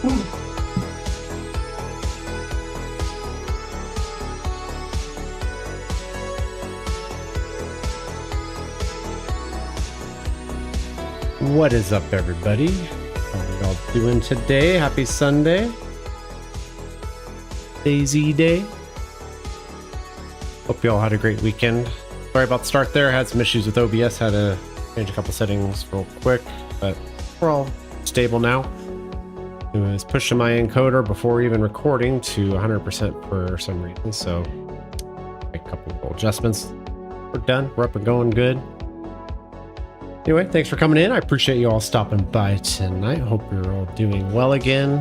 What is up, everybody? How are y'all doing today? Happy Sunday. DayZ day. Hope y'all had a great weekend. Sorry about the start there. Had some issues with OBS. Had to change a couple settings real quick, but we're all stable now. It was pushing my encoder before even recording to 100% for some reason, so a couple of adjustments. We're done. We're up and going good. Anyway, thanks for coming in. I appreciate you all stopping by tonight. Hope you're all doing well again.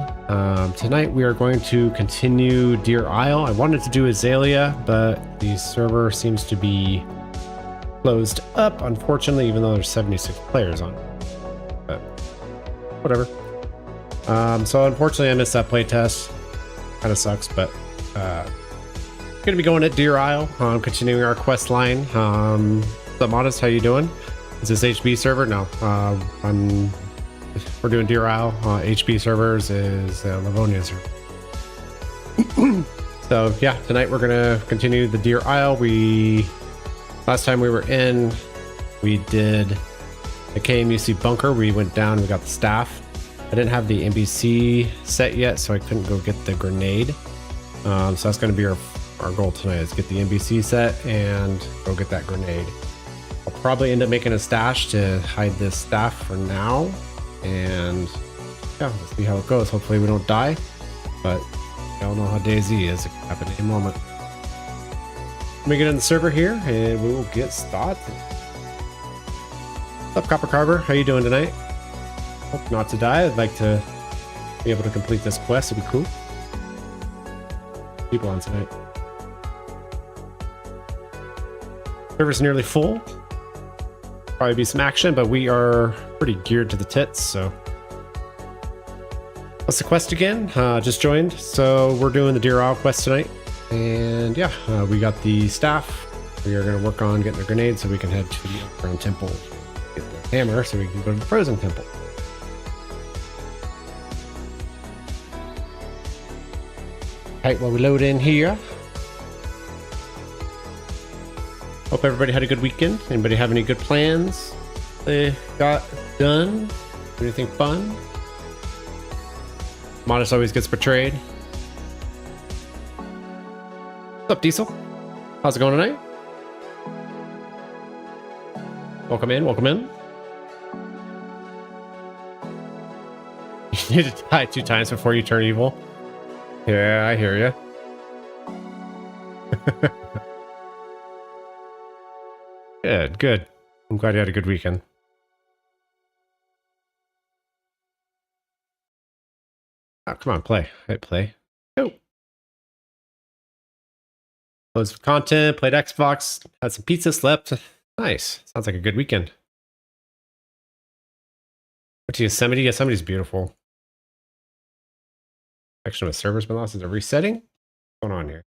Tonight we are going to continue DeerIsle. I wanted to do Azalea, but the server seems to be closed up, unfortunately, even though there's 76 players on it. But whatever. So unfortunately I missed that playtest. Kind of sucks, but gonna be going at DeerIsle, continuing our quest line. What's up, Modest? How you doing? Is this HB server? No, we're doing DeerIsle. HB servers is Livonia server. So yeah, tonight we're gonna continue the DeerIsle. Last time we were in, we did the KMUC bunker. We went down, we got the staff. I didn't have the NBC set yet, so I couldn't go get the grenade. So that's gonna be our goal tonight, is get the NBC set and go get that grenade. I'll probably end up making a stash to hide this staff for now, and yeah, we'll see how it goes. Hopefully we don't die, but y'all know how DayZ is. It can happen at any moment. Let me get in the server here and we will get started. What's up, Copper Carver? How you doing tonight? Hope not to die. I'd like to be able to complete this quest. It'd be cool. People on tonight. Server's nearly full. Probably be some action, but we are pretty geared to the tits, so. What's the quest again? Just joined. So we're doing the DeerIsle quest tonight. And yeah, we got the staff. We are going to work on getting the grenade so we can head to the underground temple. Get the hammer so we can go to the frozen temple. Alright, while we load in here. Hope everybody had a good weekend. Anybody have any good plans they got done? Anything fun? Modest always gets betrayed. What's up, Diesel? How's it going tonight? Welcome in, welcome in. You need to die 2 times before you turn evil. Yeah, I hear you. Good, good. I'm glad you had a good weekend. Oh, come on, play. Hey, play. Go. Loads of content, played Xbox, had some pizza, slept. Nice. Sounds like a good weekend. Went to Yosemite. Yosemite's beautiful. Section of servers been lost. Is it resetting? What's going on here?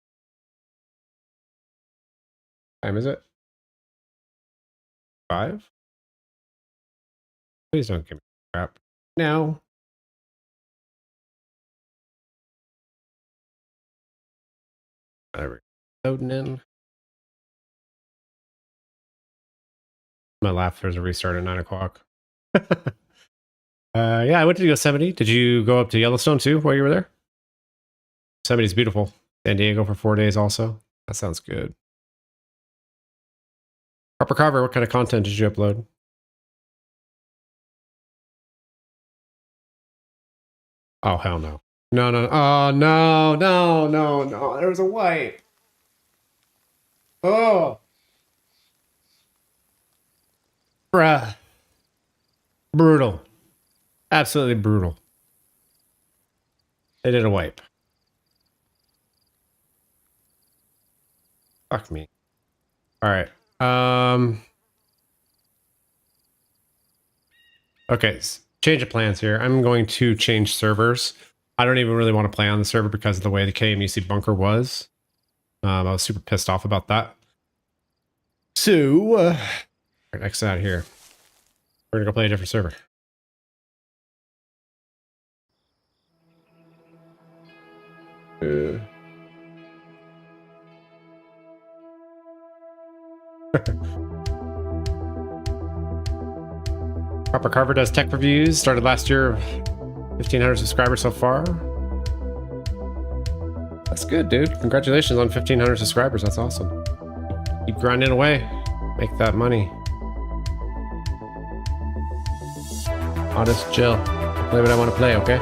What time is it? 5? Please don't give me crap. No. Whatever. Loading in. My laugh, there's a restart at 9 o'clock. Yeah, I went to Yosemite. Did you go up to Yellowstone too while you were there? Yosemite's beautiful. San Diego for 4 days also. That sounds good. Copper Carver, what kind of content did you upload? Oh, hell no. No, no, oh, no, no, no, no. There was a white. Oh. Bruh. Brutal. Absolutely brutal. They did a wipe. Fuck me. All right. Okay, change of plans here. I'm going to change servers. I don't even really want to play on the server because of the way the KMUC bunker was. I was super pissed off about that. So, exit out here. We're gonna go play a different server. Proper Carver does tech reviews. Started last year. 1,500 subscribers so far. That's good, dude. Congratulations on 1,500 subscribers. That's awesome. Keep grinding away. Make that money. Honest, chill. Play what I want to play, okay?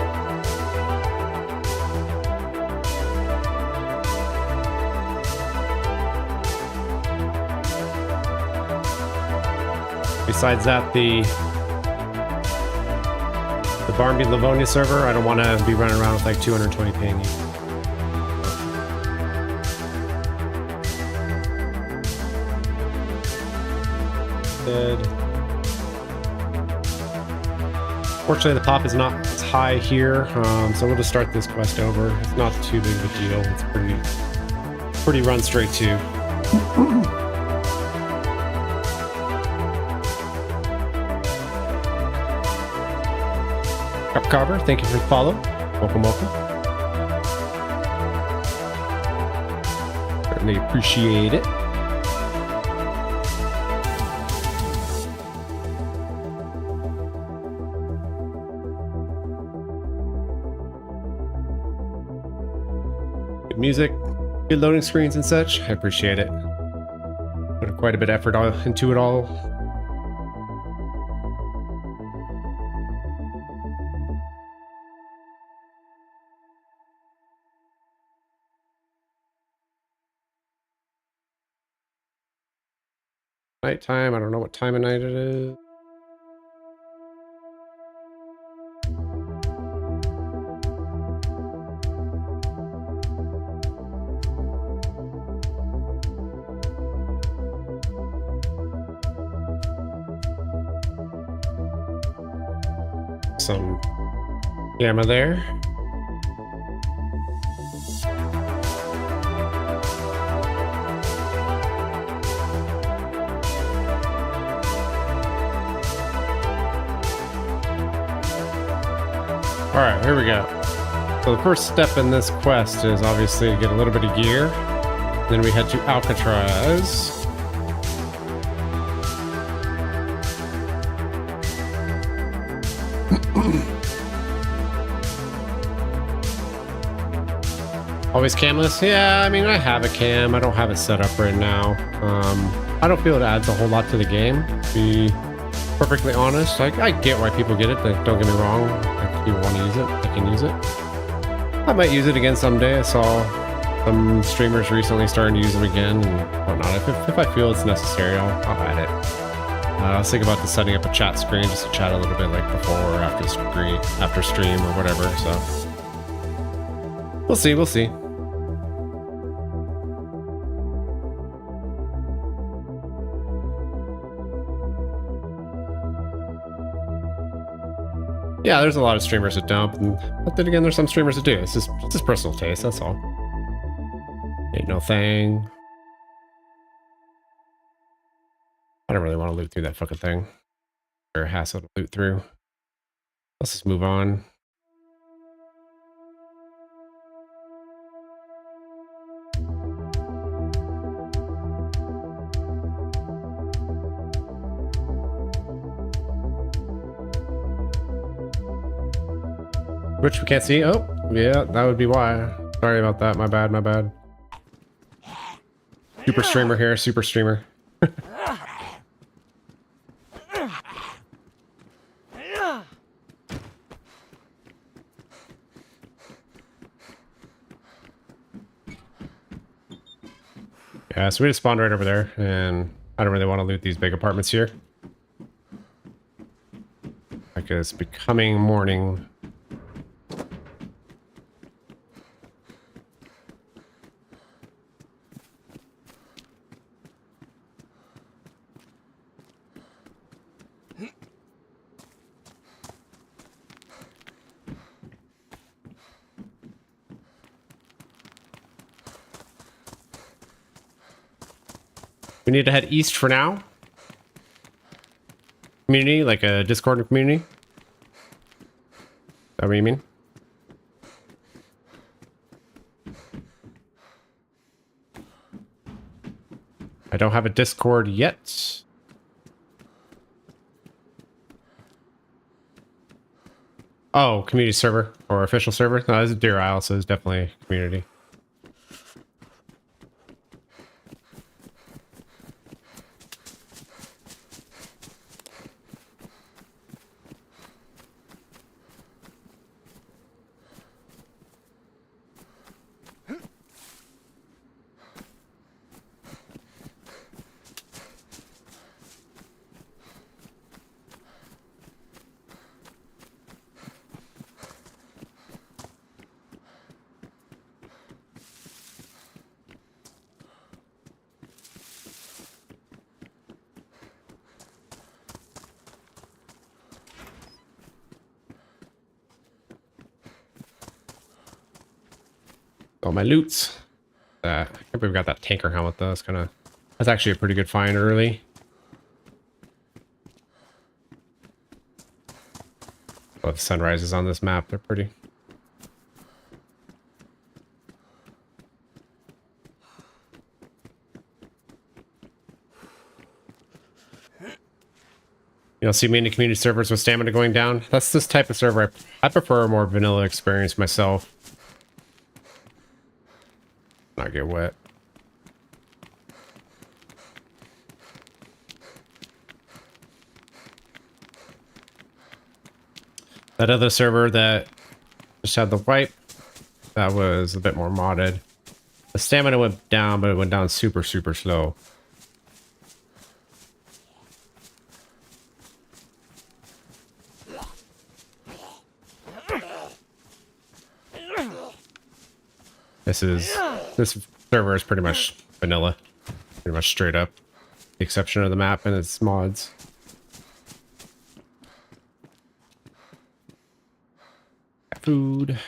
Besides that, the Barnby Livonia server, I don't want to be running around with like 220 ping. Good. Fortunately, the pop is not as high here, so we'll just start this quest over. It's not too big of a deal. It's pretty run straight too. Carver, thank you for the follow. Welcome, welcome. Certainly appreciate it. Good music, good loading screens and such. I appreciate it. Put quite a bit of effort into it all. Nighttime, I don't know what time of night it is. Some gamma there. Alright, here we go. So the first step in this quest is obviously to get a little bit of gear. Then we head to Alcatraz. Always camless? Yeah, I mean, I have a cam. I don't have it set up right now. I don't feel it adds a whole lot to the game, to be perfectly honest. Like, I get why people get it. Like, don't get me wrong. If you want to use it, I can use it. I might use it again someday. I saw some streamers recently starting to use them again and whatnot. If I feel it's necessary, I'll add it. I was thinking about just setting up a chat screen just to chat a little bit like before or after stream or whatever. So we'll see. We'll see. Yeah, there's a lot of streamers that don't, but then again, there's some streamers that do. It's just personal taste, that's all. Ain't no thing. I don't really want to loot through that fucking thing. Or a hassle to loot through. Let's just move on. Which we can't see. Oh, yeah, that would be why. Sorry about that. My bad, my bad. Super streamer here, super streamer. Yeah, so we just spawned right over there, and I don't really want to loot these big apartments here. Like it's becoming morning. We need to head east for now. Community, like a Discord community. Is that what you mean? don't have a Discord yet. Oh, community server or official server? No, this is DeerIsle, so it's definitely community. All my loots. I think we've got that tanker helmet though. It's that's actually a pretty good find early. Love the sunrises on this map. They're pretty. You'll see me in the community servers with stamina going down. That's this type of server. I prefer a more vanilla experience myself. Not get wet. That other server that just had the wipe, that was a bit more modded. The stamina went down, but it went down super, super slow. This server is pretty much vanilla, pretty much straight up, the exception of the map and its mods. Food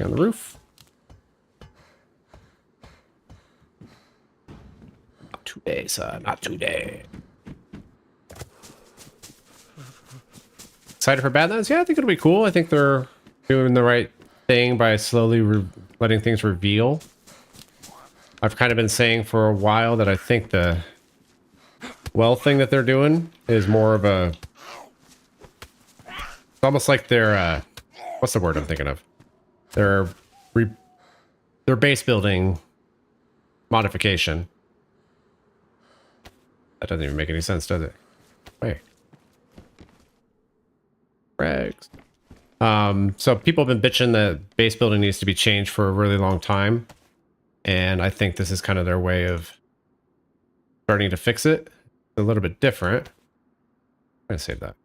on the roof. Not today, sir. Not today. Excited for Badlands? Yeah, I think it'll be cool. I think they're doing the right thing by slowly letting things reveal. I've kind of been saying for a while that I think the well thing that they're doing is more of a, it's almost like their what's the word I'm thinking of, their base building modification. That doesn't even make any sense, does it? Wait, rags. So people have been bitching that base building needs to be changed for a really long time. And I think this is kind of their way of starting to fix it. It's a little bit different. I'm going to save that.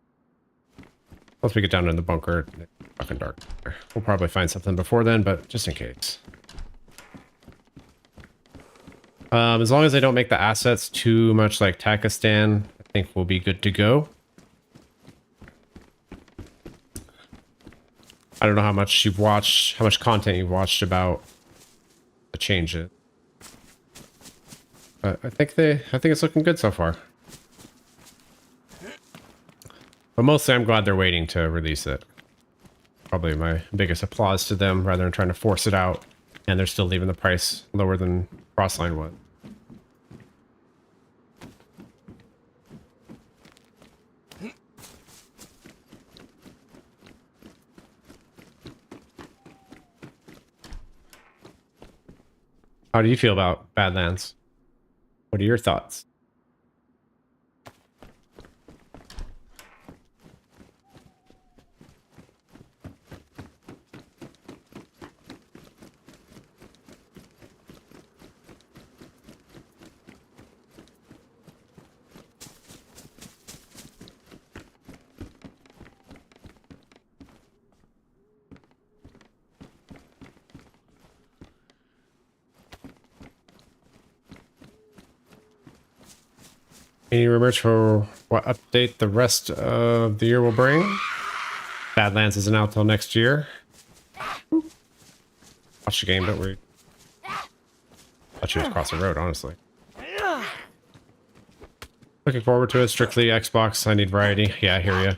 Once we get down in the bunker, it's fucking dark. We'll probably find something before then, but just in case. As long as they don't make the assets too much like Takistan, I think we'll be good to go. I don't know how much you've watched, how much content you've watched about the changes. But I think it's looking good so far. But mostly I'm glad they're waiting to release it. Probably my biggest applause to them rather than trying to force it out. And they're still leaving the price lower than Crossline was. How do you feel about Badlands? What are your thoughts? Any rumors for what update the rest of the year will bring? Badlands isn't out till next year. Watch the game, don't worry. Thought you was across the road, honestly. Looking forward to it. Strictly Xbox. I need variety. Yeah, I hear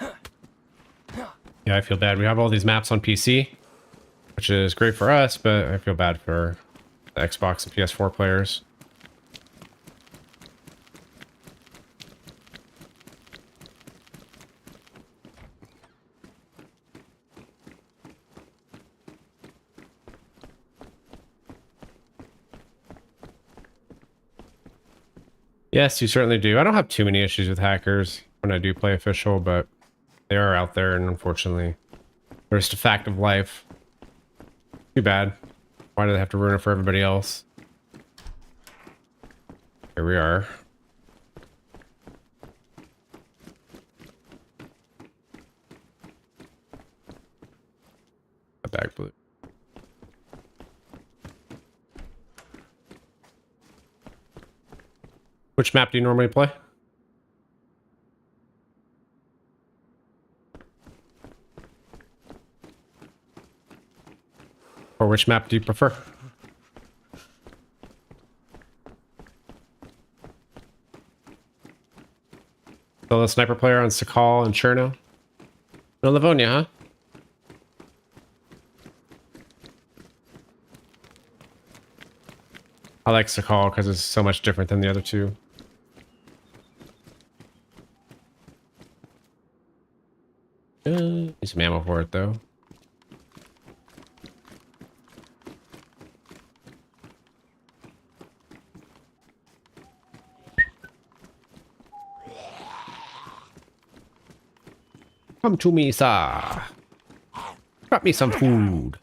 you. Yeah, I feel bad. We have all these maps on PC, which is great for us, but I feel bad for the Xbox and PS4 players. Yes, you certainly do. I don't have too many issues with hackers when I do play official, but they are out there, and unfortunately, they're just a fact of life. Too bad. Why do they have to ruin it for everybody else? Here we are. A bag blue. Which map do you normally play? Or which map do you prefer? So the sniper player on Sakal and Cherno? No, Livonia, huh? I like Sakal because it's so much different than the other two. Need some ammo for it, though. Come to me, sir. Got me some food.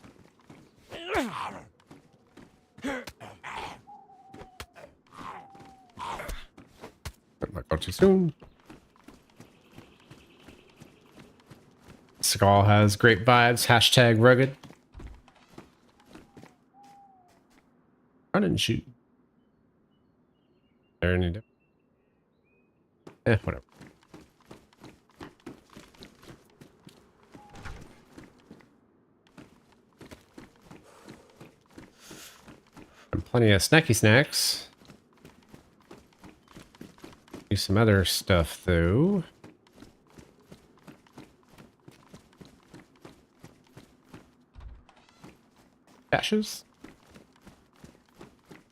Might go too soon. Seagal has great vibes. Hashtag rugged. Run and shoot. There any different? Whatever. And plenty of snacky snacks. Do some other stuff though. Stashes.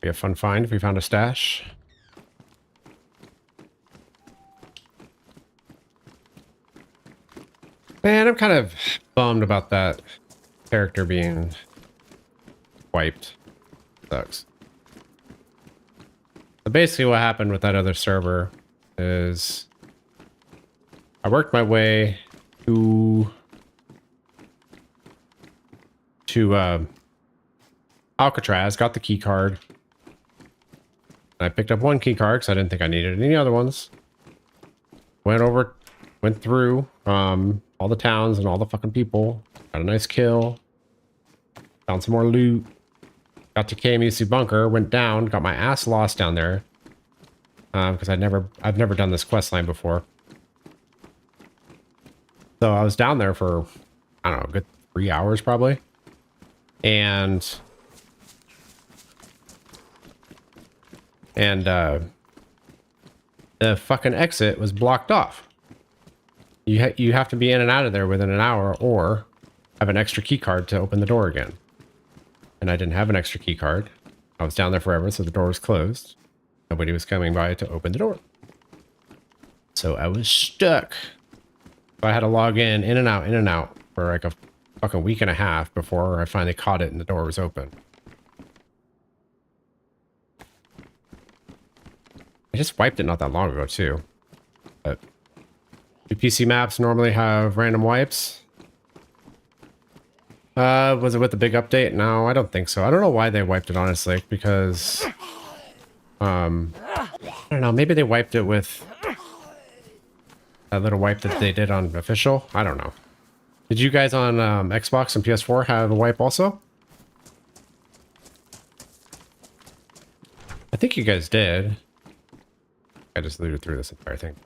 Be a fun find if we found a stash. Man, I'm kind of bummed about that character being wiped. Sucks. So basically what happened with that other server is I worked my way to Alcatraz, got the key card. I picked up one key card because I didn't think I needed any other ones. Went through all the towns and all the fucking people. Got a nice kill. Found some more loot. Got to KMUC bunker, went down, got my ass lost down there. Because I've never done this quest line before. So I was down there for, I don't know, a good 3 hours probably. And the fucking exit was blocked off. You have to be in and out of there within an hour or have an extra key card to open the door again. And I didn't have an extra key card. I was down there forever, so the door was closed. Nobody was coming by to open the door. So I was stuck. So I had to log in and out for like a fucking week and a half before I finally caught it and the door was open. I just wiped it not that long ago too. But do PC maps normally have random wipes? Was it with the big update? No, I don't think so. I don't know why they wiped it, honestly, because I don't know, maybe they wiped it with that little wipe that they did on official. I don't know. Did you guys on Xbox and PS4 have a wipe also? I think you guys did. I just looted through this entire thing.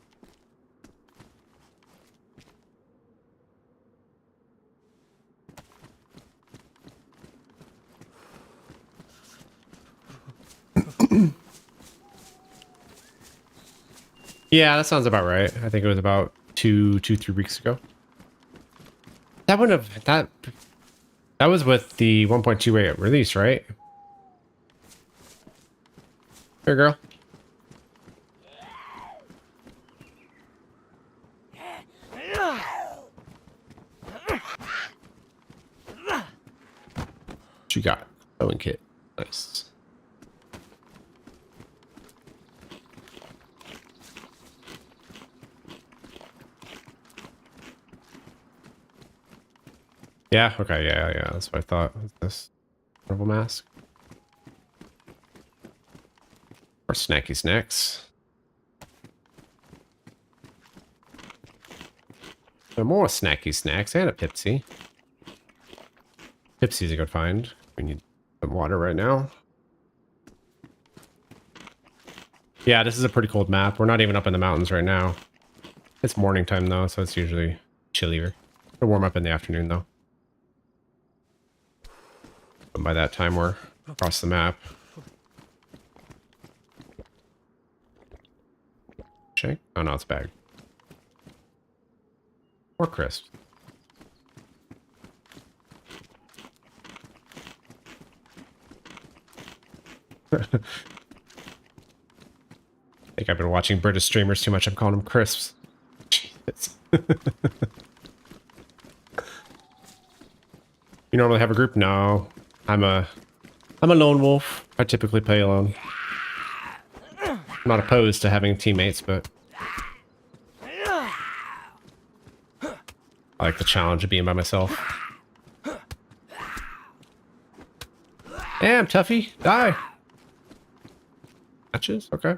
Yeah, that sounds about right. I think it was about 3 weeks ago. That wouldn't have that was with the 1.28 release, right? Here, girl. What you got? Sewing kit. Nice. Yeah, okay, yeah. That's what I thought. What's this? Purple mask? Or snacky snacks. There are more snacky snacks and a Pepsi. Pepsi's a good find. We need some water right now. Yeah, this is a pretty cold map. We're not even up in the mountains right now. It's morning time though, so it's usually chillier. It'll warm up in the afternoon though. But by that time we're across the map. Shake? Oh no, it's bag. Or crisp. I think I've been watching British streamers too much. I'm calling them crisps. Jesus. You normally have a group? No. I'm a lone wolf. I typically play alone. I'm not opposed to having teammates, but I like the challenge of being by myself. Damn, Tuffy, die. Matches? Okay.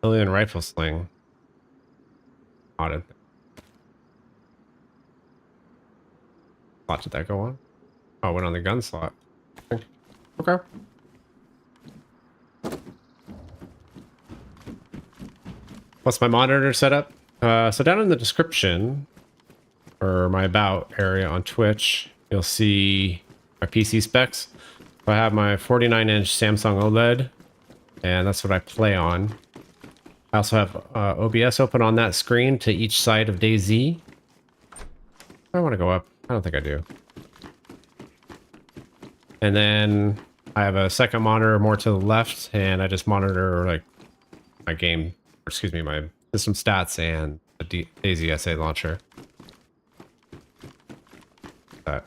Alien rifle sling. Modded. Slot did that go on? Oh, it went on the gun slot. Okay. What's my monitor setup? So down in the description, or my about area on Twitch, you'll see my PC specs. I have my 49-inch Samsung OLED, and that's what I play on. I also have OBS open on that screen to each side of DayZ. I want to go up. I don't think I do. And then I have a second monitor more to the left, and I just monitor like my game, or excuse me, my system stats and the DayZ SA launcher. That.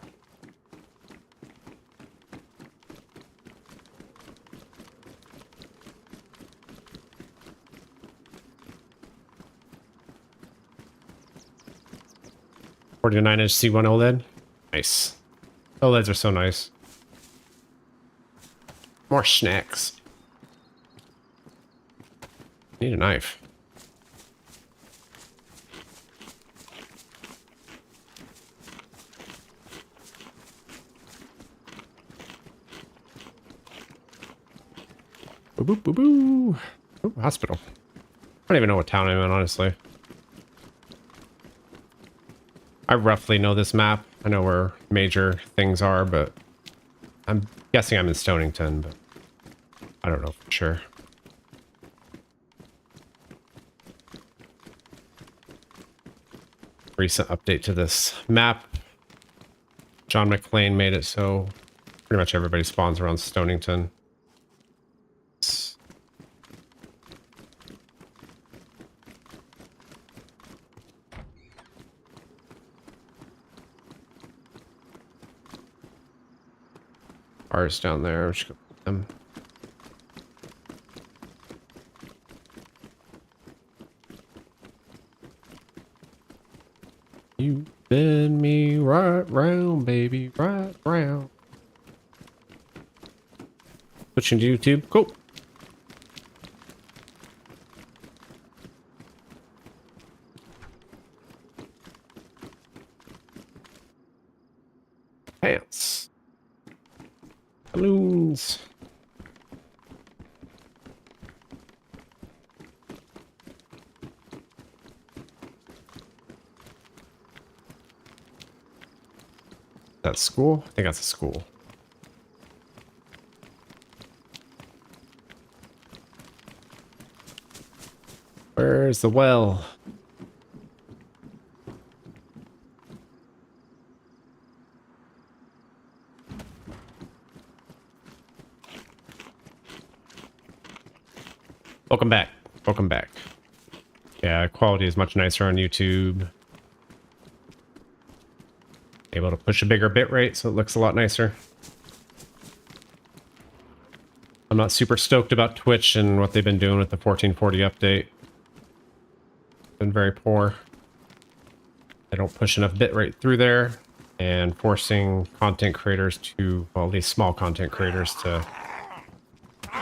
.49-inch C1 OLED. Nice. OLEDs are so nice. More snacks. Need a knife. Boo boo boo boo. Ooh, hospital. I don't even know what town I'm in, honestly. I roughly know this map. I know where major things are, but I'm guessing I'm in Stonington, but I don't know for sure. Recent update to this map. John McClane made it so pretty much everybody spawns around Stonington. Cars down there. Let's go put them. You bend me right round, baby, right round. Switching to YouTube. Cool. Pants. Balloons. That's school? I think that's a school. Where's the well? Welcome back. Welcome back. Yeah, quality is much nicer on YouTube. Able to push a bigger bit rate, so it looks a lot nicer. I'm not super stoked about Twitch and what they've been doing with the 1440 update. Been very poor. They don't push enough bitrate through there, and forcing content creators to, well, at least small content creators, to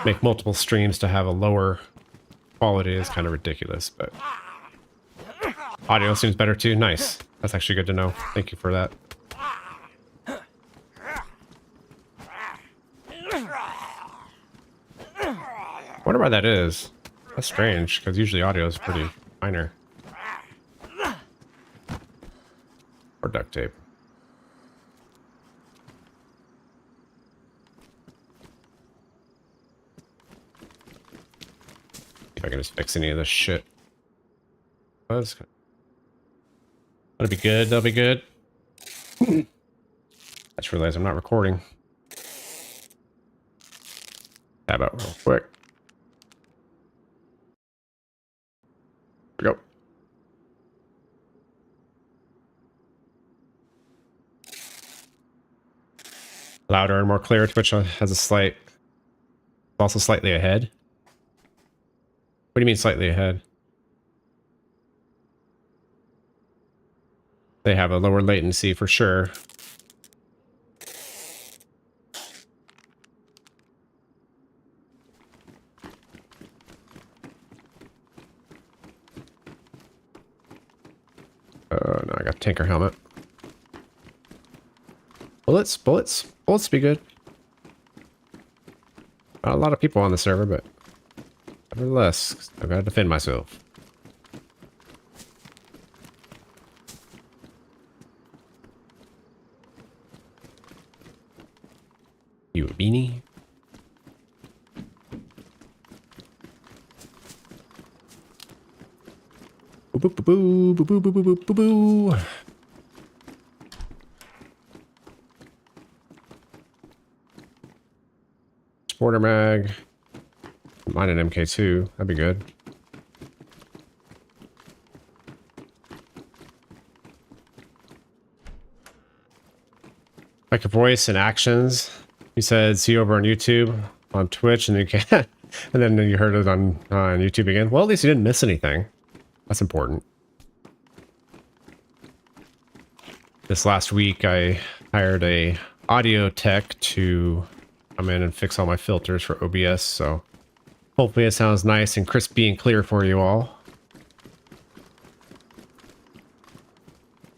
make multiple streams to have a lower quality is kind of ridiculous, but audio seems better too. Nice. That's actually good to know. Thank you for that. Wonder why that is. That's strange, because usually audio is pretty minor. Or duct tape. If I can just fix any of this shit. That'll be good, that'll be good. I just realized I'm not recording. Tab out real quick. Here we go. Louder and more clear. Twitch has a slight, also slightly ahead. What do you mean slightly ahead? They have a lower latency for sure. No, I got tanker helmet. Bullets be good. Not a lot of people on the server, but nevertheless, I've got to defend myself. You a beanie? Boo boo boo boo boo boo boo boo boo boo. Sporter mag. Mine an MK2. That'd be good. Like a voice and actions. You said see you over on YouTube, on Twitch, and you can, and then you heard it on YouTube again. Well, at least you didn't miss anything. That's important. This last week, I hired a audio tech to come in and fix all my filters for OBS, so hopefully it sounds nice and crispy and clear for you all.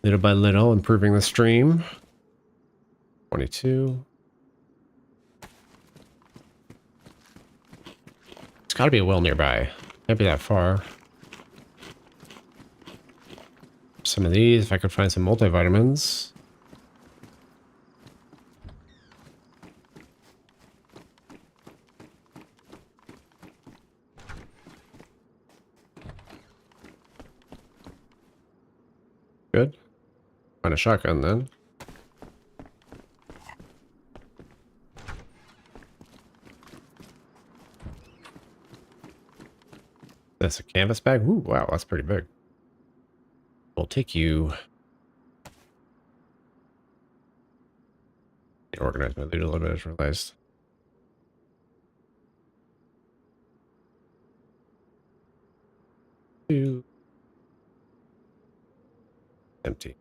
Little by little, improving the stream. 22. It's got to be a well nearby. Can't be that far. Some of these, if I could find some multivitamins. Good. Find a shotgun then. That's a canvas bag? Ooh, wow, that's pretty big. We'll take you. Organize my loot a little bit, I just realized. Two. Empty.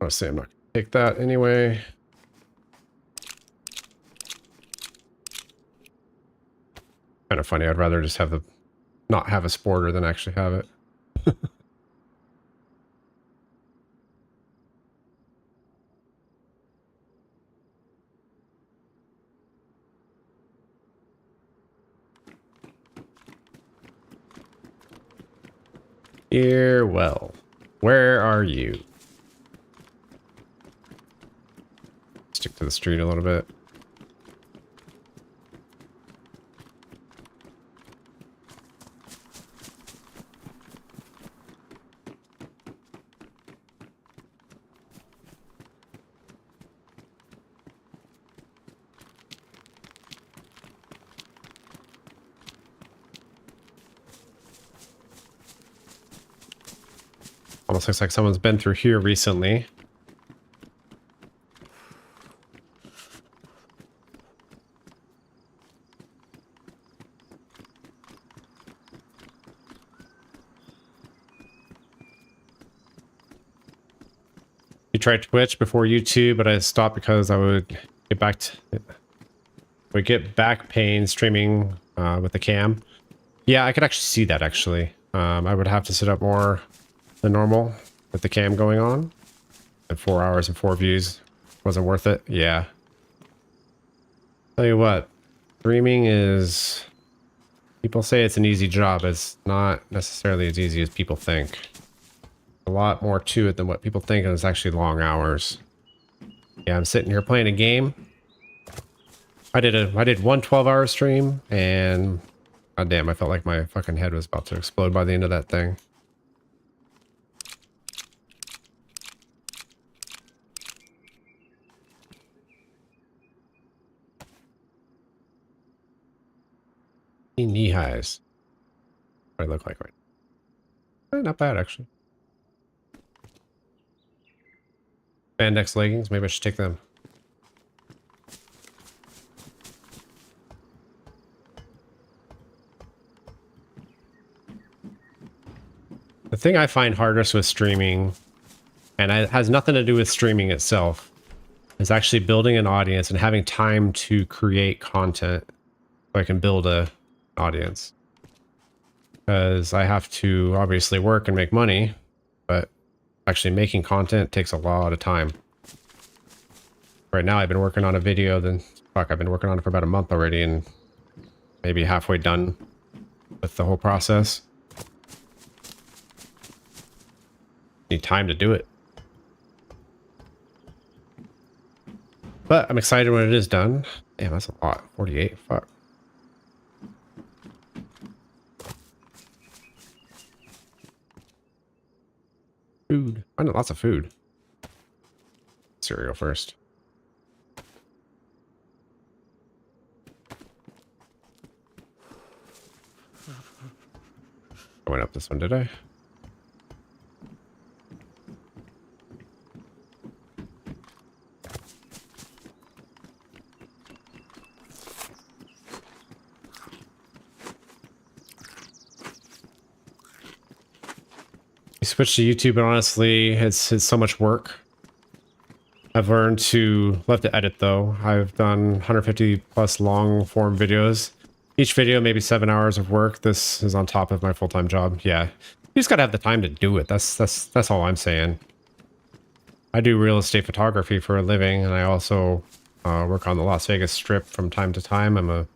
I was saying I'm not gonna take that anyway. Kind of funny, I'd rather just have the not have a sporter than actually have it. Here, well, where are you? Stick to the street a little bit. Almost looks like someone's been through here recently. You tried Twitch before YouTube, but I stopped because I would get back pain streaming with the cam. Yeah, I could actually see that actually. I would have to sit up more than normal with the cam going on. And 4 hours and 4 views wasn't worth it. Yeah. Tell you what, streaming is... People say it's an easy job. It's not necessarily as easy as people think. A lot more to it than what people think, and it's actually long hours. Yeah, I'm sitting here playing a game. I did one 12-hour stream, and god damn, I felt like my fucking head was about to explode by the end of that thing. Knee highs. What do I look like right now? Not bad, actually. Spandex leggings, maybe I should take them. The thing I find hardest with streaming, and it has nothing to do with streaming itself, is actually building an audience and having time to create content so I can build an audience. Because I have to obviously work and make money, but actually making content takes a lot of time. Right now I've been working on a video, I've been working on it for about a month already, and maybe halfway done with the whole process. Need time to do it. But I'm excited when it is done. Damn, that's a lot. 48, fuck. Food. Finding lots of food. Cereal first. I went up this one, did I? Switch to YouTube, and honestly, it's so much work. I've learned to love to edit though. I've done 150 plus long form videos. Each video maybe 7 hours of work. This is on top of my full-time job. Yeah, you just gotta have the time to do it. That's all I'm saying. I do real estate photography for a living, and I also work on the Las Vegas Strip from time to time. I'm a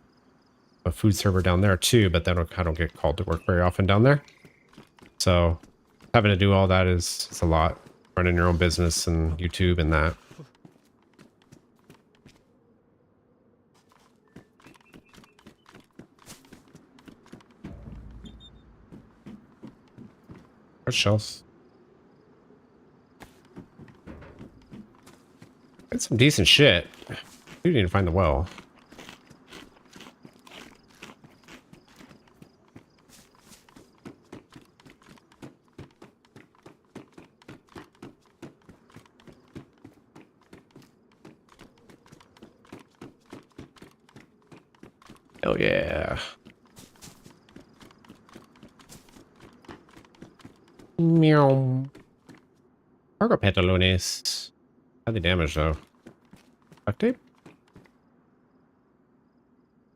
food server down there too, but then I don't get called to work very often down there. So having to do all that it's a lot. Running your own business and YouTube and that. There's shells. Got some decent shit. We need to find the well. Hell yeah. Meow. Cargo pantalones. How they damage though? Duct tape?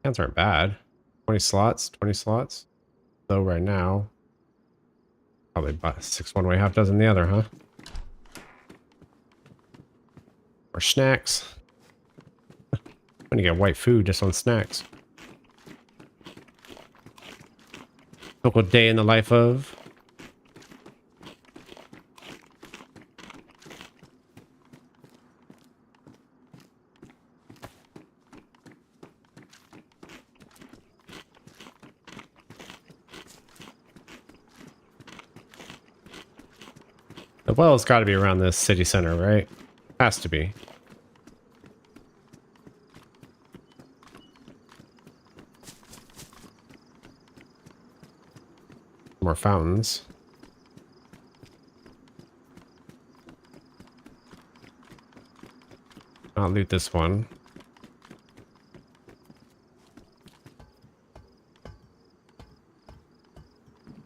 Cans aren't bad. 20 slots, 20 slots. Though right now. Probably about 6 one way, half dozen the other, huh? Or snacks. I'm gonna get white food just on snacks. Local day in the life of. The well's got to be around this city center, right? Has to be. More fountains. I'll loot this one.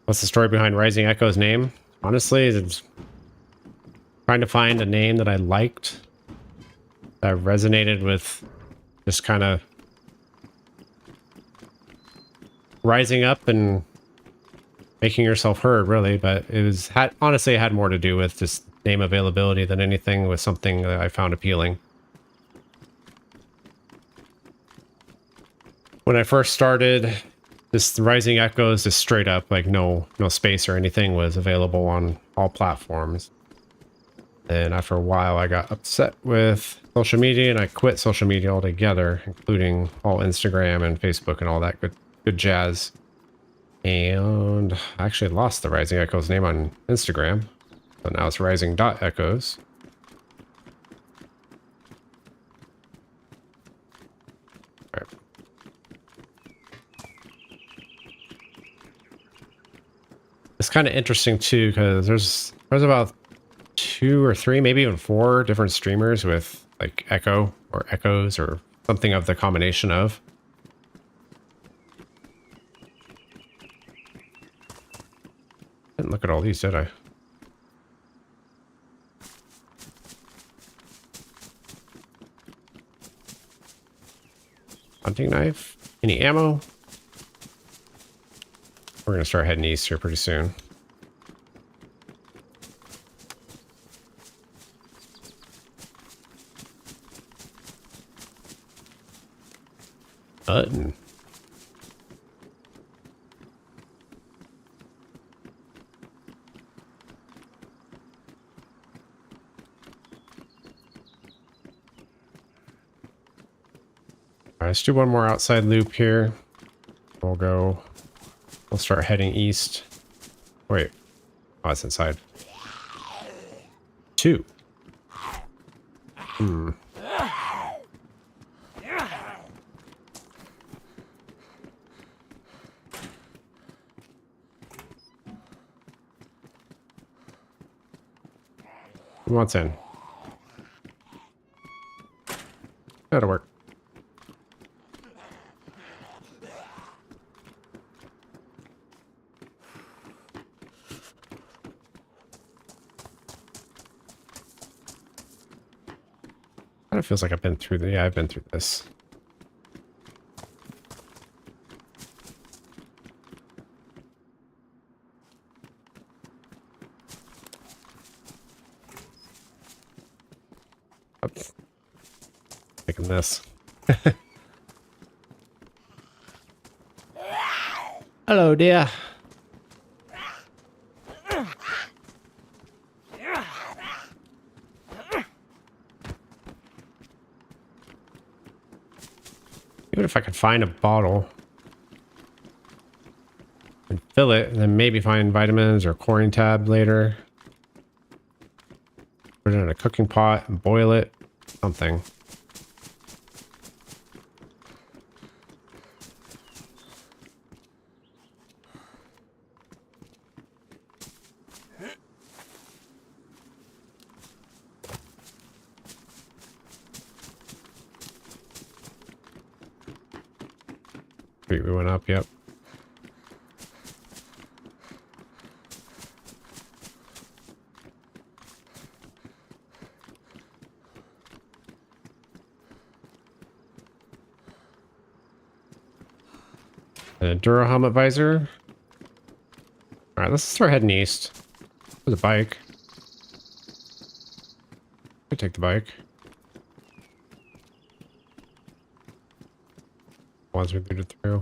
What's the story behind Rising Echo's name? Honestly, it's trying to find a name that I liked, that resonated with just kind of rising up and making yourself heard, really. But it was honestly, it had more to do with just name availability than anything, with something that I found appealing. When I first started, this Rising Echoes, just straight up, like no space or anything was available on all platforms. And after a while, I got upset with social media and I quit social media altogether, including all Instagram and Facebook and all that good jazz. And I actually lost the Rising Echoes name on Instagram. So now it's rising.echoes. All right. It's kind of interesting too, because there's about 2 or 3, maybe even 4 different streamers with like Echo or Echoes or something of the combination of. Didn't look at all these, did I? Hunting knife? Any ammo? We're gonna start heading east here pretty soon. Button. All right, let's do one more outside loop here. We'll start heading east. Wait. Oh, it's inside. 2. Who wants in? That'll work. Kind of feels like I've been through I've been through this. Oops. Taking this. Hello, dear. Even if I could find a bottle and fill it, and then maybe find vitamins or chlorine tab later. Put it in a cooking pot and boil it. Something. We went up, yep. A Duro helmet visor. All right, let's start heading east. There's a bike. I'll take the bike. Once we booted through.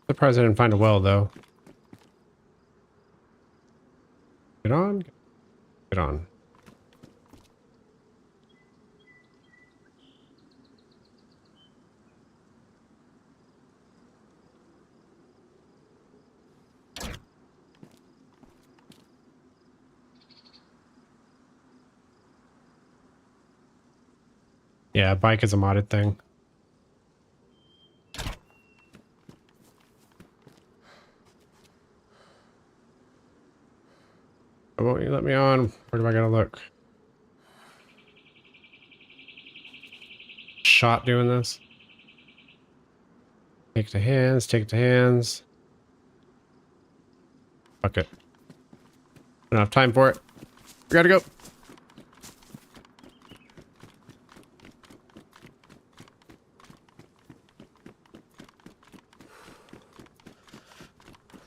Surprised I didn't find a well, though. Get on. Get on. Yeah, bike is a modded thing. let me on. Where do I gotta look? Shot doing this. Take it to hands, take it to hands. Fuck it. Don't have time for it. We gotta go.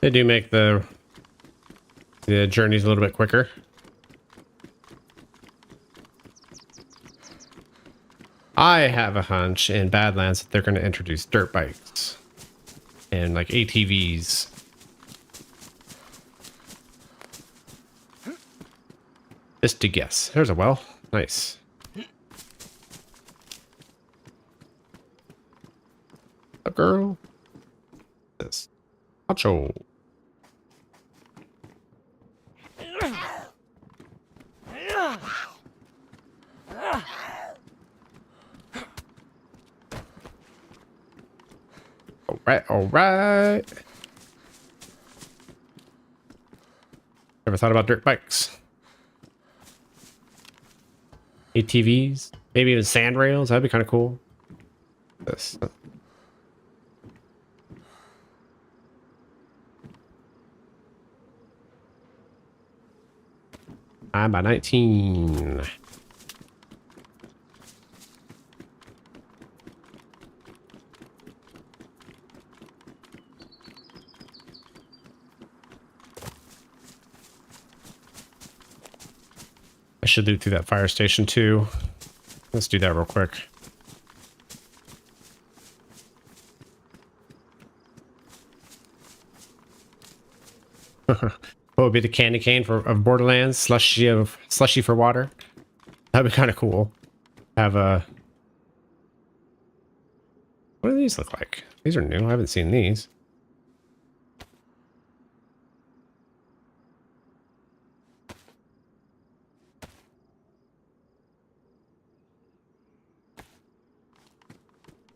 They do make the journeys a little bit quicker. I have a hunch in Badlands that they're going to introduce dirt bikes and like ATVs. Just to guess. There's a well. Nice. A girl. This. Macho. All right. Never thought about dirt bikes. ATVs, maybe even sand rails. That'd be kind of cool. This. I'm by 19. I should loot through that fire station too. Let's do that real quick. What would be the candy cane of Borderlands? Slushy for water. That'd be kind of cool. Have a. What do these look like? These are new. I haven't seen these.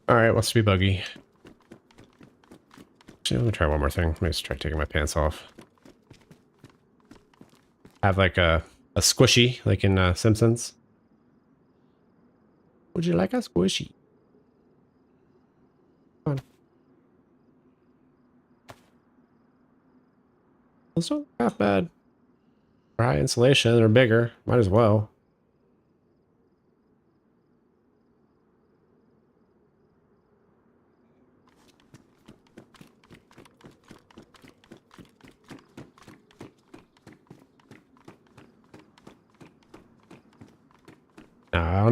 All right, what's to be buggy? Actually, let me try one more thing. Let me just try taking my pants off. Have like a squishy, like in Simpsons. Would you like a squishy? Come on. Those don't half bad. For high insulation, they're bigger. Might as well.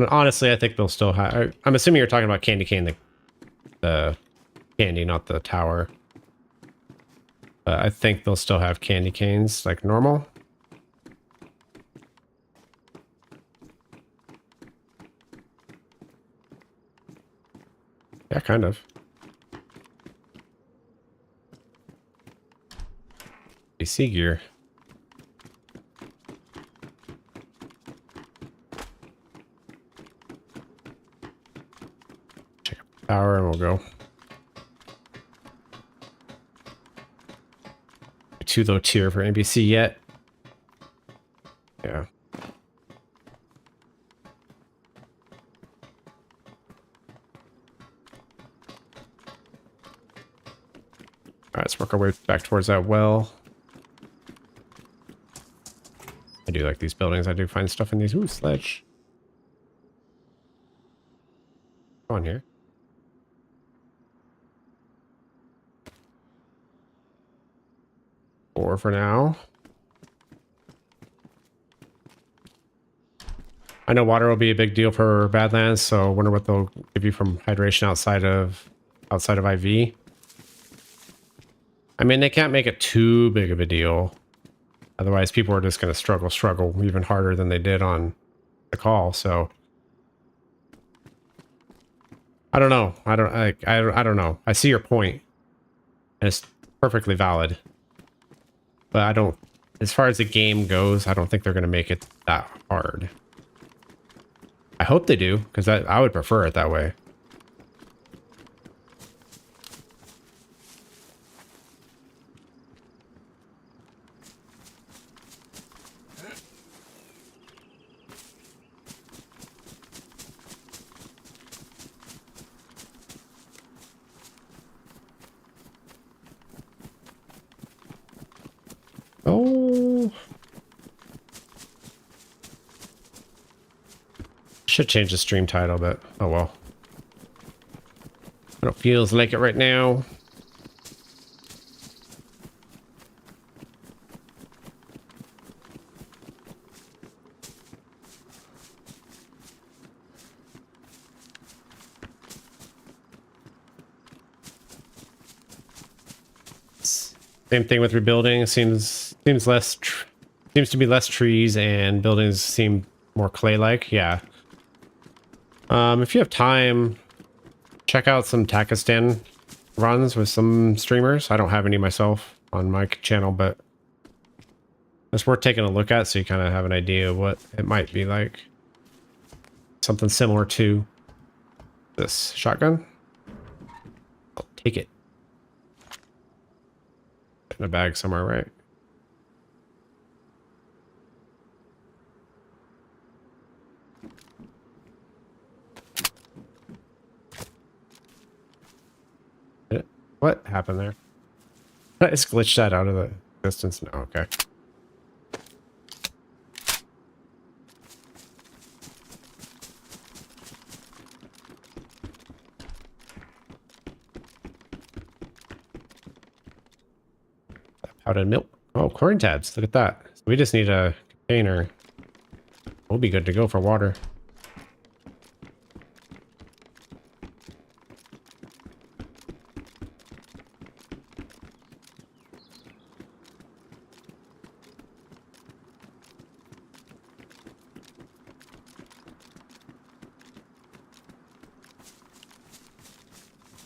Honestly, I think they'll still have. I'm assuming you're talking about candy cane, the candy, not the tower. But I think they'll still have candy canes like normal. Yeah, kind of. AC gear. Power and we'll go. Too low tier for NBC yet. Yeah. Alright, let's work our way back towards that well. I do like these buildings. I do find stuff in these. Ooh, sledge. Go on here. For now. I know water will be a big deal for Badlands, so I wonder what they'll give you from hydration outside of IV. I mean, they can't make it too big of a deal. Otherwise, people are just going to struggle even harder than they did on the call. So I don't know. I don't know. I see your point, and it's perfectly valid. But I don't, as far as the game goes, I don't think they're going to make it that hard. I hope they do, because I would prefer it that way. Oh. Should change the stream title, but oh well. I don't feels like it right now. Same thing with rebuilding. Seems to be less trees and buildings seem more clay-like. Yeah. If you have time, check out some Takistan runs with some streamers. I don't have any myself on my channel, but it's worth taking a look at so you kind of have an idea of what it might be like. Something similar to this shotgun. I'll take it. In a bag somewhere, right? What happened there? It's glitched that out of the distance. No, okay. Powdered milk. Oh, chlorine tabs. Look at that. So we just need a container. We'll be good to go for water.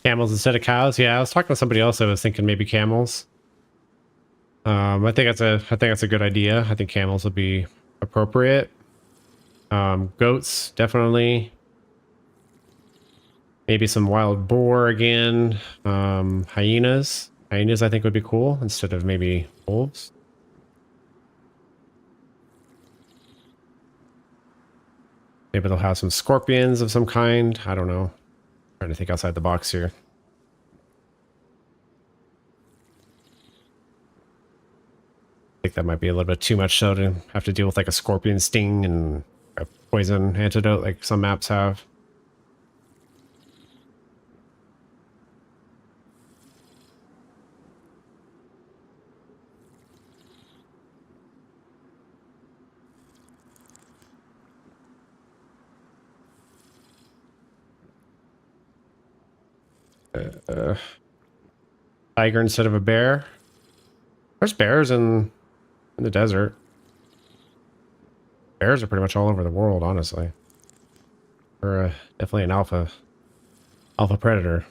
Camels instead of cows. Yeah, I was talking to somebody else. I was thinking maybe camels. I think that's a good idea. I think camels would be appropriate. Goats definitely. Maybe some wild boar again. Hyenas. Hyenas I think would be cool instead of maybe wolves. Maybe they'll have some scorpions of some kind. I don't know. Trying to think outside the box here. I think that might be a little bit too much so to have to deal with like a scorpion sting and a poison antidote like some maps have. Tiger instead of a bear. There's bears in the desert. Bears are pretty much all over the world, honestly. They're definitely an alpha predator.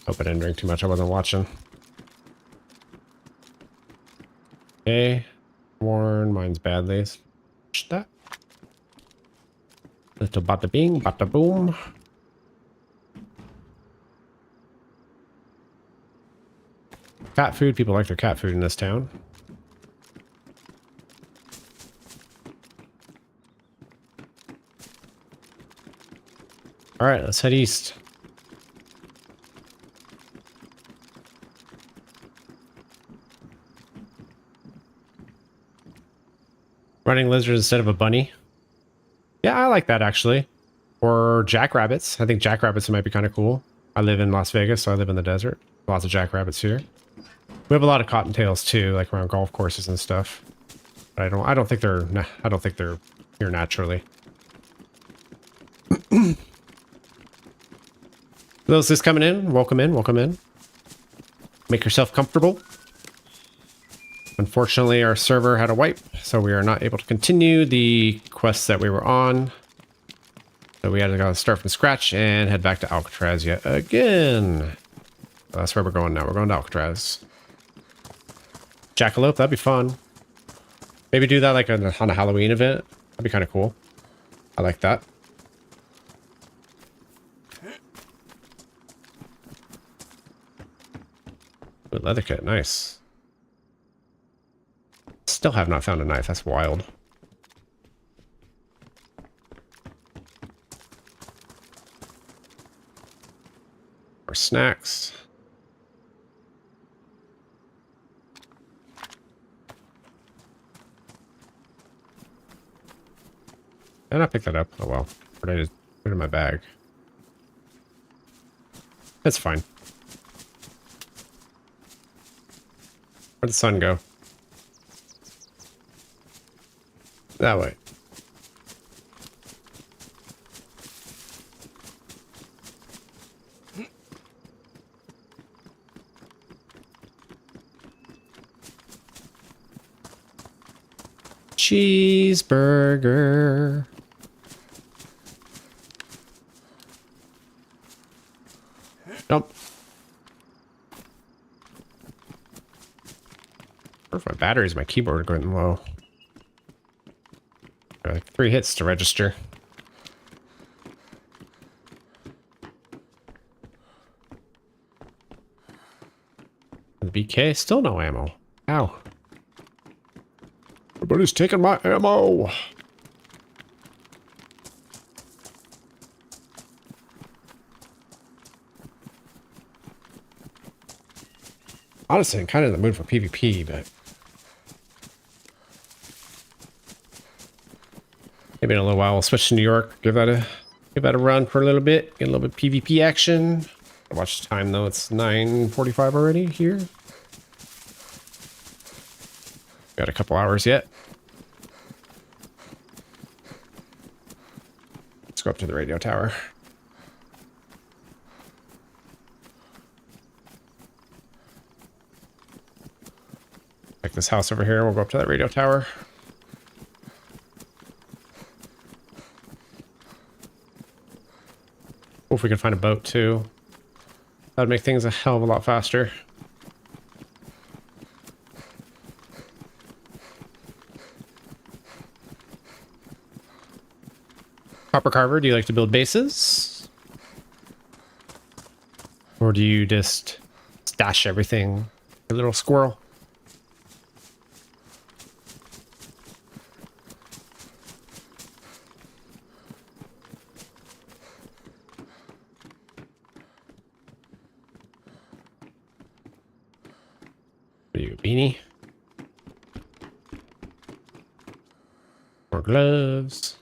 Hope I didn't drink too much. I wasn't watching. Okay, worn. Mine's badly. That. Little bada bing, bada boom. Cat food. People like their cat food in this town. All right, let's head east. Running lizards instead of a bunny. Yeah, I like that actually. Or jackrabbits. I think jackrabbits might be kind of cool. I live in Las Vegas, so I live in the desert. Lots of jackrabbits here. We have a lot of cottontails too, like around golf courses and stuff. But I don't think they're here naturally. Those just coming in, welcome in, welcome in. Make yourself comfortable. Unfortunately, our server had a wipe, so we are not able to continue the quests that we were on. So we had to go start from scratch and head back to Alcatraz yet again. That's where we're going now. We're going to Alcatraz. Jackalope, that'd be fun. Maybe do that like on a Halloween event. That'd be kind of cool. I like that. Ooh, leather kit, nice. Still have not found a knife. That's wild. More snacks. Did I pick that up? Oh well. Or did I just put it in my bag? That's fine. Where'd the sun go? That way. Cheeseburger. Jump. Or if my batteries, my keyboard are going low. Like 3 hits to register. The BK, still no ammo. Ow. Everybody's taking my ammo. Honestly, I'm kind of in the mood for PvP, but maybe in a little while we'll switch to New York. Give that a run for a little bit. Get a little bit PvP action. I watch the time though; it's 9:45 already here. Got a couple hours yet. Let's go up to the radio tower. Like this house over here, and we'll go up to that radio tower. Oh, if we can find a boat too. That'd make things a hell of a lot faster. Copper Carver, do you like to build bases? Or do you just stash everything? A little squirrel. What are you, beanie? More gloves.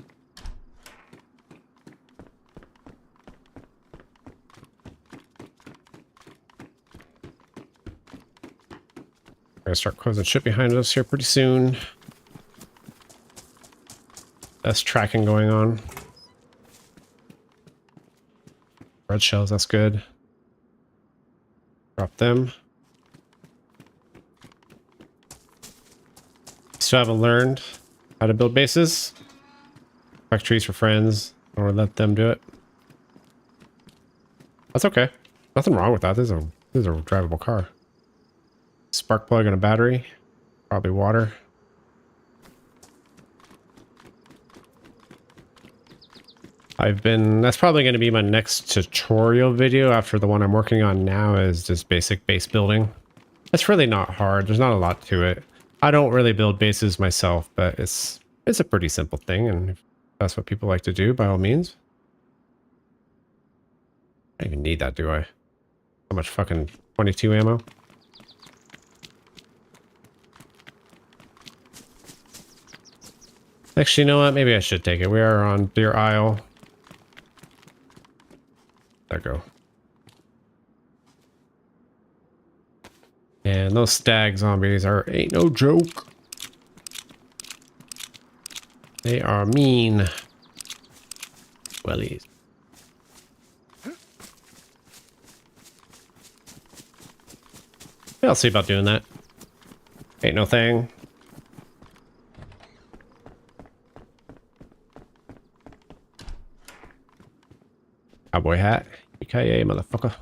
We're gonna start closing ship behind us here pretty soon. That's tracking going on. Red shells, that's good. Drop them. Still haven't learned how to build bases. Collect trees for friends, or let them do it. That's okay. Nothing wrong with that. This is a drivable car. Spark plug and a battery. Probably water. That's probably going to be my next tutorial video after the one I'm working on now is just basic base building. It's really not hard. There's not a lot to it. I don't really build bases myself, but it's a pretty simple thing, and if that's what people like to do, by all means. I don't even need that, do I? How much fucking 22 ammo? Actually, you know what? Maybe I should take it. We are on DeerIsle. There we go. And those stag zombies ain't no joke. They are mean. Wellies. Yeah, I'll see about doing that. Ain't no thing. Cowboy hat. EKA, motherfucker.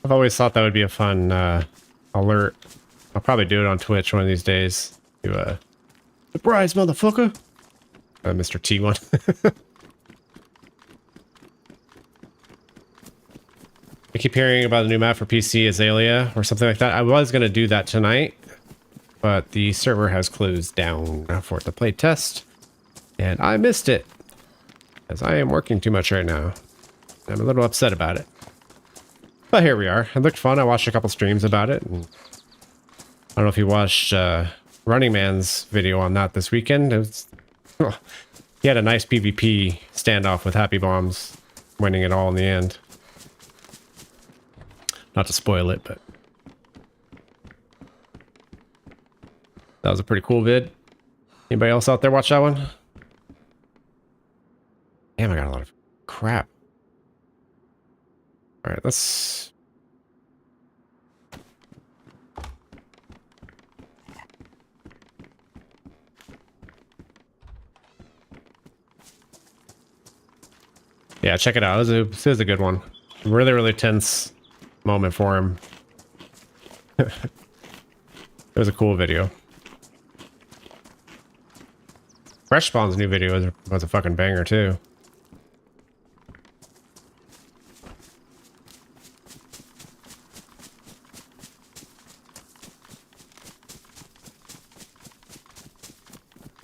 I've always thought that would be a fun alert. I'll probably do it on Twitch one of these days. Do surprise, motherfucker. Mr. T one. I keep hearing about a new map for PC, Azalea, or something like that. I was going to do that tonight, but the server has closed down for the play test, and I missed it. Because I am working too much right now. I'm a little upset about it. But here we are. It looked fun. I watched a couple streams about it. And I don't know if you watched Running Man's video on that this weekend. It was, he had a nice PvP standoff with Happy Bombs, winning it all in the end. Not to spoil it, but that was a pretty cool vid. Anybody else out there watch that one? Damn, I got a lot of crap. All right, let's... Yeah, check it out. This is a good one. Really, really tense moment for him. It was a cool video. Fresh Spawn's new video was a fucking banger too.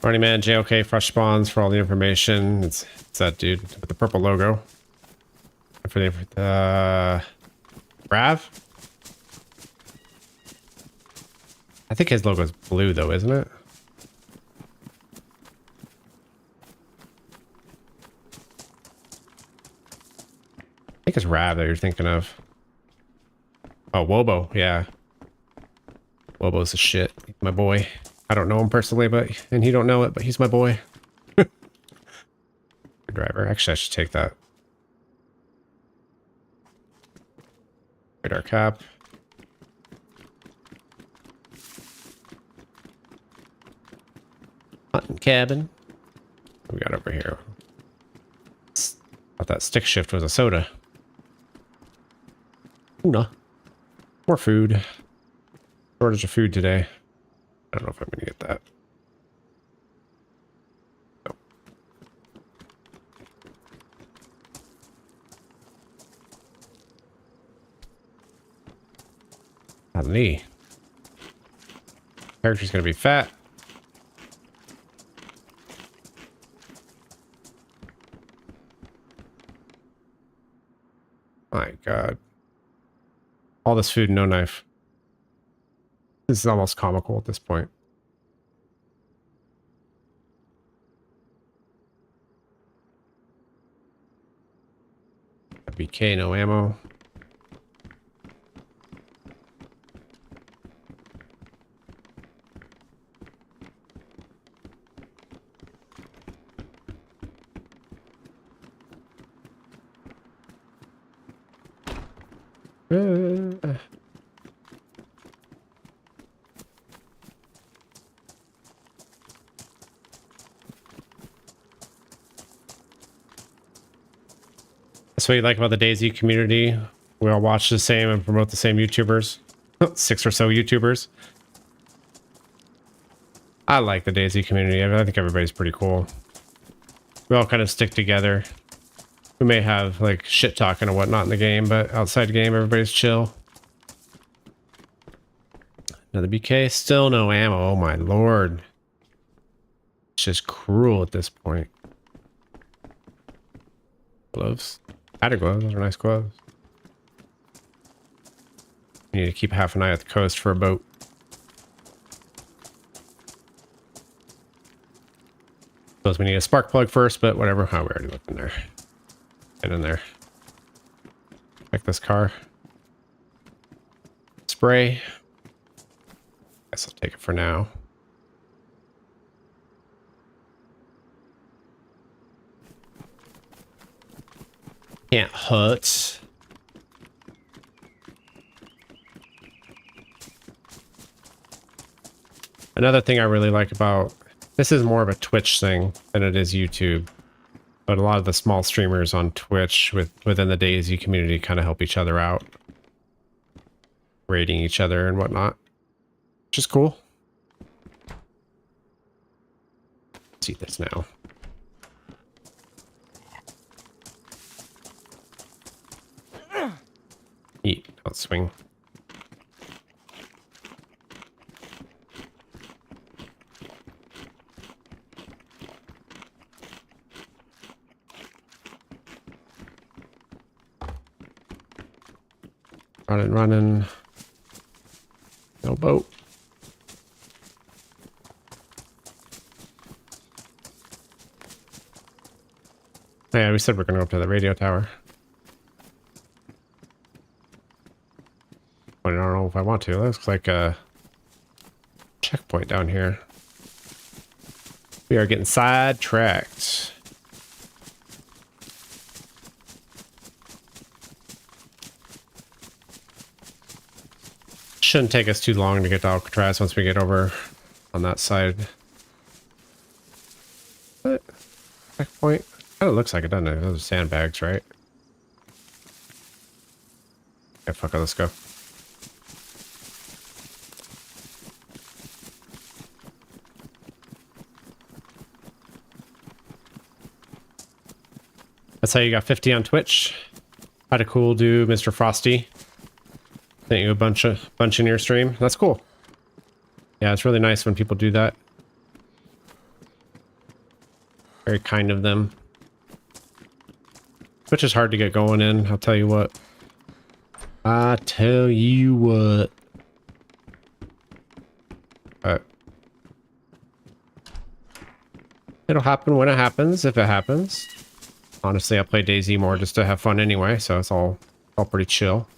Running Man, JOK, Fresh Spawns for all the information. It's that dude with the purple logo. For the Rav? I think his logo is blue though, isn't it? I think it's Rav that you're thinking of. Oh, Wobo, yeah. Wobo's the shit. He's my boy. I don't know him personally, and he don't know it, but he's my boy. Driver. Actually, I should take that. Radar cap. Hunting cabin. What we got over here? Thought that stick shift was a soda. Una. More food. Shortage of food today. I don't know if I'm gonna get that. No. Ali. Character's gonna be fat. My God. All this food, no knife. This is almost comical at this point. BK, no ammo. That's what you like about the DayZ community. We all watch the same and promote the same YouTubers. 6 or so YouTubers. I like the DayZ community. I think everybody's pretty cool. We all kind of stick together. We may have like shit talking and whatnot in the game, but outside the game, everybody's chill. Another BK, still no ammo. Oh my lord. It's just cruel at this point. Gloves. Added gloves, those are nice gloves. You need to keep half an eye at the coast for a boat. Suppose we need a spark plug first, but whatever. Oh, we already looked in there. Get in there. Check this car. Spray. Guess I'll take it for now. Can't hurt. Another thing I really like about this is more of a Twitch thing than it is YouTube. But a lot of the small streamers on Twitch within the DayZ community kind of help each other out. Rating each other and whatnot. Which is cool. Let's see this now. Eat, don't swing. Running. No boat. Yeah, we said we're going to go up to the radio tower. I don't know if I want to. That looks like a checkpoint down here. We are getting sidetracked. Shouldn't take us too long to get to Alcatraz once we get over on that side. What? Checkpoint? Oh, it looks like it, doesn't it? Those are sandbags, right? Yeah, fuck it, let's go. That's how you got 50 on Twitch. Had a cool dude, Mr. Frosty. Sent you a bunch in your stream. That's cool. Yeah, it's really nice when people do that. Very kind of them. Twitch is hard to get going in, I'll tell you what. I tell you what. But it'll happen when it happens, if it happens. Honestly, I play DayZ more just to have fun anyway, so it's all pretty chill.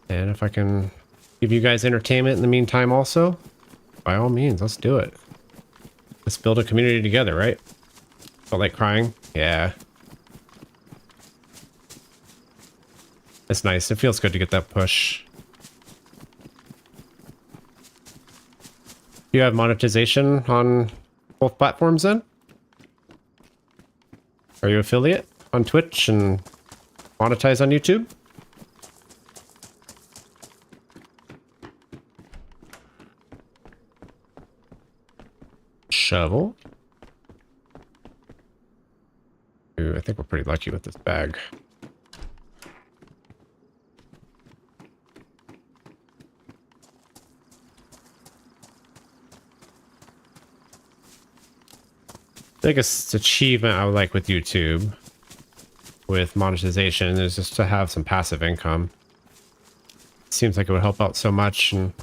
And if I can give you guys entertainment in the meantime also, by all means, let's do it. Let's build a community together, right? Felt like crying? Yeah. It's nice. It feels good to get that push. Do you have monetization on both platforms then? Are you affiliate on Twitch and monetize on YouTube? Shovel. Ooh, I think we're pretty lucky with this bag. Biggest achievement I would like with YouTube, with monetization, is just to have some passive income. Seems like it would help out so much, and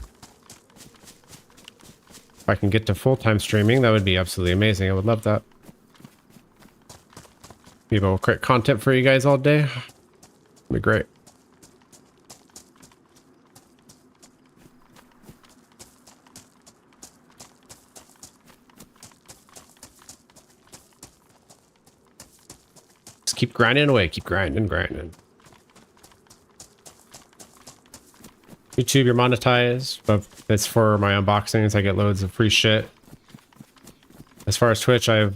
if I can get to full-time streaming, that would be absolutely amazing. I would love that. Be able to create content for you guys all day. That'd be great. Just keep grinding away. Keep grinding. YouTube, you're monetized, but it's for my unboxings. I get loads of free shit. As far as Twitch, I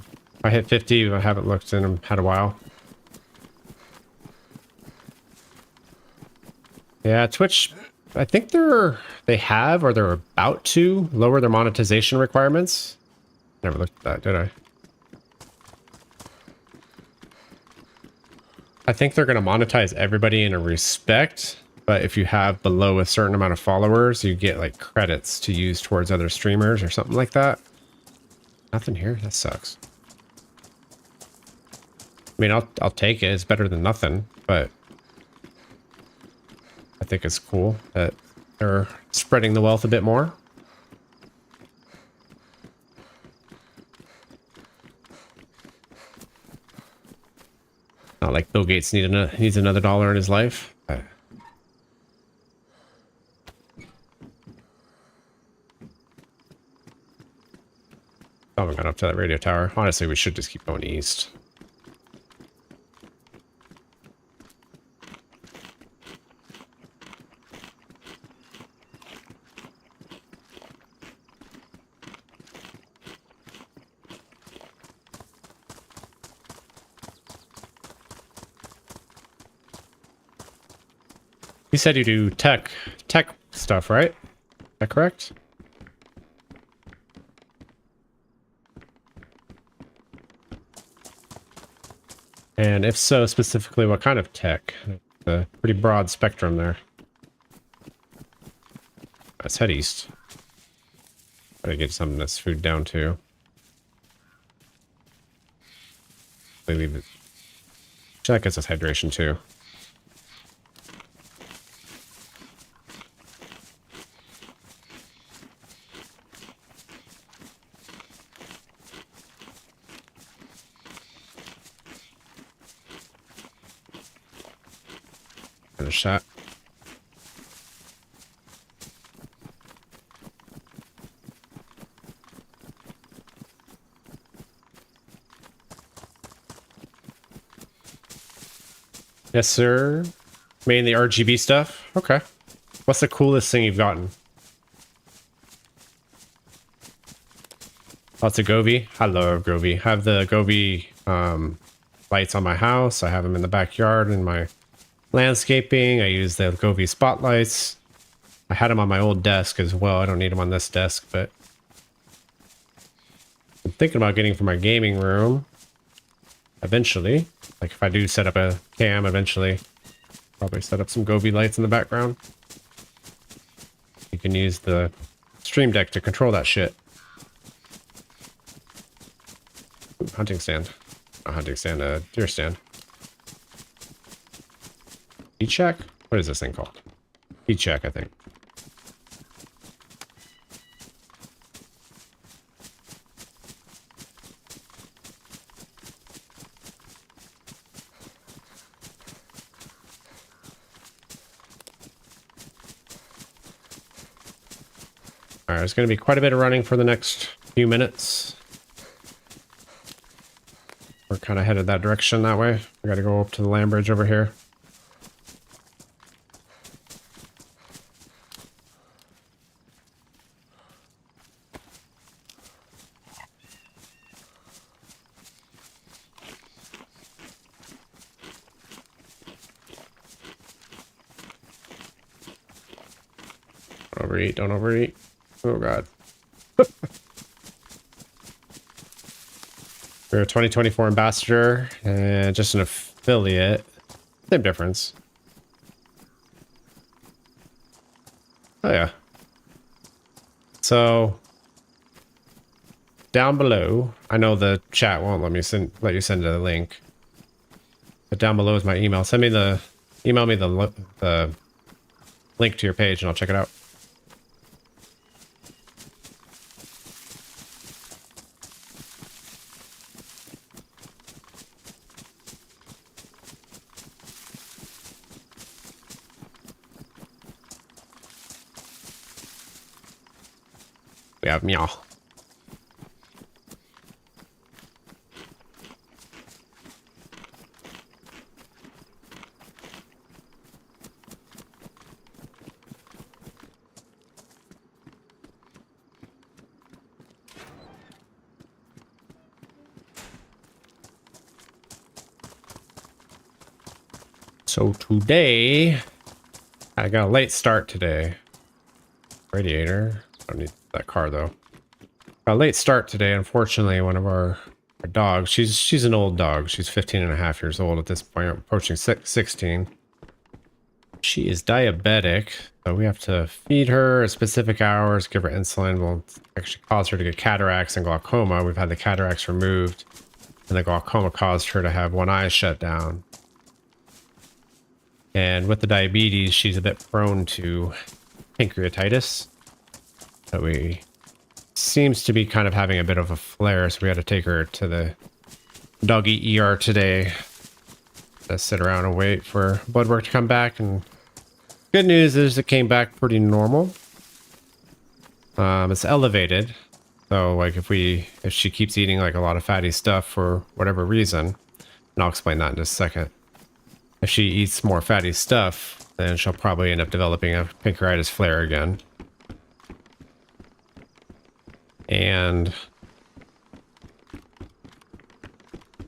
hit 50. I haven't looked in a while. Yeah, Twitch, I think they have or they're about to lower their monetization requirements. Never looked at that, did I? I think they're going to monetize everybody in a respect. But if you have below a certain amount of followers, you get like credits to use towards other streamers or something like that. Nothing here? That sucks. I mean, I'll take it. It's better than nothing, but I think it's cool that they're spreading the wealth a bit more. Not like Bill Gates needs another dollar in his life. But I haven't gone up to that radio tower. Honestly, we should just keep going east. You said you do tech stuff, right? Is that correct? And if so, specifically, what kind of tech? A pretty broad spectrum there. Let's head east. Gotta get some of this food down too. They leave it. That gets us hydration too. finish that. Yes, sir. Mainly RGB stuff. Okay. What's the coolest thing you've gotten? Lots of Govee. I love Govee. I have the Govee lights on my house. I have them in the backyard in my landscaping. I use the Govee spotlights. I had them on my old desk as well. I don't need them on this desk, but I'm thinking about getting for my gaming room eventually. Like if I do set up a cam eventually, probably set up some Govee lights in the background. You can use the Stream Deck to control that shit. Ooh, hunting stand. A hunting stand, a deer stand. Heat check? What is this thing called? Heat check, I think. Alright, there's going to be quite a bit of running for the next few minutes. We're kind of headed that direction that way. We got to go up to the land bridge over here. Don't overeat, don't overeat. Oh god. We're a 2024 ambassador and just an affiliate. Same difference. Oh yeah. So down below, I know the chat won't let you send a link, but down below is my email. Email me the link to your page and I'll check it out. We have meow. So today, I got a late start today. Radiator. I don't need that car though. A late start today. Unfortunately, one of our dogs, she's an old dog. She's 15 and a half years old at this point, approaching 16. She is diabetic, so we have to feed her at specific hours, give her insulin. Will actually cause her to get cataracts and glaucoma. We've had the cataracts removed, and the glaucoma caused her to have one eye shut down. And with the diabetes, she's a bit prone to pancreatitis. So we seems to be kind of having a bit of a flare, so we had to take her to the doggy ER today. Let's sit around and wait for blood work to come back, and good news is it came back pretty normal. It's elevated, so like if she keeps eating like a lot of fatty stuff for whatever reason, and I'll explain that in just a second. If she eats more fatty stuff, then she'll probably end up developing a pancreatitis flare again. And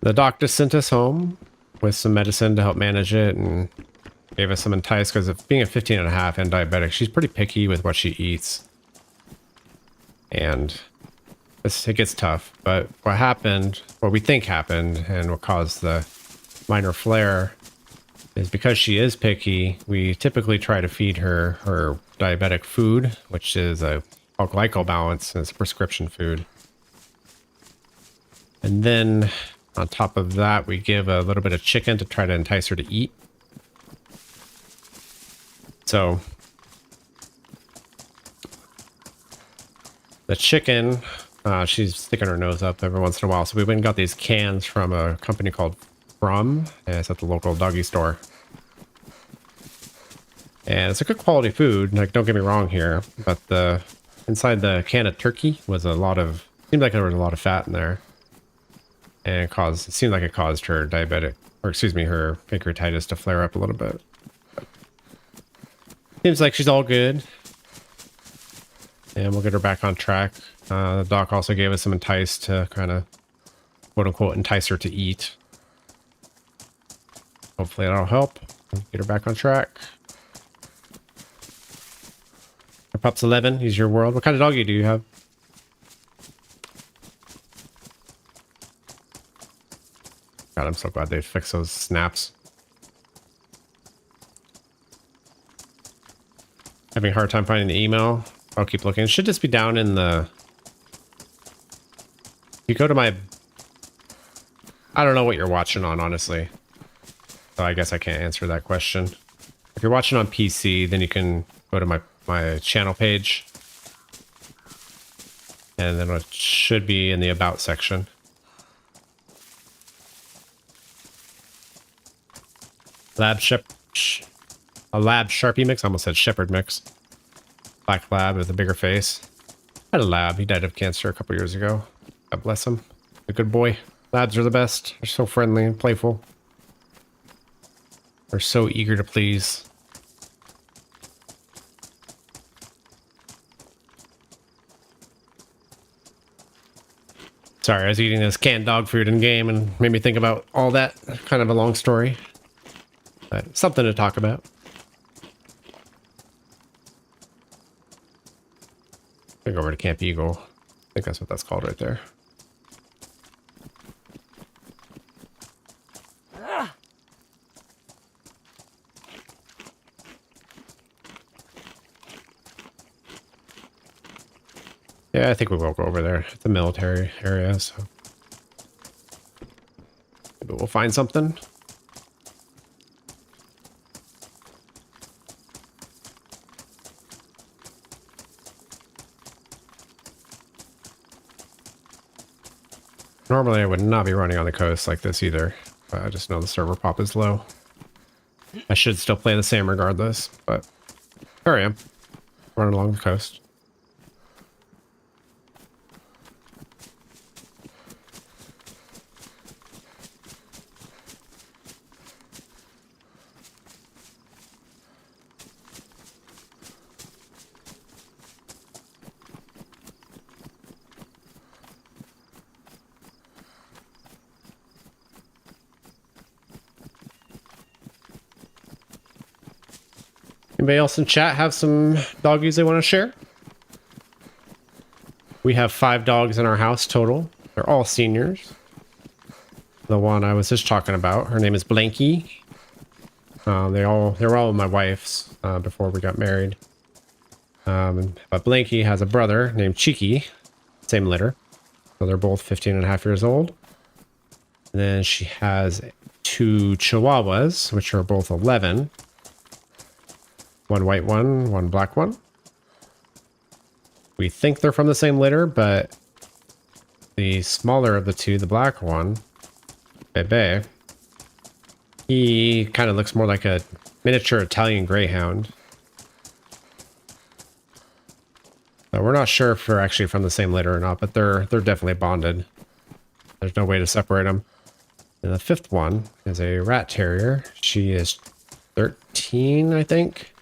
the doctor sent us home with some medicine to help manage it and gave us some Entice because of being a 15 and a half and diabetic. She's pretty picky with what she eats. And it gets tough. But what we think happened and what caused the minor flare is because she is picky, we typically try to feed her diabetic food, which is a glycol balance, and it's a prescription food. And then on top of that, we give a little bit of chicken to try to entice her to eat. So the chicken, she's sticking her nose up every once in a while. So we went and got these cans from a company called From, and it's at the local doggy store. And it's a good quality food, like don't get me wrong here, but the inside the can of turkey was seemed like there was a lot of fat in there. And it seemed like it caused her diabetic, or excuse me, her pancreatitis to flare up a little bit. But seems like she's all good. And we'll get her back on track. The doc also gave us some entice to kind of, quote unquote, entice her to eat. Hopefully that'll help. Get her back on track. Our pup's 11. He's your world. What kind of doggy do you have? God, I'm so glad they fixed those snaps. Having a hard time finding the email. I'll keep looking. It should just be down in the... You go to my... I don't know what you're watching on, honestly. So I guess I can't answer that question. If you're watching on PC, then you can go to my channel page. And then it should be in the About section. A lab Sharpie mix. I almost said Shepherd mix. Black lab with a bigger face. I had a lab. He died of cancer a couple years ago. God bless him. A good boy. Labs are the best. They're so friendly and playful. They're so eager to please. Sorry, I was eating this canned dog food in game and made me think about all that. Kind of a long story. But something to talk about. I go over to Camp Eagle. I think that's what that's called right there. Yeah, I think we will go over there. It's a military area, so maybe we'll find something. Normally I would not be running on the coast like this either, but I just know the server pop is low. I should still play the same regardless, but here I am, running along the coast. Anybody else in chat have some doggies they want to share? We have 5 dogs in our house total. They're all seniors. The one I was just talking about, her name is Blanky. They were all my wife's before we got married. But Blanky has a brother named Cheeky, same litter. So they're both 15 and a half years old. And then she has 2 Chihuahuas, which are both 11. One white one, one black one. We think they're from the same litter, but the smaller of the 2, the black one, Bebe, he kind of looks more like a miniature Italian greyhound. So we're not sure if they're actually from the same litter or not, but they're definitely bonded. There's no way to separate them. And the 5th one is a rat terrier. She is 13, I think.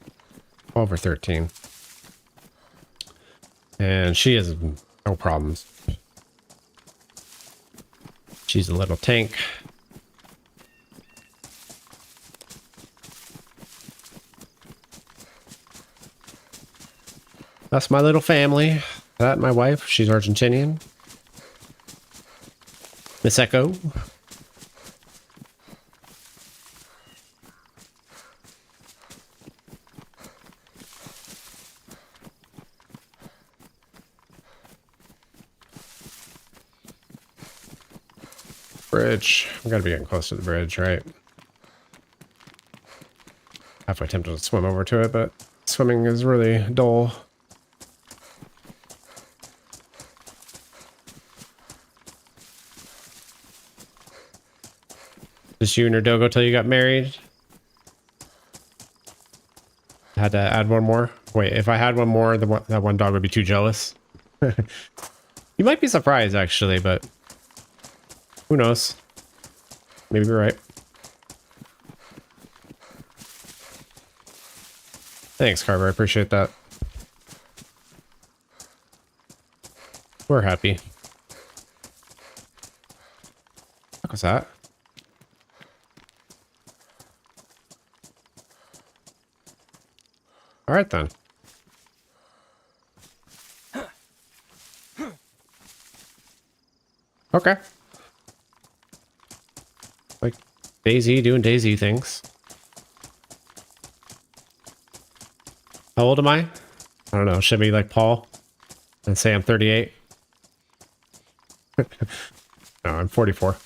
12 or 13. And she has no problems. She's a little tank. That's my little family. That, my wife, she's Argentinian. Miss Echo. Bridge. We gotta be getting close to the bridge, right? Halfway tempted to swim over to it, but swimming is really dull. Just you and your dogo till you got married? had to add one more. Wait, if I had one more, that one dog would be too jealous. You might be surprised, actually, but who knows? Maybe you're right. Thanks, Carver. I appreciate that. We're happy. What was that? All right, then. Okay. Like DayZ doing DayZ things. How old am I? I don't know. Should be like Paul and say I'm 38. No, I'm 44.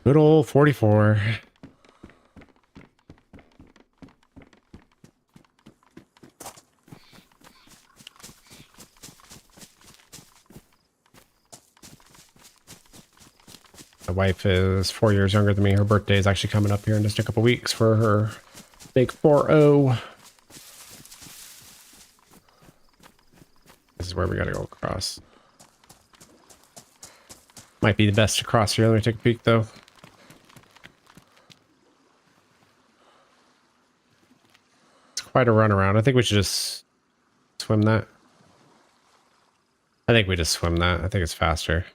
Good old 44. My wife is 4 years younger than me. Her birthday is actually coming up here in just a couple weeks for her big 4-0. This is where we gotta go across. Might be the best to cross here. Let me take a peek though. It's quite a run around. I think we should just swim that. I think we just swim that. I think it's faster.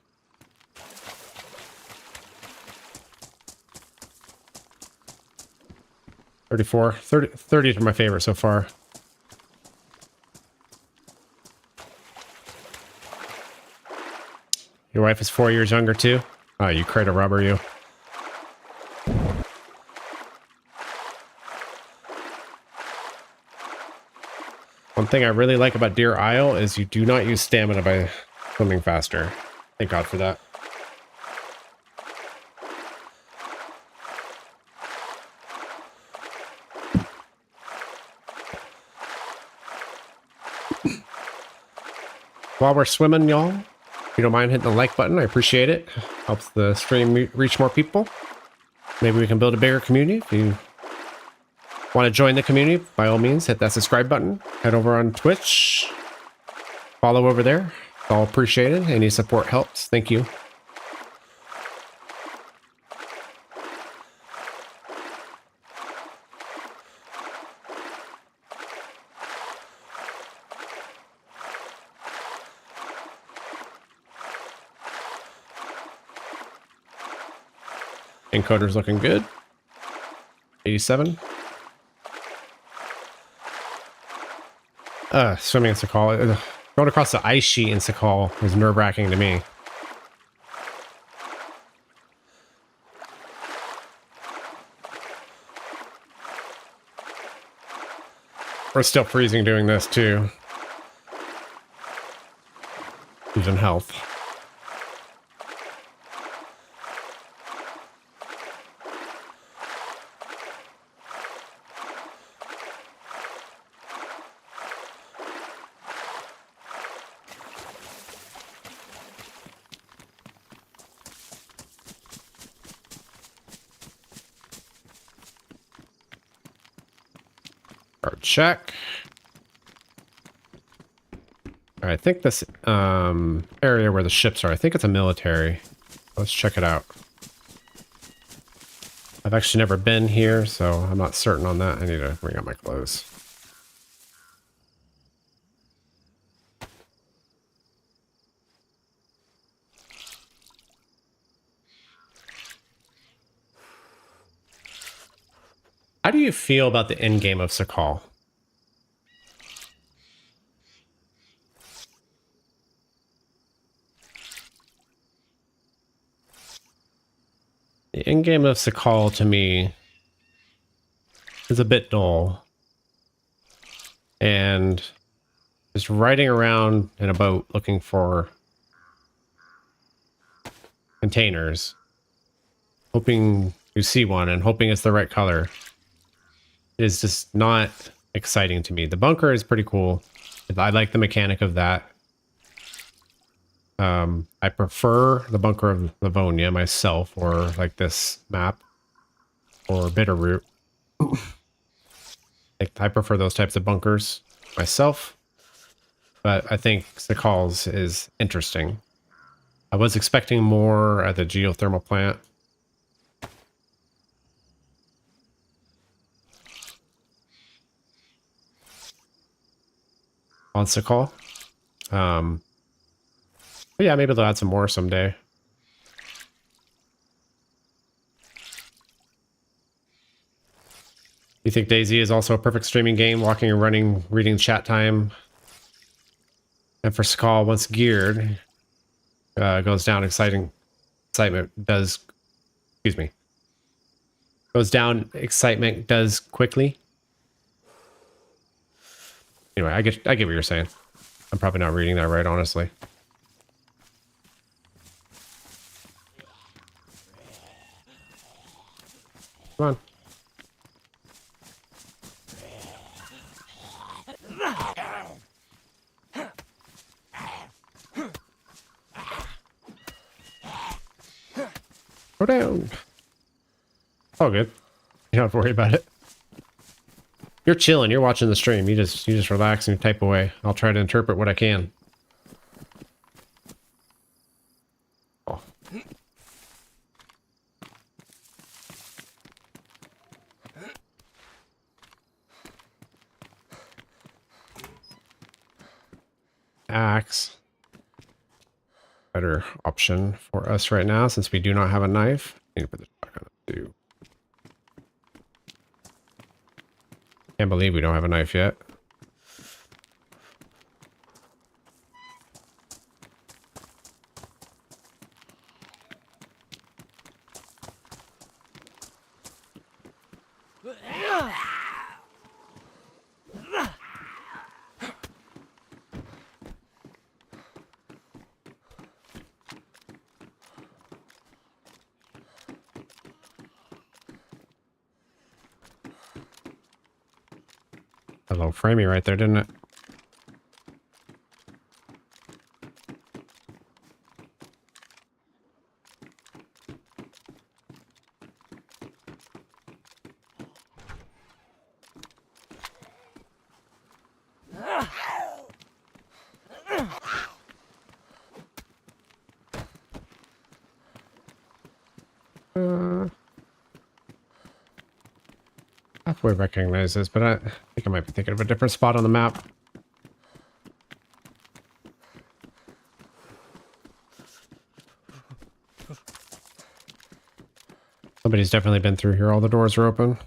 Thirties are my favorite so far. Your wife is 4 years younger too? Oh, you crater rubber, you. One thing I really like about DeerIsle is you do not use stamina by swimming faster. Thank God for that. While we're swimming, y'all, if you don't mind hitting the like button, I appreciate it. Helps the stream reach more people. Maybe we can build a bigger community. If you want to join the community, by all means, hit that subscribe button. Head over on Twitch. Follow over there. It's all appreciated. Any support helps. Thank you. Encoder's looking good. 87. Swimming in Sakal. Going across the ice sheet in Sakal is nerve-wracking to me. We're still freezing doing this too. Using health. Check. I think this area where the ships are, I think it's a military. Let's check it out. I've actually never been here, so I'm not certain on that. I need to bring out my clothes. How do you feel about the end game of Sakal? The end game of Sakal to me is a bit dull. And just riding around in a boat looking for containers, hoping you see one and hoping it's the right color. is just not exciting to me. The bunker is pretty cool. I like the mechanic of that. I prefer the bunker of Livonia myself, or like this map, or Bitterroot. I prefer those types of bunkers myself, but I think Sakal's is interesting. I was expecting more at the geothermal plant. On Sakal. But yeah, maybe they'll add some more someday. You think DayZ is also a perfect streaming game, walking and running, reading chat time? And for Sakal, once geared, goes down excitement does, excuse me, goes down excitement does quickly. Anyway, I get what you're saying. I'm probably not reading that right, honestly. Come on. Go down. Oh, good. You don't have to worry about it. You're chilling. You're watching the stream. You just relax and you type away. I'll try to interpret what I can. Oh. Axe. Better option for us right now since we do not have a knife. I need to put the shotgun up too. Can't believe we don't have a knife yet. A little framey right there, didn't it? Halfway recognize this, but I think I might be thinking of a different spot on the map. Somebody's definitely been through here. All the doors are open.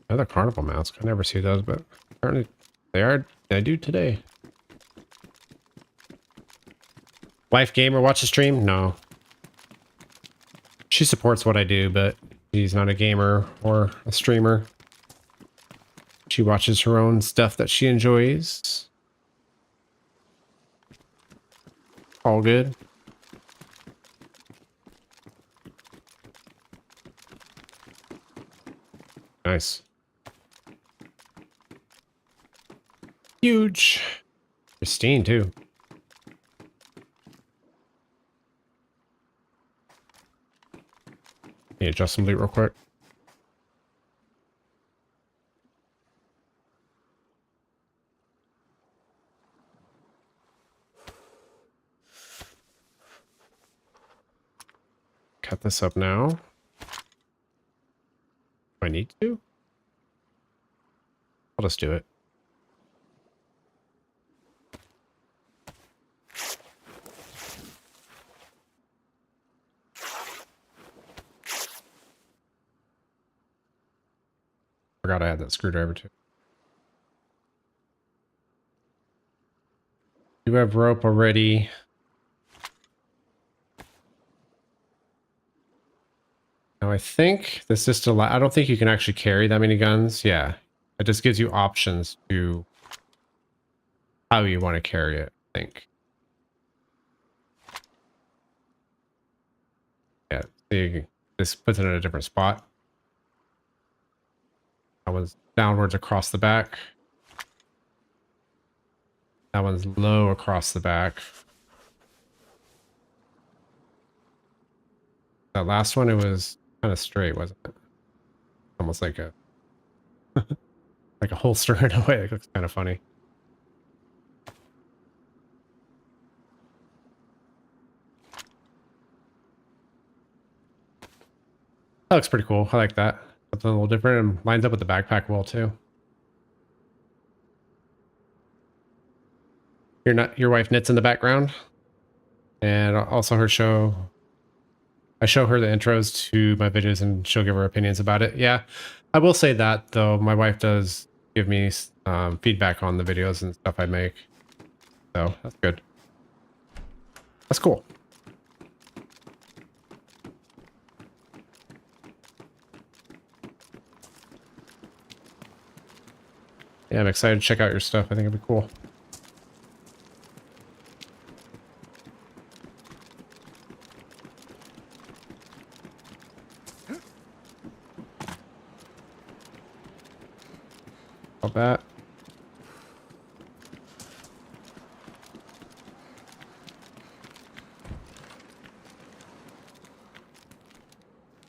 Another carnival mask. I never see those, but apparently I do today. Wife gamer watch the stream? No. She supports what I do, but she's not a gamer or a streamer. She watches her own stuff that she enjoys. All good. Nice. Huge. Pristine, too. Let me adjust some loot real quick. Cut this up now. Do I need to? I'll just do it. Forgot I had that screwdriver too. You have rope already. Now I think this just I don't think you can actually carry that many guns. Yeah. It just gives you options to how you want to carry it, I think. This puts it in a different spot. That one's downwards across the back. That one's low across the back. That last one, it was kind of straight, wasn't it? Almost like a like a holster in a way. It looks kind of funny. That looks pretty cool. I like that. Something a little different and lines up with the backpack well too. Your wife knits in the background, and also her show. I show her the intros to my videos, and she'll give her opinions about it. Yeah, I will say that though. My wife does give me feedback on the videos and stuff I make, so that's good. That's cool. Yeah, I'm excited to check out your stuff. I think it'd be cool. All that.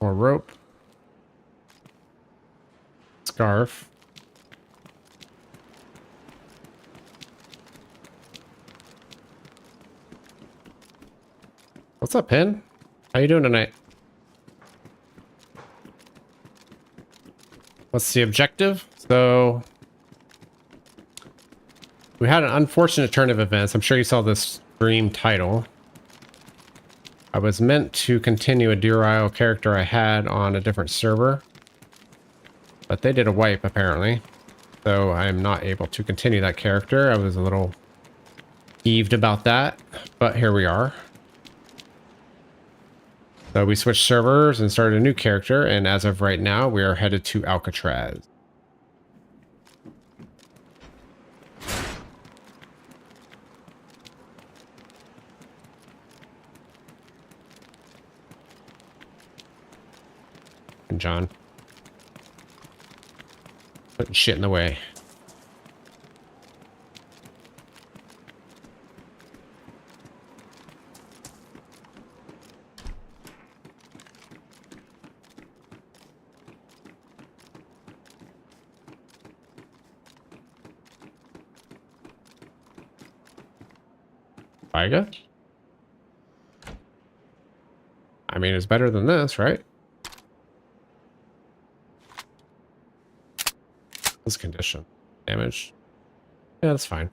More rope. Scarf. What's up, Pin? How you doing tonight? What's the objective? So we had an unfortunate turn of events. I'm sure you saw this stream title. I was meant to continue a DeerIsle character I had on a different server, but they did a wipe apparently. So I'm not able to continue that character. I was a little peeved about that, but here we are. So we switched servers and started a new character, and as of right now, we are headed to Alcatraz. And John. Putting shit in the way. Viga? I mean, it's better than this, right? This condition. Damage. Yeah, that's fine.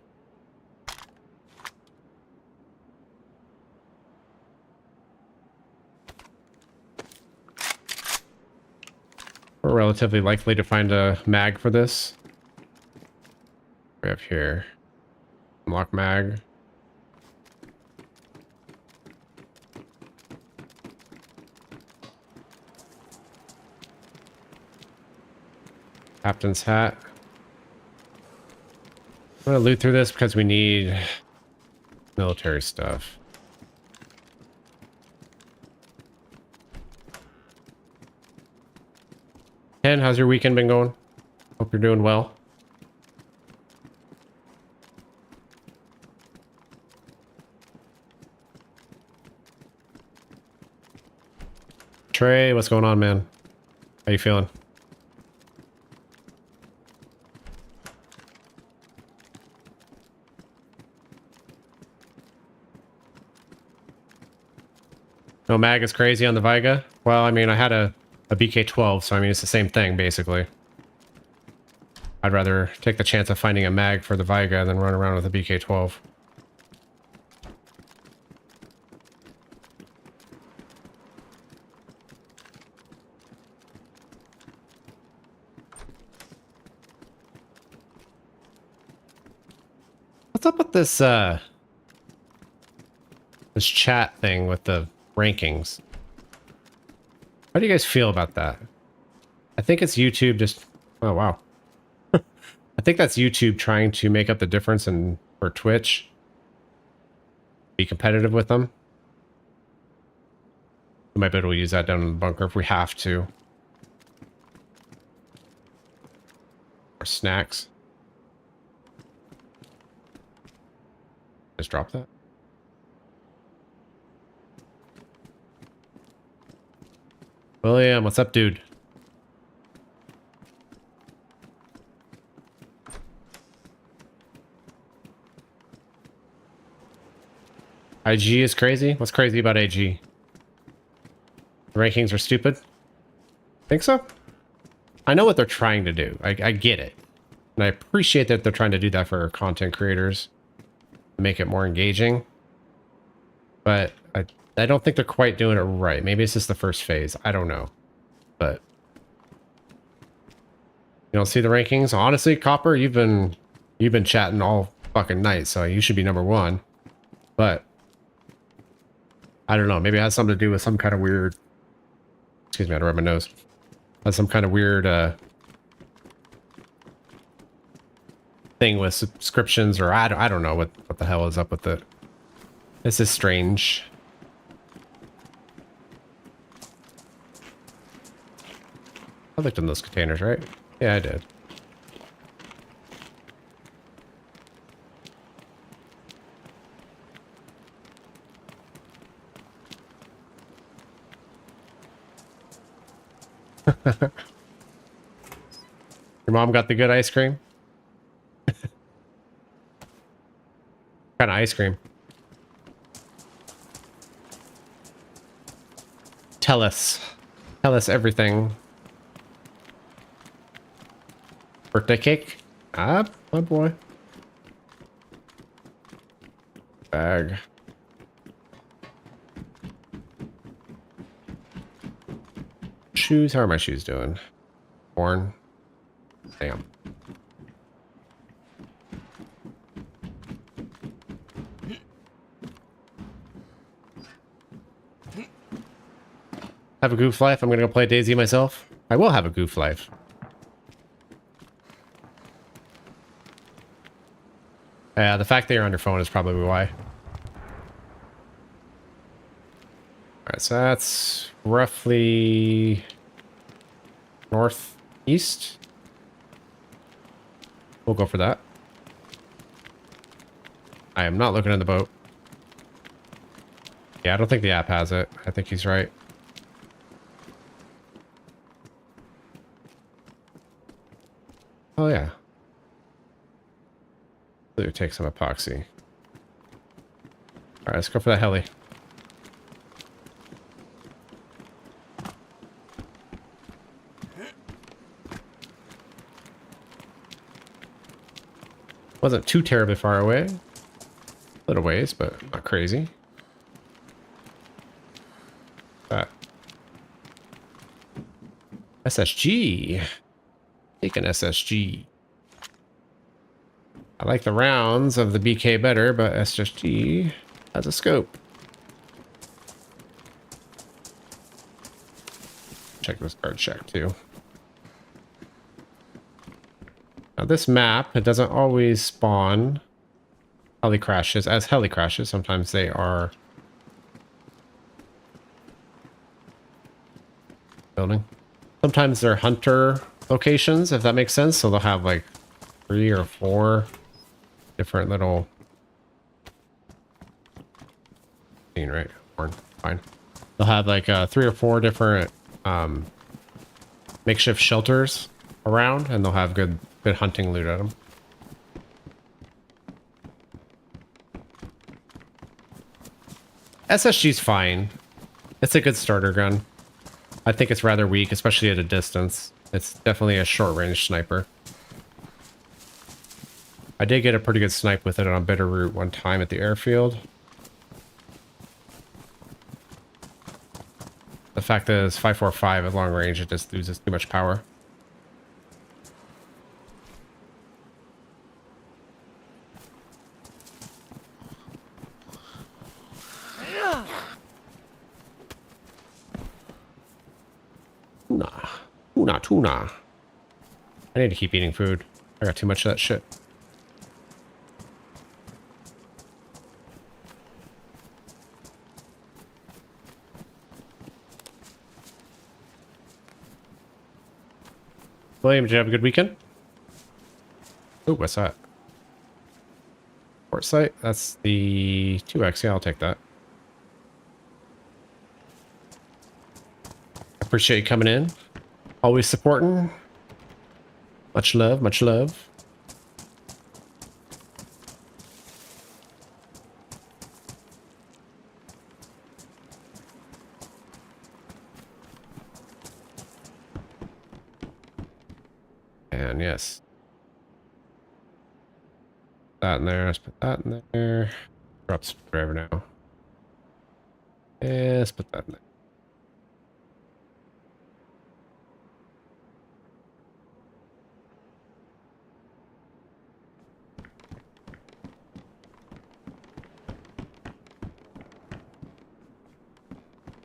We're relatively likely to find a mag for this. We have here. Unlock mag. Captain's hat. I'm gonna loot through this because we need military stuff. Ken, how's your weekend been going? Hope you're doing well. Trey, what's going on, man? How you feeling? No mag is crazy on the Viga? Well, I mean, I had a BK-12, so I mean, it's the same thing, basically. I'd rather take the chance of finding a mag for the Viga than run around with a BK-12. What's up with this, this chat thing with the rankings? How do you guys feel about that? I think it's YouTube just... Oh, wow. I think that's YouTube trying to make up the difference for Twitch. Be competitive with them. We might be able to use that down in the bunker if we have to. Or snacks. Just drop that. William, what's up, dude? IG is crazy? What's crazy about AG? The rankings are stupid? Think so? I know what they're trying to do. I get it. And I appreciate that they're trying to do that for content creators. Make it more engaging. But I don't think they're quite doing it right. Maybe it's just the first phase. I don't know. But you don't see the rankings? Honestly, Copper, you've been chatting all fucking night, so you should be #1. But I don't know. Maybe it has something to do with some kind of weird... Excuse me, I had to rub my nose. Has some kind of weird thing with subscriptions, or I don't know what the hell is up with it. This is strange. I looked in those containers, right? Yeah, I did. Your mom got the good ice cream? What kind of ice cream? Tell us. Tell us everything. Birthday cake? Ah, my boy. Bag. Shoes? How are my shoes doing? Worn? Damn. Have a goof life. I'm gonna go play DayZ myself. I will have a goof life. Yeah, the fact that you're on your phone is probably why. Alright, so that's roughly northeast. We'll go for that. I am not looking in the boat. Yeah, I don't think the app has it. I think he's right. Oh, yeah. We'll take some epoxy. Alright, let's go for that heli. Wasn't too terribly far away. A little ways, but not crazy. That. SSG. Take an SSG. I like the rounds of the BK better, but SSG has a scope. Check this card check too. Now this map, it doesn't always spawn heli crashes. As heli crashes, sometimes they are building. Sometimes they're hunter locations, if that makes sense. So they'll have like 3 or 4 different little right? Or fine. They'll have like 3 or 4 different makeshift shelters around, and they'll have good hunting loot at them. SSG's fine. It's a good starter gun. I think it's rather weak, especially at a distance. It's definitely a short-range sniper. I did get a pretty good snipe with it on Bitterroot one time at the airfield. The fact that it's 5.45 at long range, it just loses too much power. Tuna. I need to keep eating food. I got too much of that shit. William, did you have a good weekend? Oh, what's that? Port site? That's the 2X. Yeah, I'll take that. Appreciate you coming in. Always supporting. Much love, much love. And yes. That in there. Let's put that in there. Drop screwdriver now. Yeah, let's put that in there.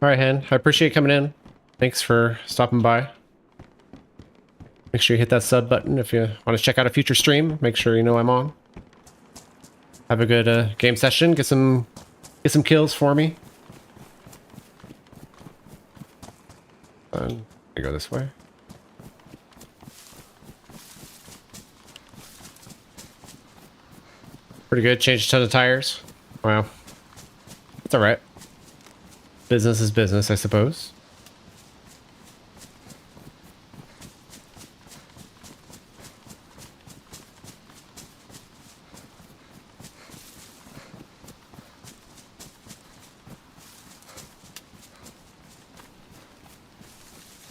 All right, Hen. I appreciate you coming in. Thanks for stopping by. Make sure you hit that sub button if you want to check out a future stream. Make sure you know I'm on. Have a good game session. Get some kills for me. I go this way. Pretty good. Changed a ton of tires. Wow. It's all right. Business is business, I suppose.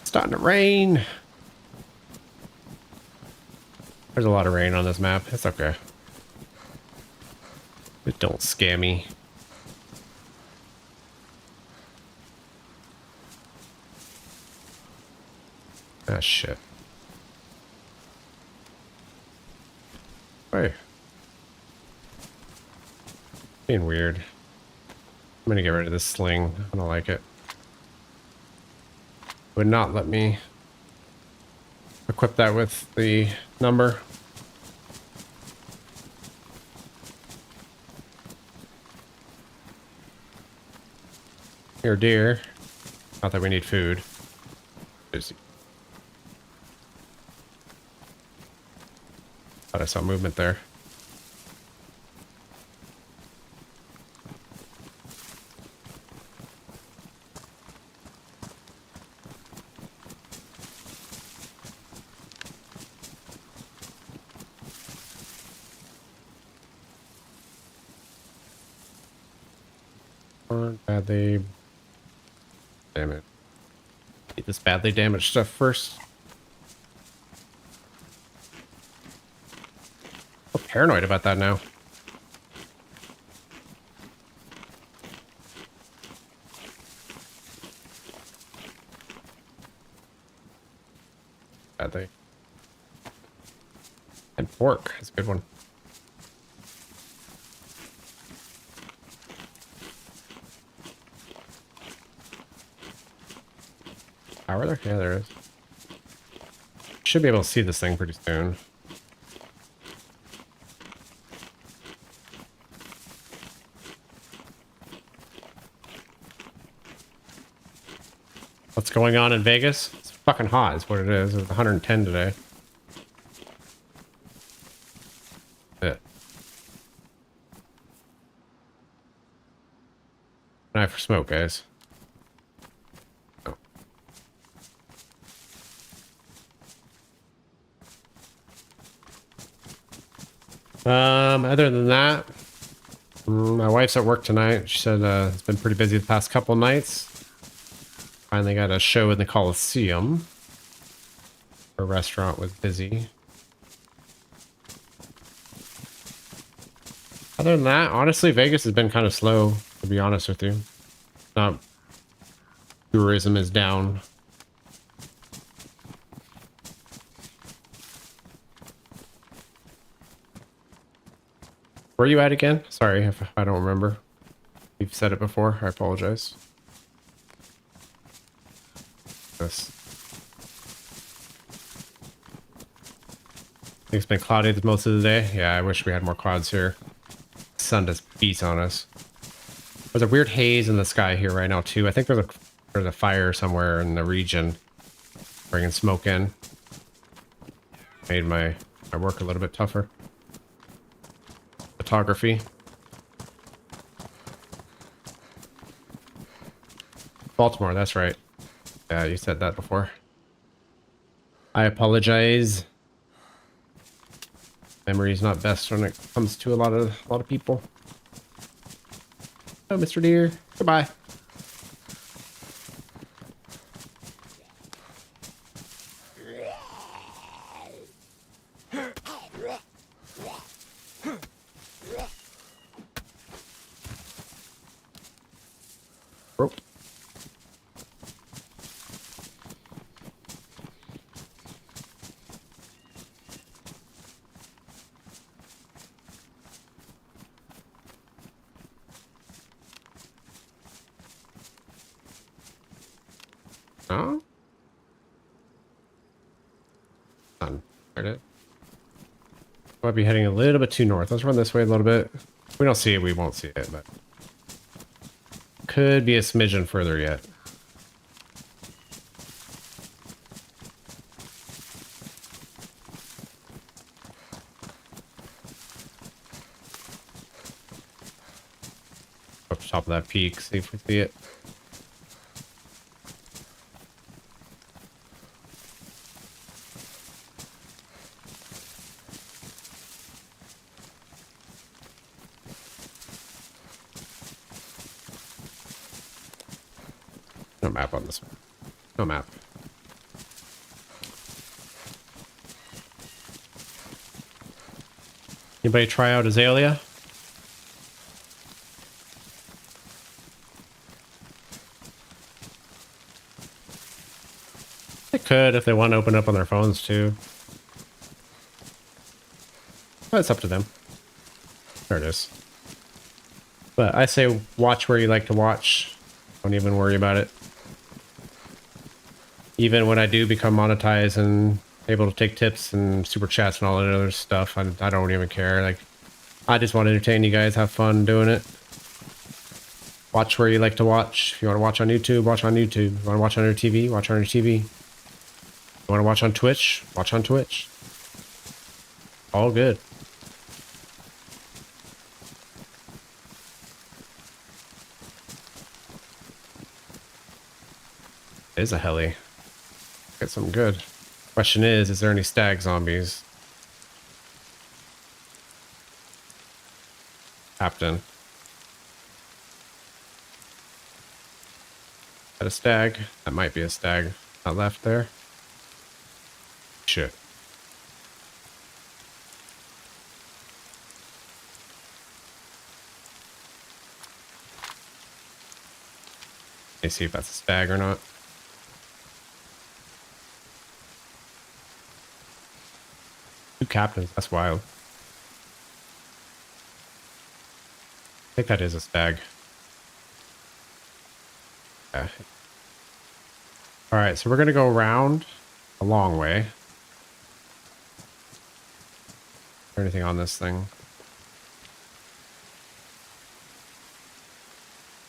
It's starting to rain. There's a lot of rain on this map. It's okay. It don't scare me. Ah, shit. Hey. Being weird. I'm gonna get rid of this sling. I don't like it. Would not let me equip that with the number. Here, deer. Not that we need food. Just thought I saw movement there. Badly. Damn it. Eat this badly damaged stuff first. I'm paranoid about that now. Badly. And pork. That's a good one. Power there? Yeah, there is. Should be able to see this thing pretty soon. What's going on in Vegas? It's fucking hot is what it is. It was 110 today. Yeah. An eye for smoke, guys. Other than that, my wife's at work tonight. She said it's been pretty busy the past couple nights. Finally got a show in the Coliseum. Her restaurant was busy. Other than that, honestly, Vegas has been kind of slow, to be honest with you. Not tourism is down. Where are you at again? Sorry if I don't remember. You've said it before. I apologize. Yes. I think it's been cloudy most of the day. Yeah, I wish we had more clouds here. The sun just beats on us. There's a weird haze in the sky here right now too. I think there's a fire somewhere in the region bringing smoke in. Made my work a little bit tougher. Photography. Baltimore, that's right. Yeah, you said that before. I apologize. Memory's not best when it comes to a lot of people. Oh, Mr. Deer. Goodbye. Rope. Oh? Done. Heard it. Might be heading a little bit too north. Let's run this way a little bit. If we don't see it, we won't see it, but could be a smidgen further yet. Up top of that peak, see if we see it. No map on this one. No map. Anybody try out Azalea? They could if they want to open up on their phones too. But it's up to them. There it is. But I say watch where you like to watch. Don't even worry about it. Even when I do become monetized and able to take tips and super chats and all that other stuff, I don't even care. Like, I just want to entertain you guys, have fun doing it. Watch where you like to watch. If you want to watch on YouTube, watch on YouTube. If you want to watch on your TV, watch on your TV. If you want to watch on Twitch, watch on Twitch. All good. It is a heli. Get something good. Question is there any stag zombies? Captain. Got a stag. That might be a stag. Not left there. Shit. Let me see if that's a stag or not. Two captains, that's wild. I think that is a stag. Yeah. Alright, so we're gonna go around a long way. Is there anything on this thing?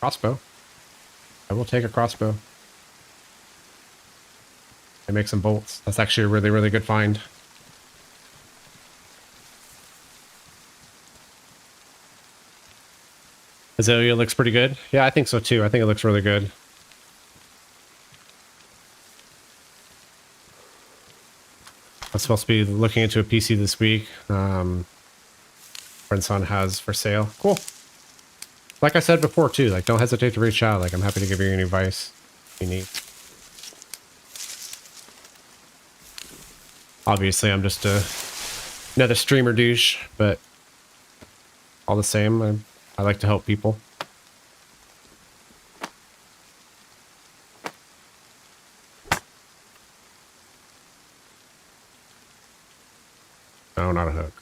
Crossbow. I will take a crossbow. I make some bolts. That's actually a really, really good find. Azalea looks pretty good. Yeah, I think so too. I think it looks really good. I'm supposed to be looking into a PC this week. Friend's son has for sale. Cool. Like I said before too, like don't hesitate to reach out. Like I'm happy to give you any advice you need. Obviously, I'm just another streamer douche, but all the same, I like to help people. No, not a hook.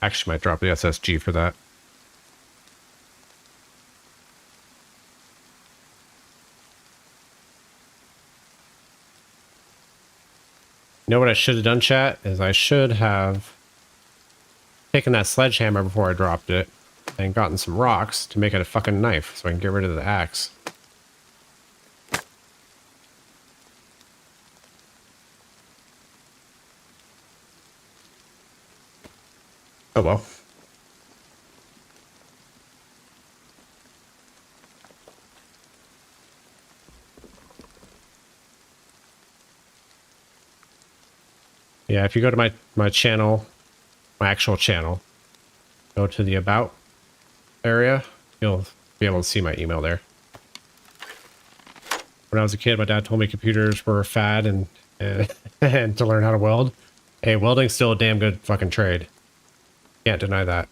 Actually, might drop the SSG for that. You know what I should have done, chat? Is I should have taken that sledgehammer before I dropped it. and gotten some rocks to make it a fucking knife so I can get rid of the axe. Oh well. Yeah, if you go to my channel, my actual channel, go to the about area, you'll be able to see my email there. When I was a kid, my dad told me computers were a fad and and to learn how to weld. Hey, welding's still a damn good fucking trade. Can't deny that.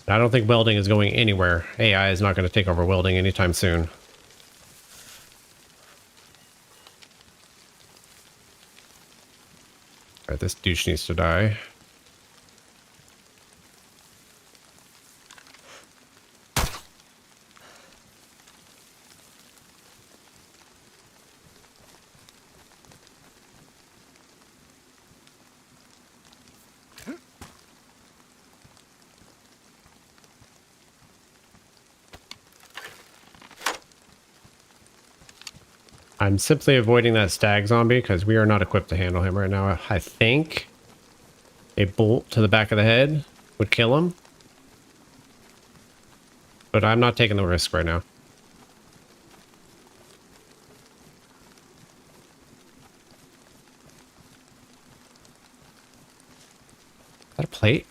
I don't think welding is going anywhere. AI is not going to take over welding anytime soon. Alright, this douche needs to die. I'm simply avoiding that stag zombie because we are not equipped to handle him right now. I think a bolt to the back of the head would kill him. But I'm not taking the risk right now. Is that a plate?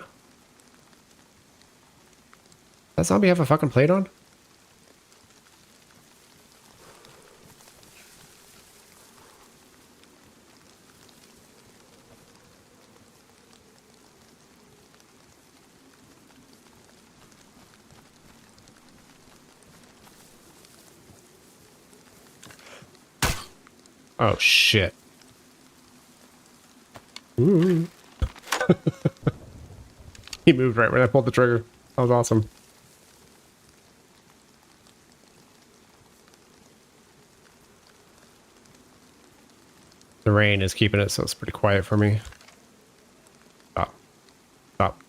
Does that zombie have a fucking plate on? Oh, shit. Ooh. He moved right when I pulled the trigger. That was awesome. The rain is keeping it, so it's pretty quiet for me. Stop. Stop.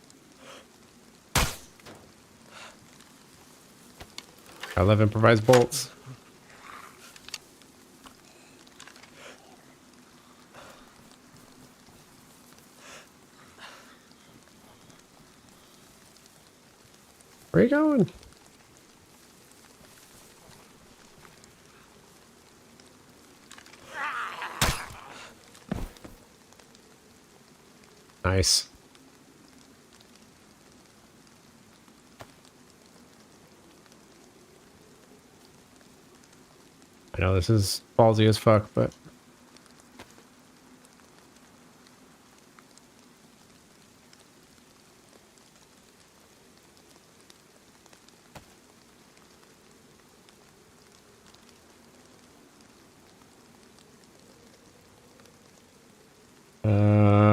I love improvised bolts. Where are you going? Nice. I know this is ballsy as fuck, but...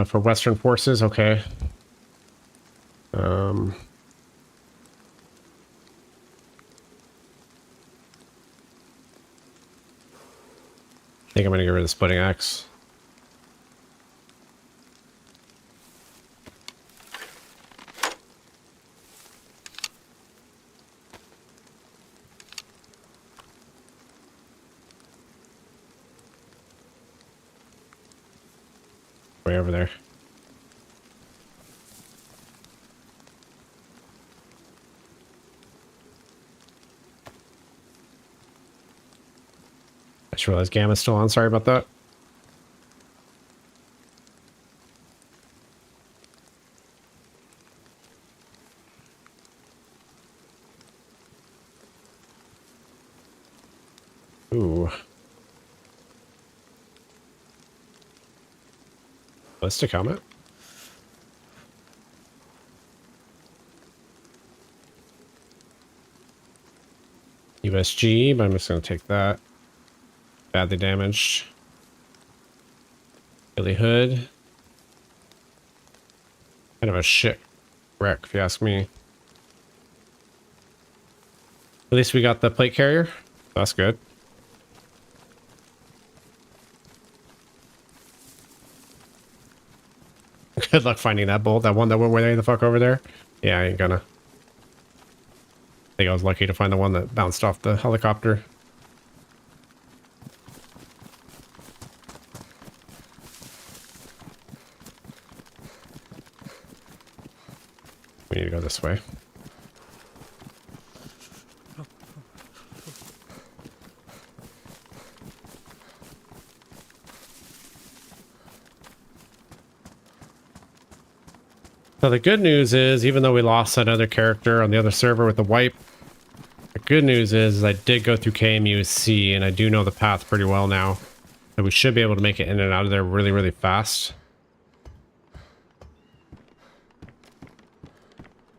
for Western forces, okay. I think I'm gonna get rid of the splitting axe. Way over there. I just realized Gamma's still on. Sorry about that. Ooh. Ballistic helmet. USG, but I'm just going to take that. Badly damaged. Billy Hood. Kind of a shit wreck, if you ask me. At least we got the plate carrier. That's good. Good luck finding that bolt. That one that went way the fuck over there. Yeah, I ain't gonna. I think I was lucky to find the one that bounced off the helicopter. We need to go this way. So the good news is, even though we lost another character on the other server with the wipe, the good news is I did go through KMUC and I do know the path pretty well now. So we should be able to make it in and out of there really, really fast.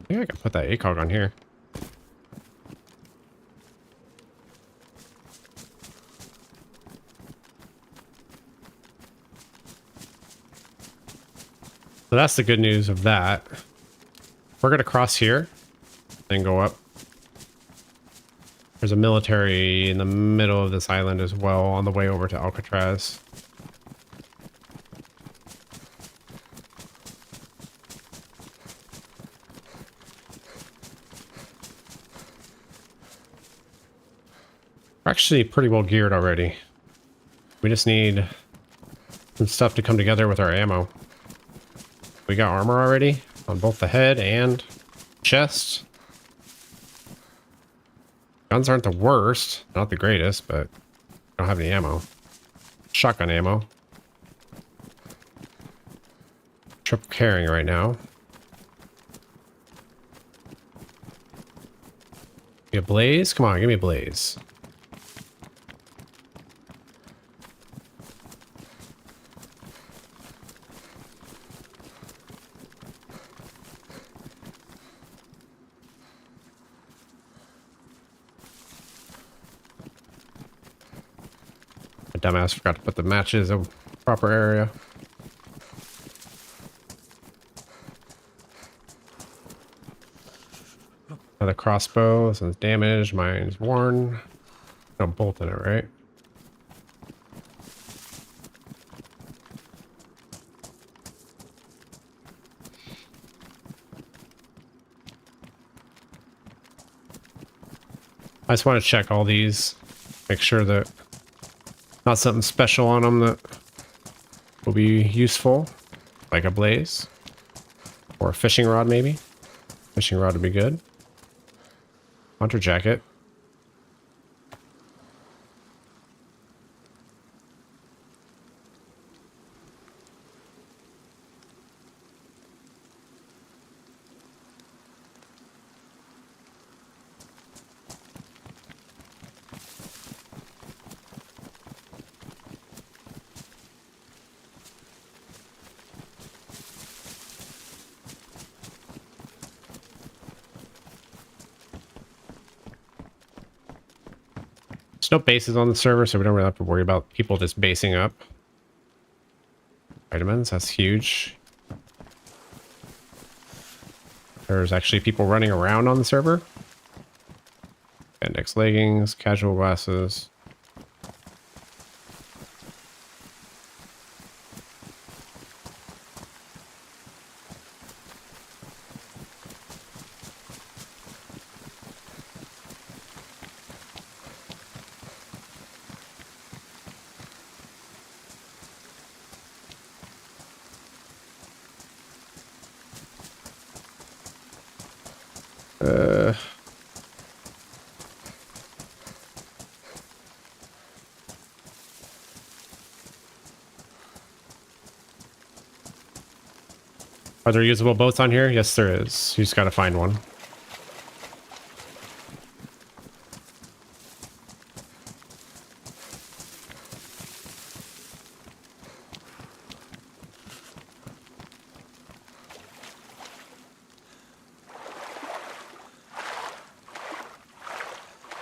I think I can put that ACOG on here. So that's the good news of that. We're going to cross here and go up. There's a military in the middle of this island as well on the way over to Alcatraz. We're actually pretty well geared already. We just need some stuff to come together with our ammo. We got armor already on both the head and chest. Guns aren't the worst, not the greatest, but I don't have any ammo. Shotgun ammo. Triple carrying right now. You a blaze? Come on, give me a blaze. Dumbass forgot to put the matches in proper area. Another crossbow, this one's damaged, mine's worn. No bolt in it, right? I just want to check all these, make sure that not something special on them that will be useful, like a blaze or a fishing rod maybe. Fishing rod would be good. Hunter jacket. There's no bases on the server, so we don't really have to worry about people just basing up. Vitamins, that's huge. There's actually people running around on the server. Index leggings, casual glasses. Are there usable boats on here? Yes, there is. You just gotta find one.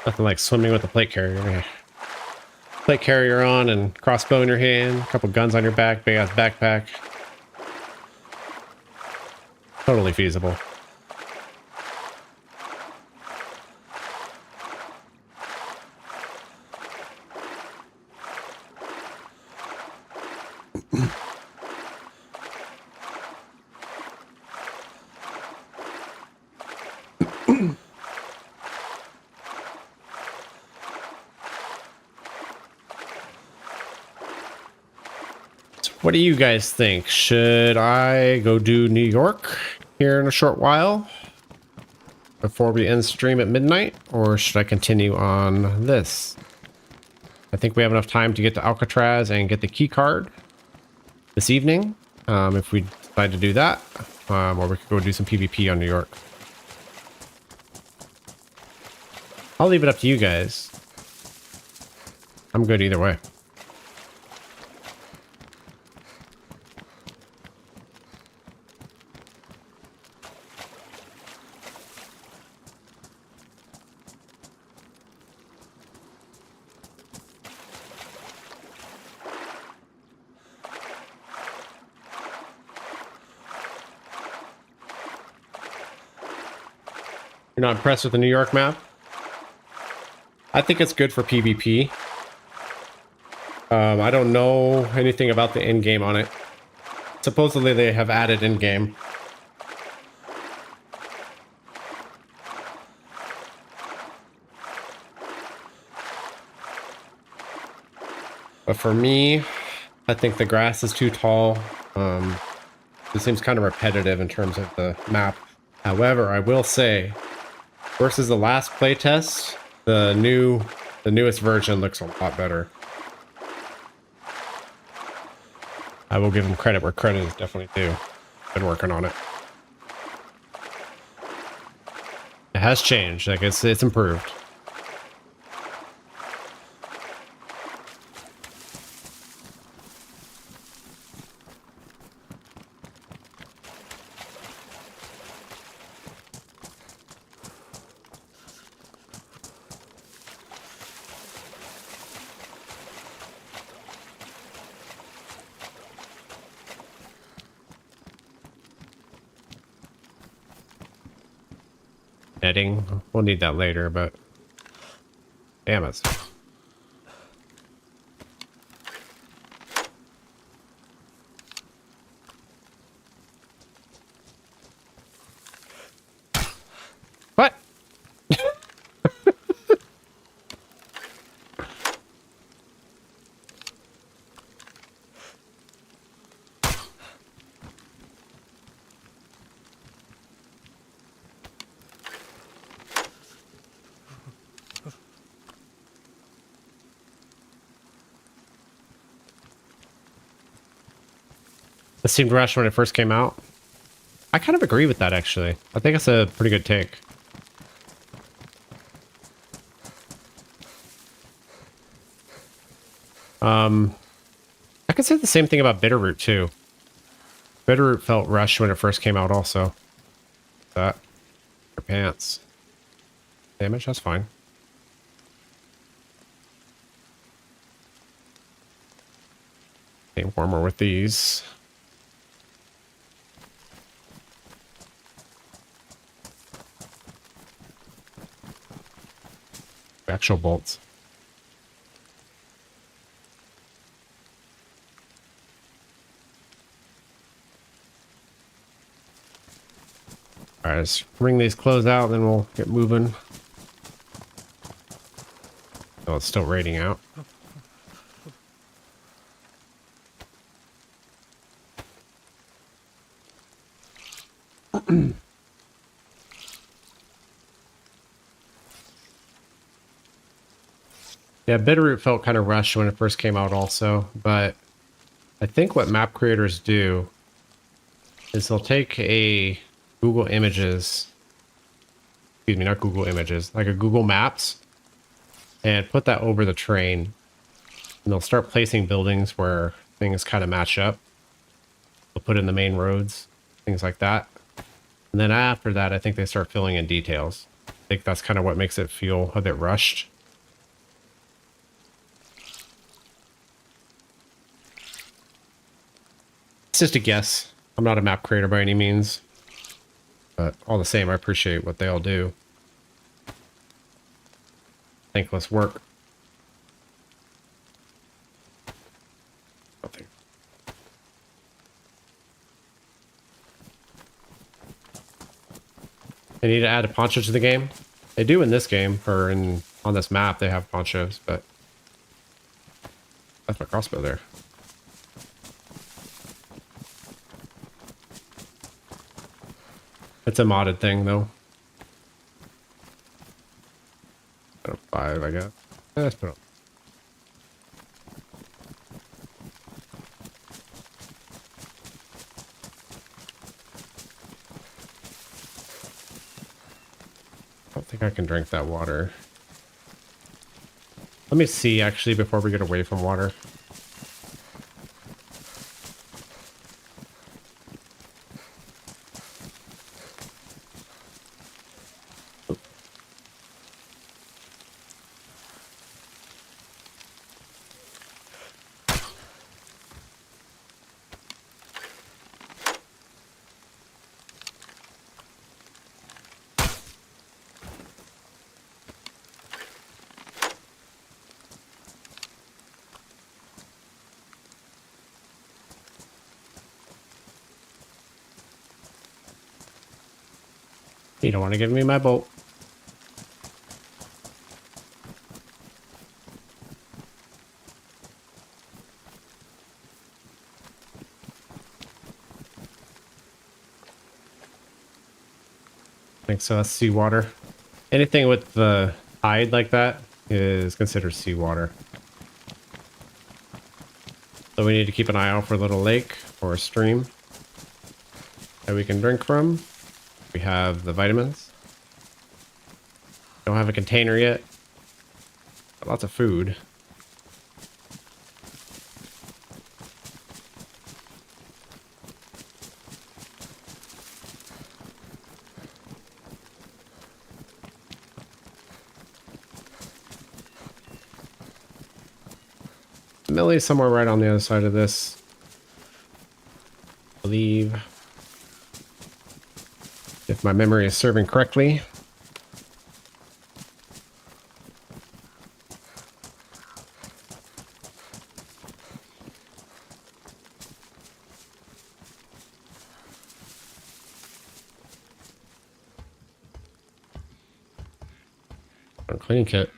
Nothing like swimming with a plate carrier. Plate carrier on and crossbow in your hand, a couple guns on your back, big ass backpack. Totally feasible. What do you guys think? Should I go do New York here in a short while before we end stream at midnight, or should I continue on this? I think we have enough time to get to Alcatraz and get the key card this evening, if we decide to do that, or we could go do some PvP on New York. I'll leave it up to you guys. I'm good either way. You're not impressed with the New York map? I think it's good for PvP. I don't know anything about the end game on it. Supposedly they have added in game. But for me, I think the grass is too tall. It seems kind of repetitive in terms of the map. However, I will say, versus the last playtest, the newest version looks a lot better. I will give them credit where credit is definitely due. Been working on it. It has changed. Like it's improved. Netting. We'll need that later, but damn it. What? It seemed rushed when it first came out. I kind of agree with that, actually. I think it's a pretty good take. I could say the same thing about Bitterroot, too. Bitterroot felt rushed when it first came out, also. That. Your pants. Damage, that's fine. Getting warmer with these. Actual bolts. All right, let's ring these clothes out, then we'll get moving. Oh, it's still raining out. Yeah, Bitterroot felt kind of rushed when it first came out also, but I think what map creators do is they'll take a Google Images, excuse me, not Google Images, like a Google Maps, and put that over the train, and they'll start placing buildings where things kind of match up. They'll put in the main roads, things like that. And then after that, I think they start filling in details. I think that's kind of what makes it feel a bit rushed. It's just a guess. I'm not a map creator by any means. But all the same, I appreciate what they all do. Thankless work. Nothing. They need to add a poncho to the game. They do in this game, or on this map, they have ponchos, but that's my crossbow there. It's a modded thing though. 5, I guess. Let's put it. I don't think I can drink that water. Let me see actually before we get away from water. You don't want to give me my boat. I think so. That's seawater. Anything with the tide like that is considered seawater. So we need to keep an eye out for a little lake or a stream that we can drink from. We have the vitamins. Don't have a container yet. But lots of food. Millie's somewhere right on the other side of this. I believe. If my memory is serving correctly. Cleaning kit.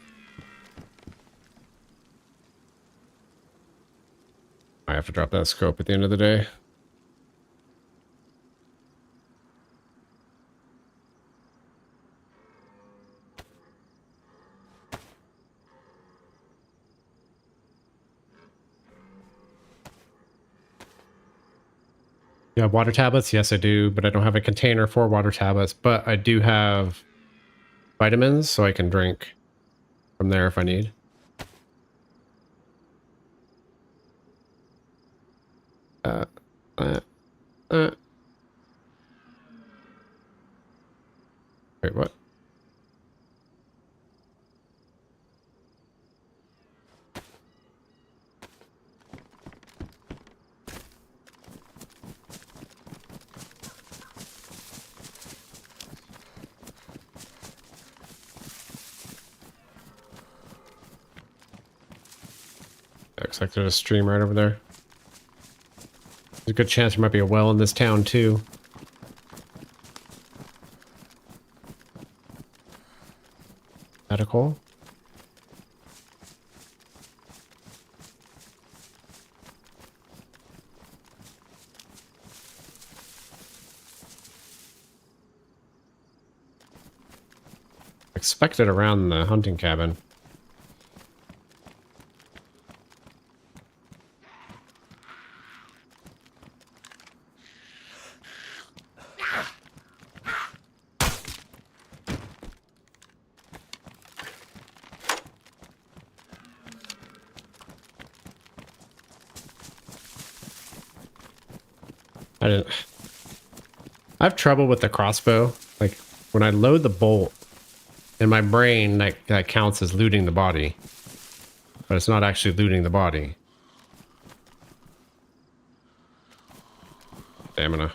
I have to drop that scope at the end of the day. You have water tablets? Yes, I do, but I don't have a container for water tablets. But I do have vitamins, so I can drink from there if I need. Wait, what? Looks like there's a stream right over there. There's a good chance there might be a well in this town too. Medical. Expected around the hunting cabin. I have trouble with the crossbow. Like when I load the bolt in my brain, that counts as looting the body, but it's not actually looting the body. Stamina.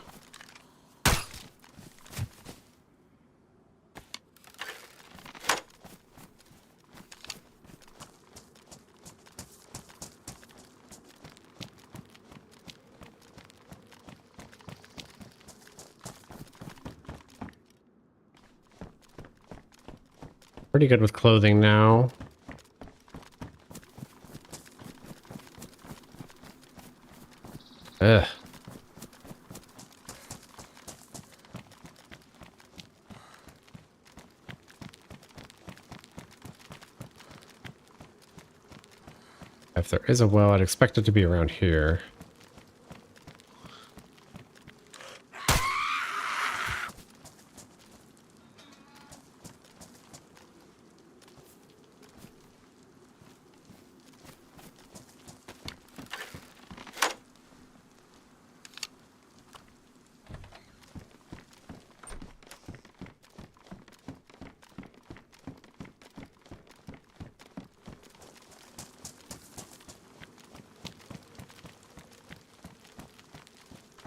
Pretty good with clothing now. Ugh. If there is a well, I'd expect it to be around here.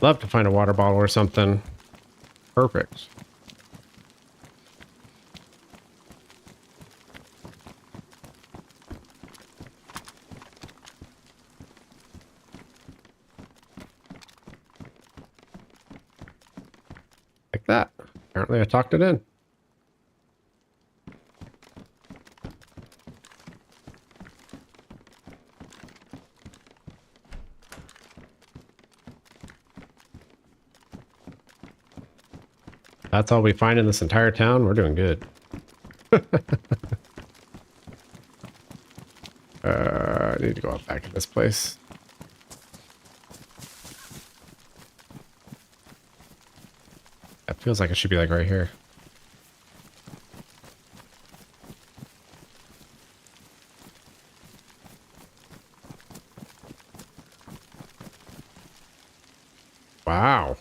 Love to find a water bottle or something. Perfect. Like that. Apparently I talked it in. That's all we find in this entire town. We're doing good. I need to go out back in this place. That feels like it should be like right here. Wow.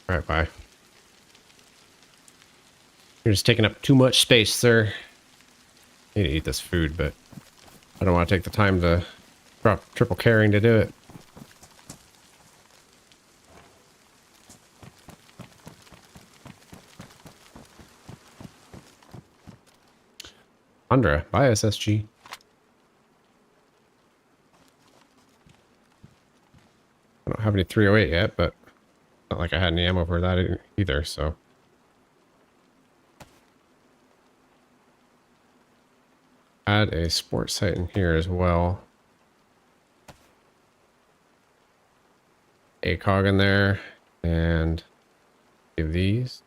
All right, bye. You're just taking up too much space, sir. I need to eat this food, but I don't want to take the time to drop triple carrying to do it. Andra, buy SSG. I don't have any 308 yet, but not like I had any ammo for that either, so. Add a sports site in here as well. A cog in there and give these.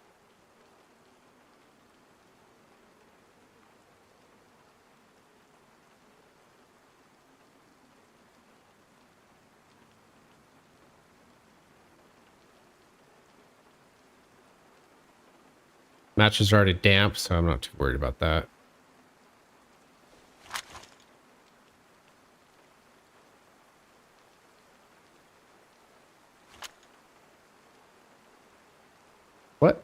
Matches are already damp, so I'm not too worried about that. What?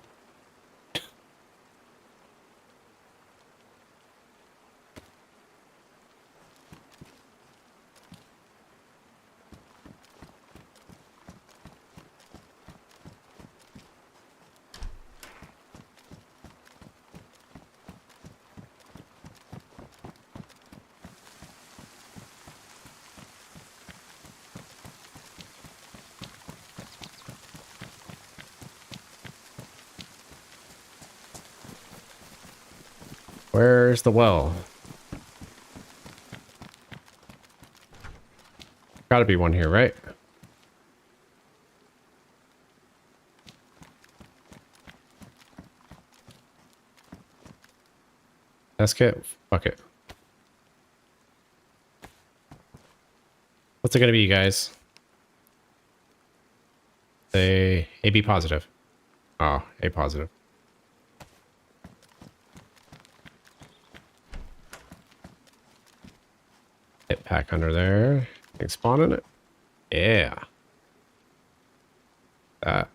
Where's the well? Gotta be one here, right? Desk it. Fuck it. What's it gonna be, guys? Say AB positive. Oh, A positive. Hit pack under there. Thing spawn in it. Yeah. That.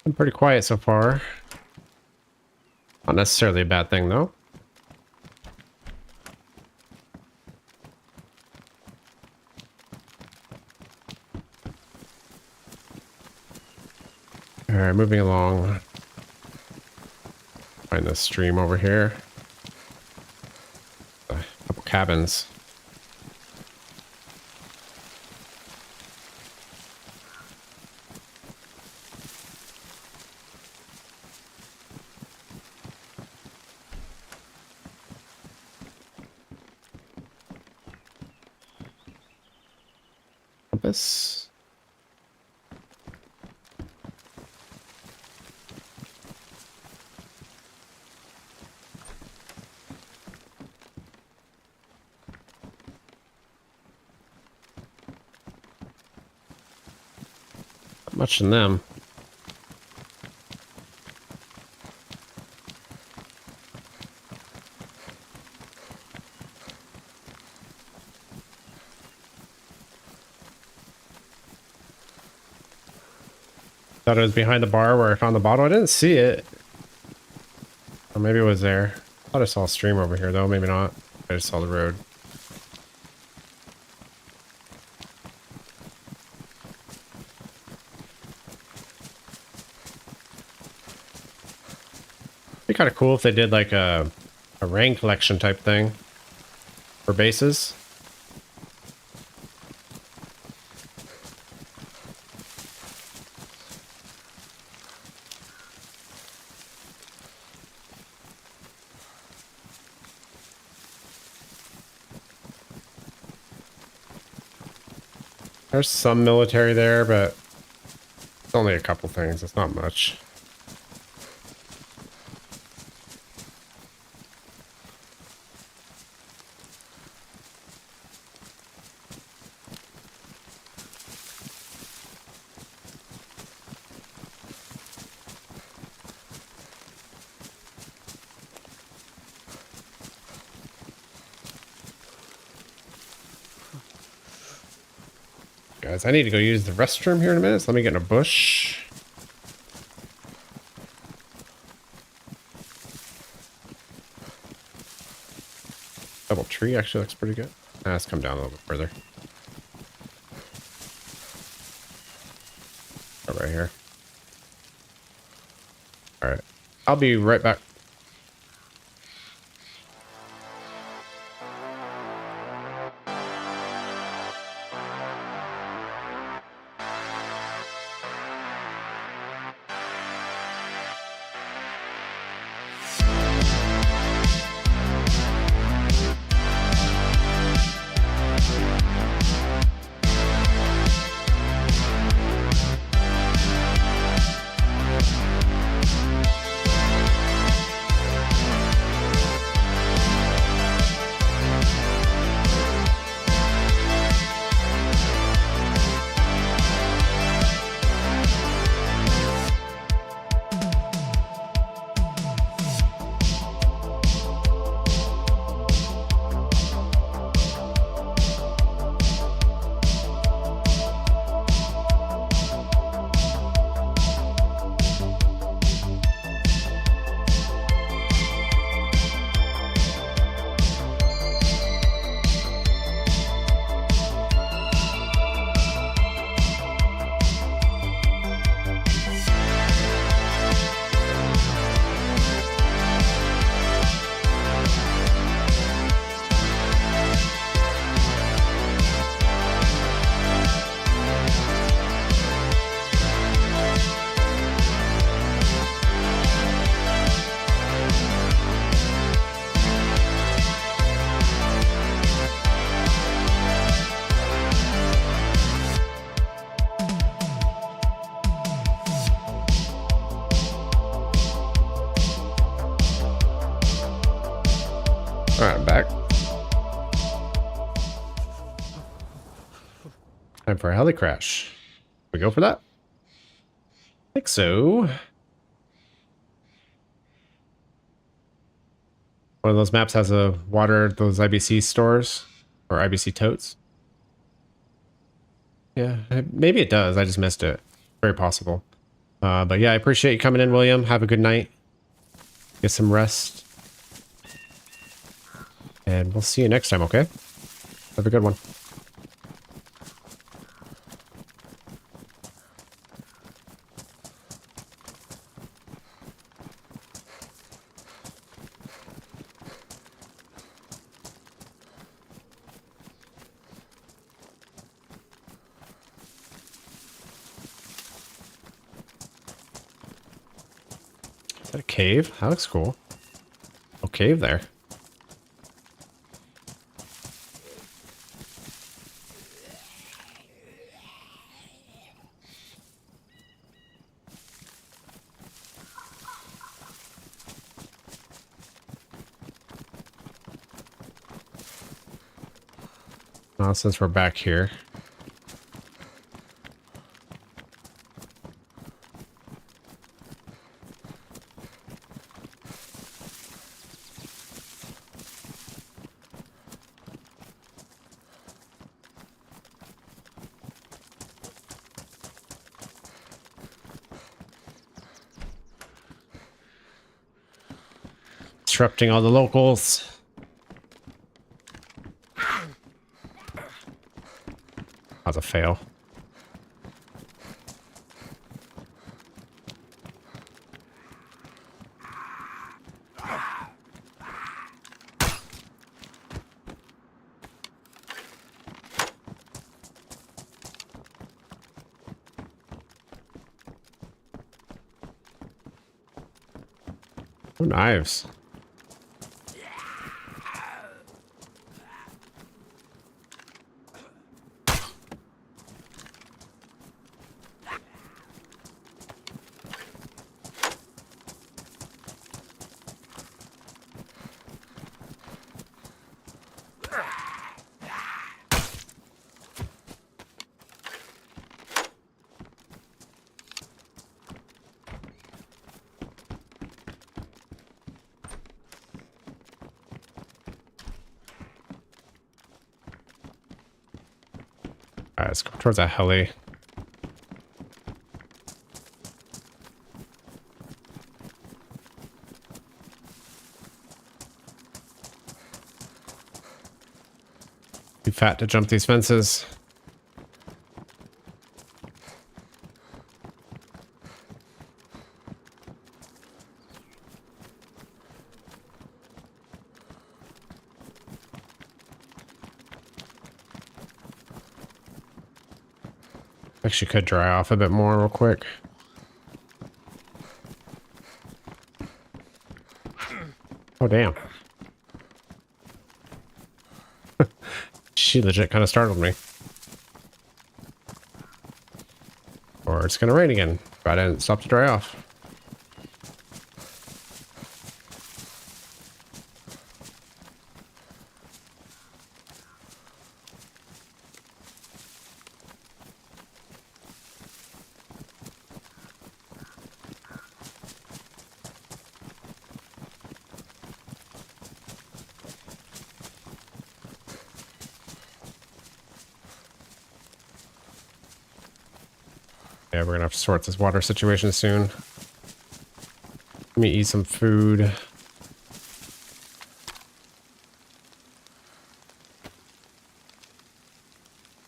Been pretty quiet so far. Not necessarily a bad thing, though. All right, moving along. Find this stream over here. A couple cabins. compass. Not much in them. Thought it was behind the bar where I found the bottle. I didn't see it. Or maybe it was there. Thought I saw a stream over here though. Maybe not. I just saw the road. Be kind of cool if they did like a rain collection type thing for bases. There's some military there, but it's only a couple things. It's not much. Guys, I need to go use the restroom here in a minute, so let me get in a bush. Double tree actually looks pretty good. Let's come down a little bit further. Right here. All right. I'll be right back. All right, I'm back. Time for a heli crash. We go for that? I think so. One of those maps has a water, those IBC stores or IBC totes. Yeah, maybe it does. I just missed it. Very possible. But yeah, I appreciate you coming in, William. Have a good night. Get some rest. And we'll see you next time, okay? Have a good one. Is that a cave? That looks cool. Oh, cave there. Since we're back here. Disrupting all the locals. That's a fail. Oh, knives. Alright, let's go towards that heli. Too fat to jump these fences. Actually could dry off a bit more real quick. Oh, damn. She legit kind of startled me. Or it's going to rain again. But I didn't stop to dry off. Yeah, we're gonna have to sort this water situation soon. Let me eat some food.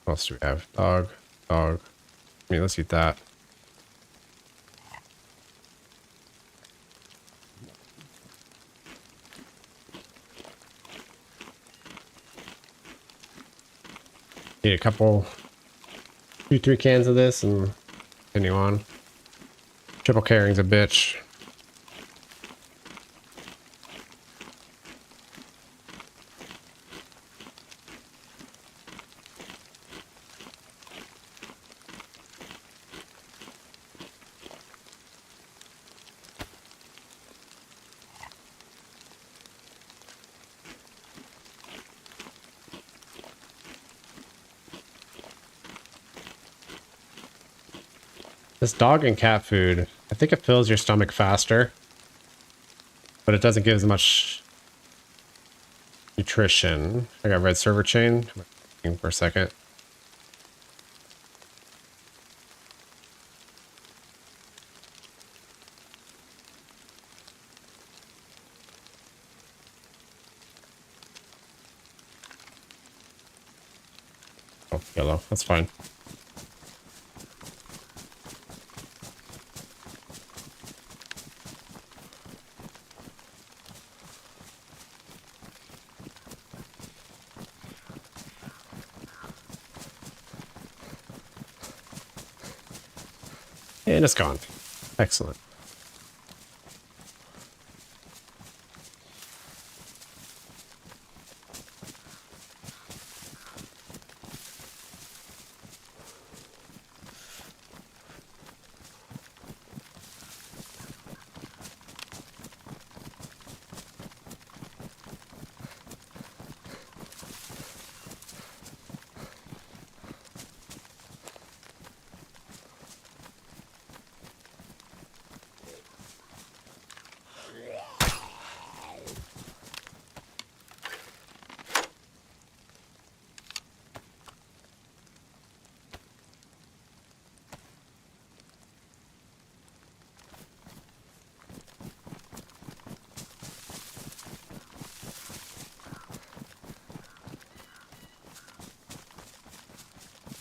What else do we have? Dog. I mean, let's eat that. Eat a couple, 2-3 cans of this and continue on. Triple carrying's a bitch. This dog and cat food, I think it fills your stomach faster, but it doesn't give as much nutrition. I got red server chain. For a second. Oh, yellow. That's fine. And it's gone. Excellent.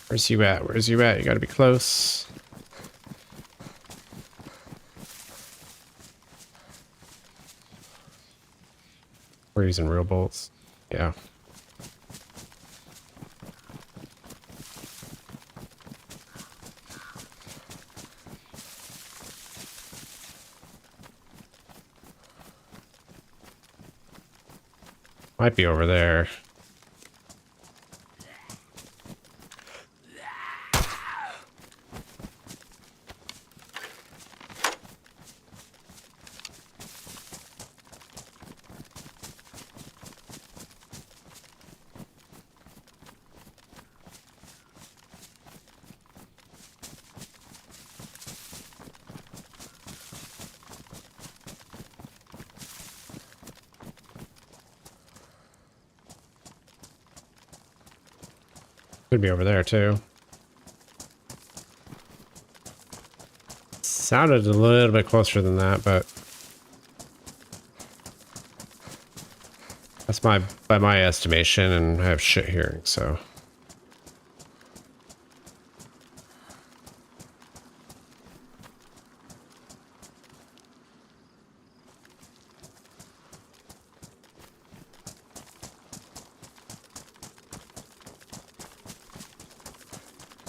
Where's you at? Where's you at? You gotta be close. We're using real bolts. Yeah. Might be over there. Could be over there too. Sounded a little bit closer than that, but that's by my estimation, and I have shit hearing, so.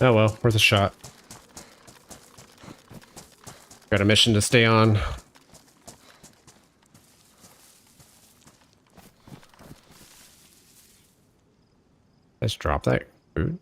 Oh well, worth a shot. Got a mission to stay on. Let's drop that food.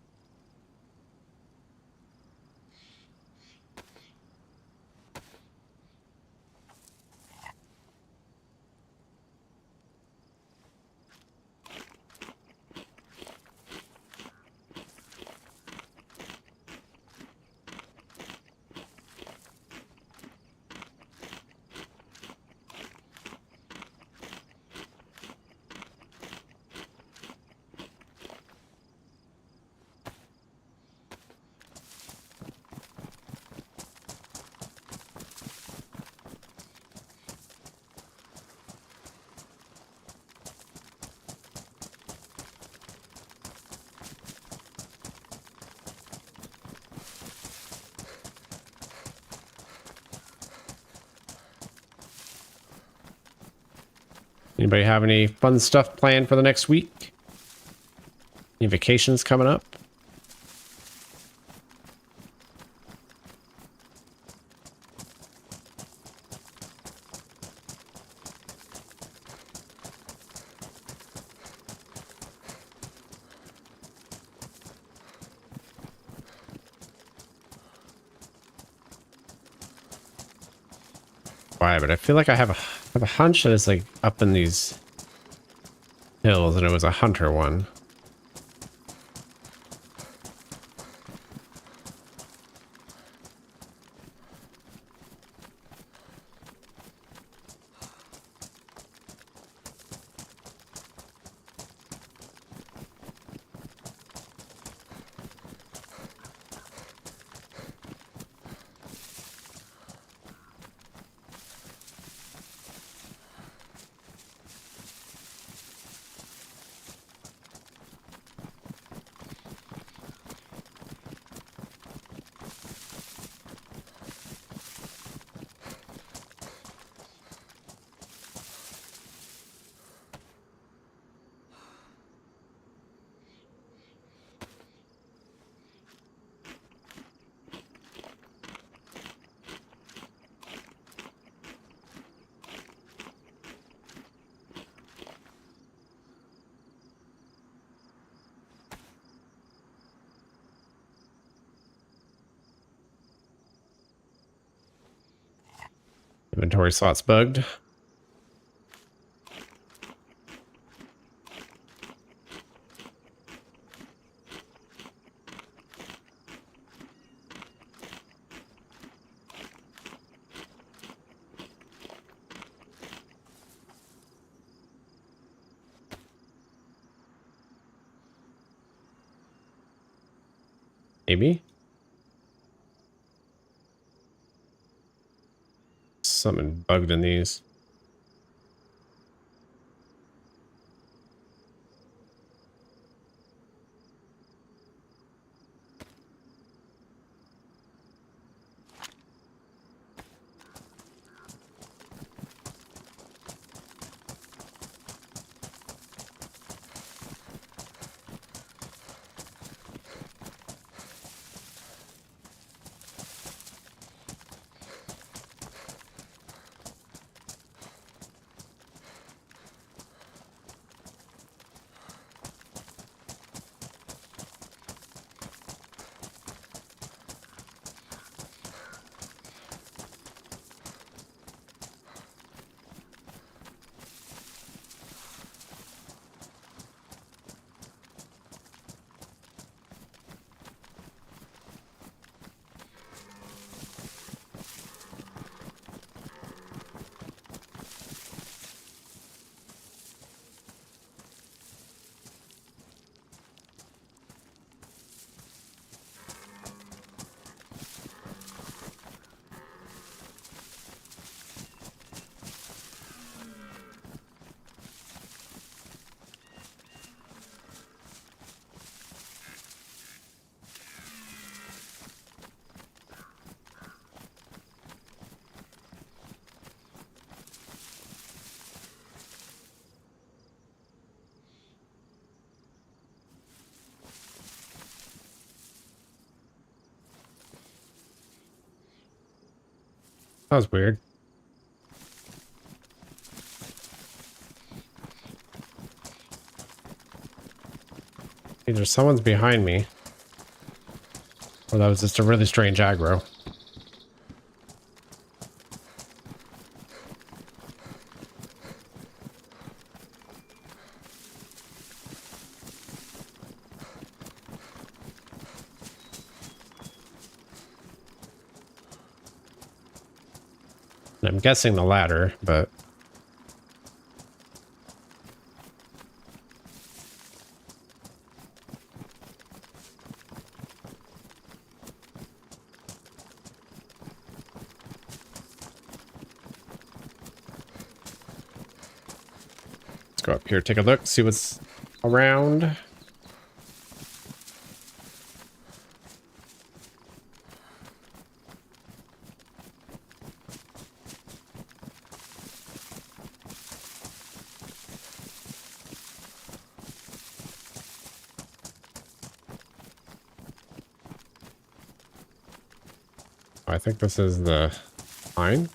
Anybody have any fun stuff planned for the next week? Any vacations coming up? Why? But I feel like I have a hunch that it's like up in these hills, and it was a hunter one. Inventory slots bugged. Maybe. Something bugged in these. That was weird. Either someone's behind me, or that was just a really strange aggro. I'm guessing the latter, but let's go up here, take a look, see what's around. I think this is the line.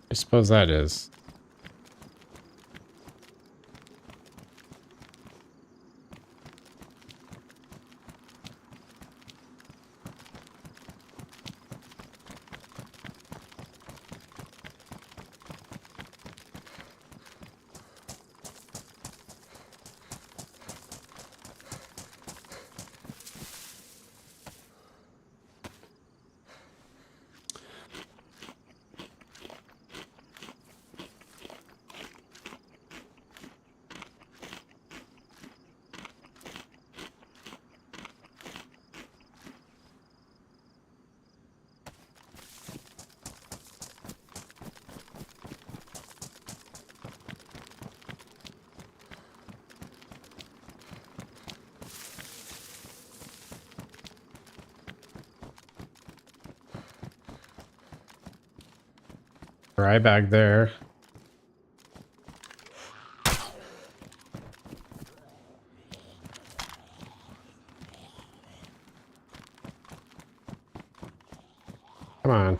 I suppose that is. Dry bag there. Come on.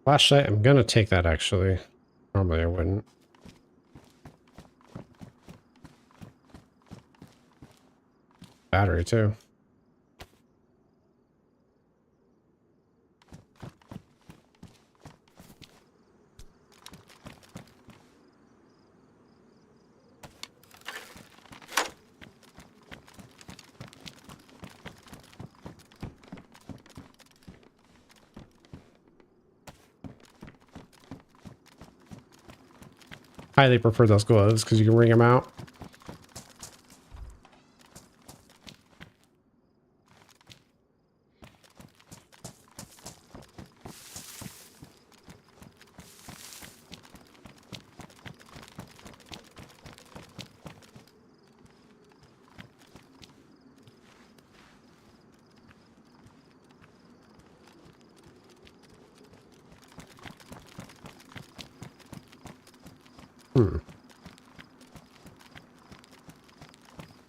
Flashlight, I'm gonna take that actually. Normally I wouldn't. Battery too. Highly prefer those gloves because you can wring them out.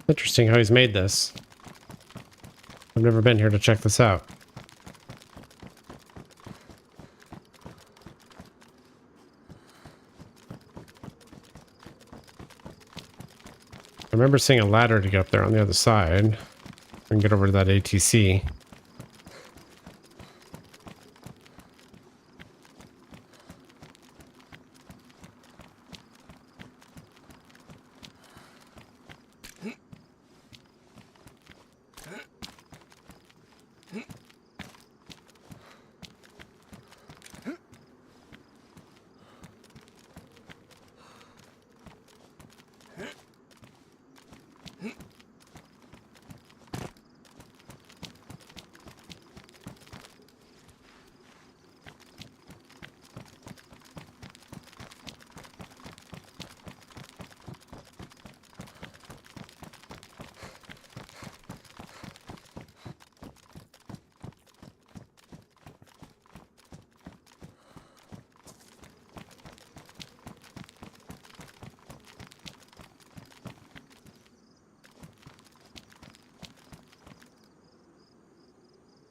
Interesting how he's made this. I've never been here to check this out. I remember seeing a ladder to get up there on the other side. I can get over to that ATC.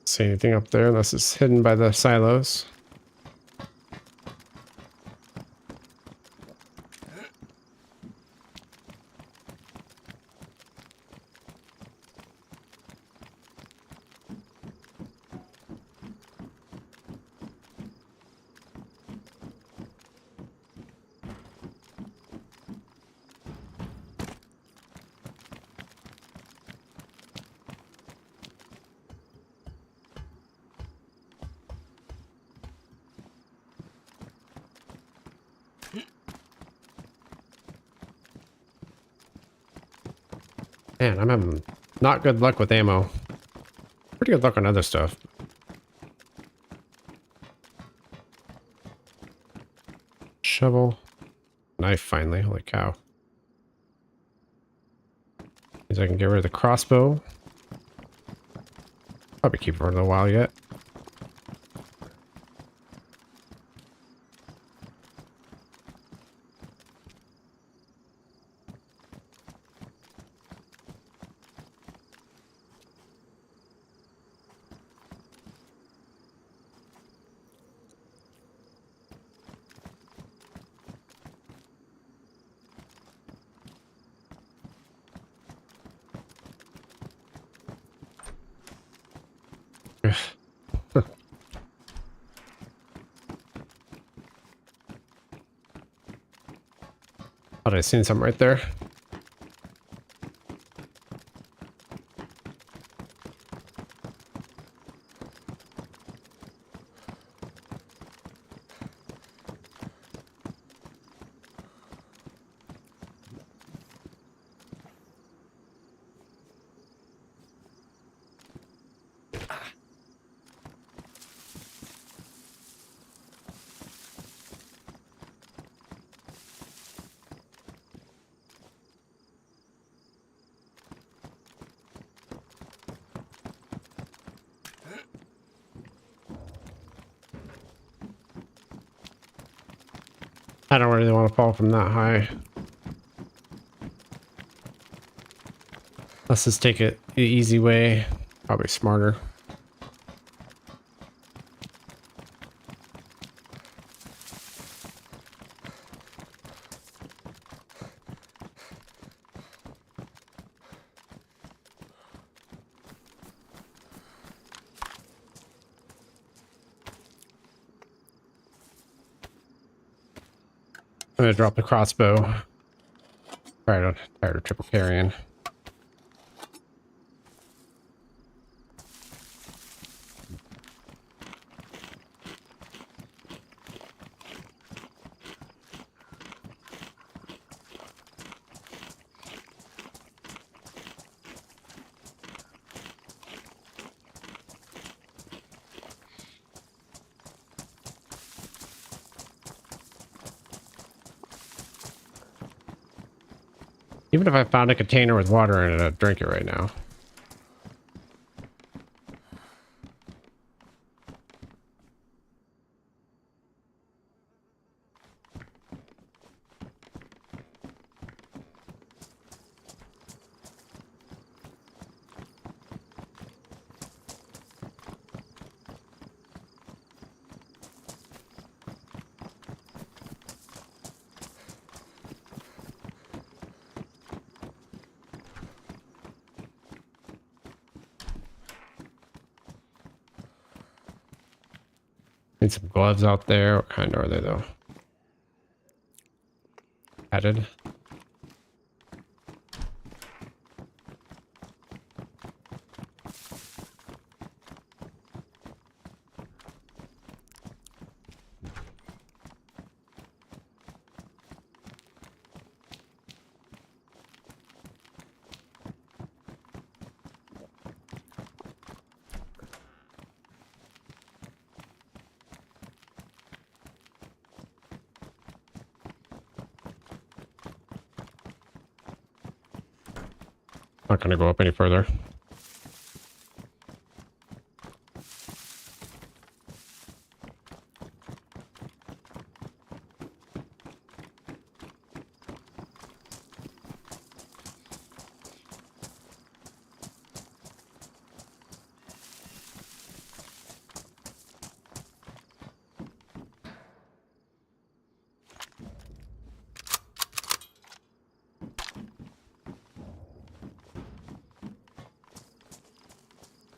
See anything up there unless it's hidden by the silos. Man, I'm having not good luck with ammo. Pretty good luck on other stuff. Shovel. Knife finally, holy cow. Means I can get rid of the crossbow. Probably keep it for a little while yet. Thought I seen something right there. I don't really want to fall from that high. Let's just take it the easy way. Probably smarter. I'm gonna drop the crossbow. Tired of triple carrying. Even if I found a container with water in it, I'd drink it right now. Need some gloves out there. What kind are they though? Added. Not going to go up any further.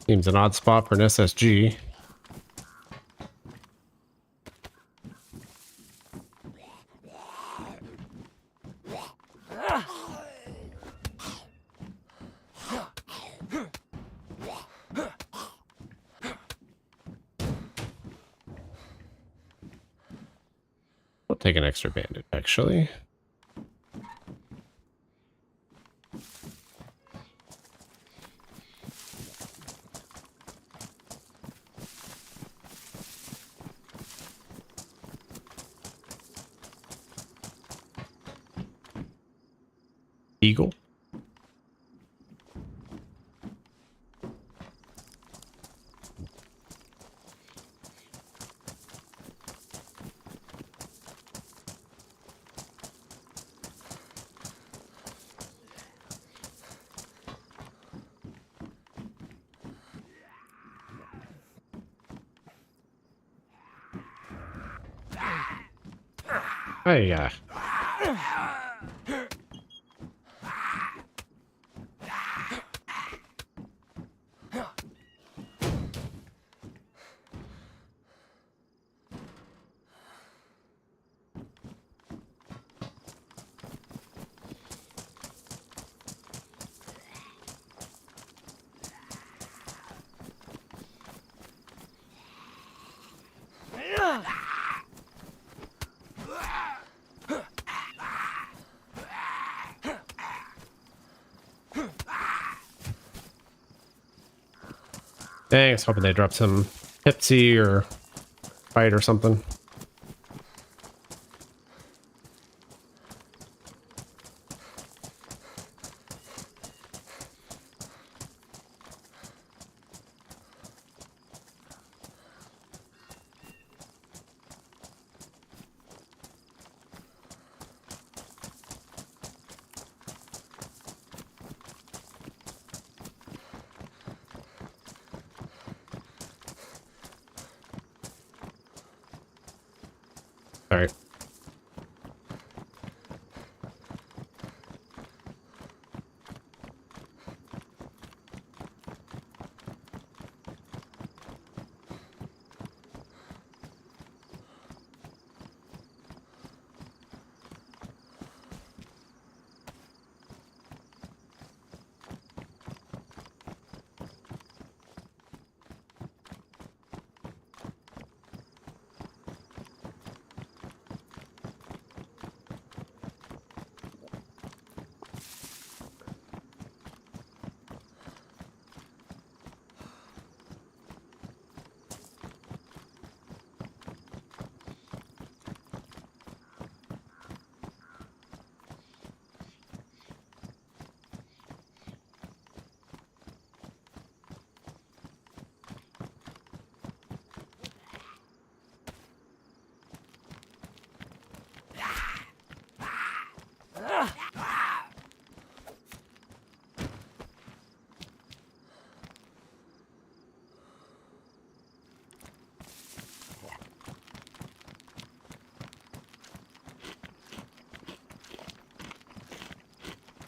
Seems an odd spot for an SSG. We'll take an extra bandit, actually. Eagle. Hey, thanks. Hoping they drop some Pepsi or Sprite or something. Sorry.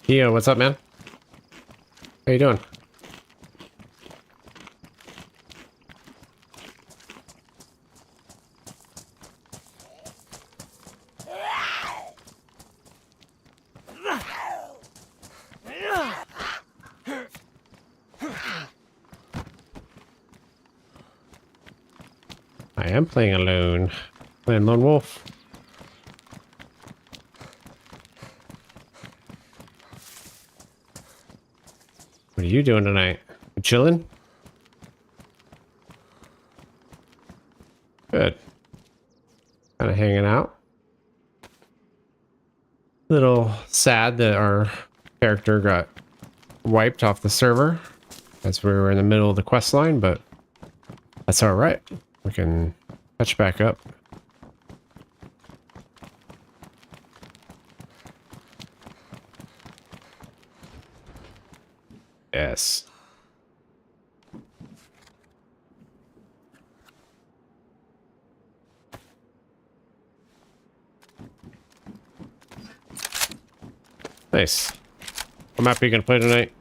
Yo, what's up, man? How you doing? I am playing alone. Playing Lone Wolf. What are you doing tonight? You chilling? Good. Kind of hanging out. Little sad that our character got wiped off the server as we were in the middle of the quest line, but that's all right. We can catch back up. Yes. Nice. What map are you gonna play tonight?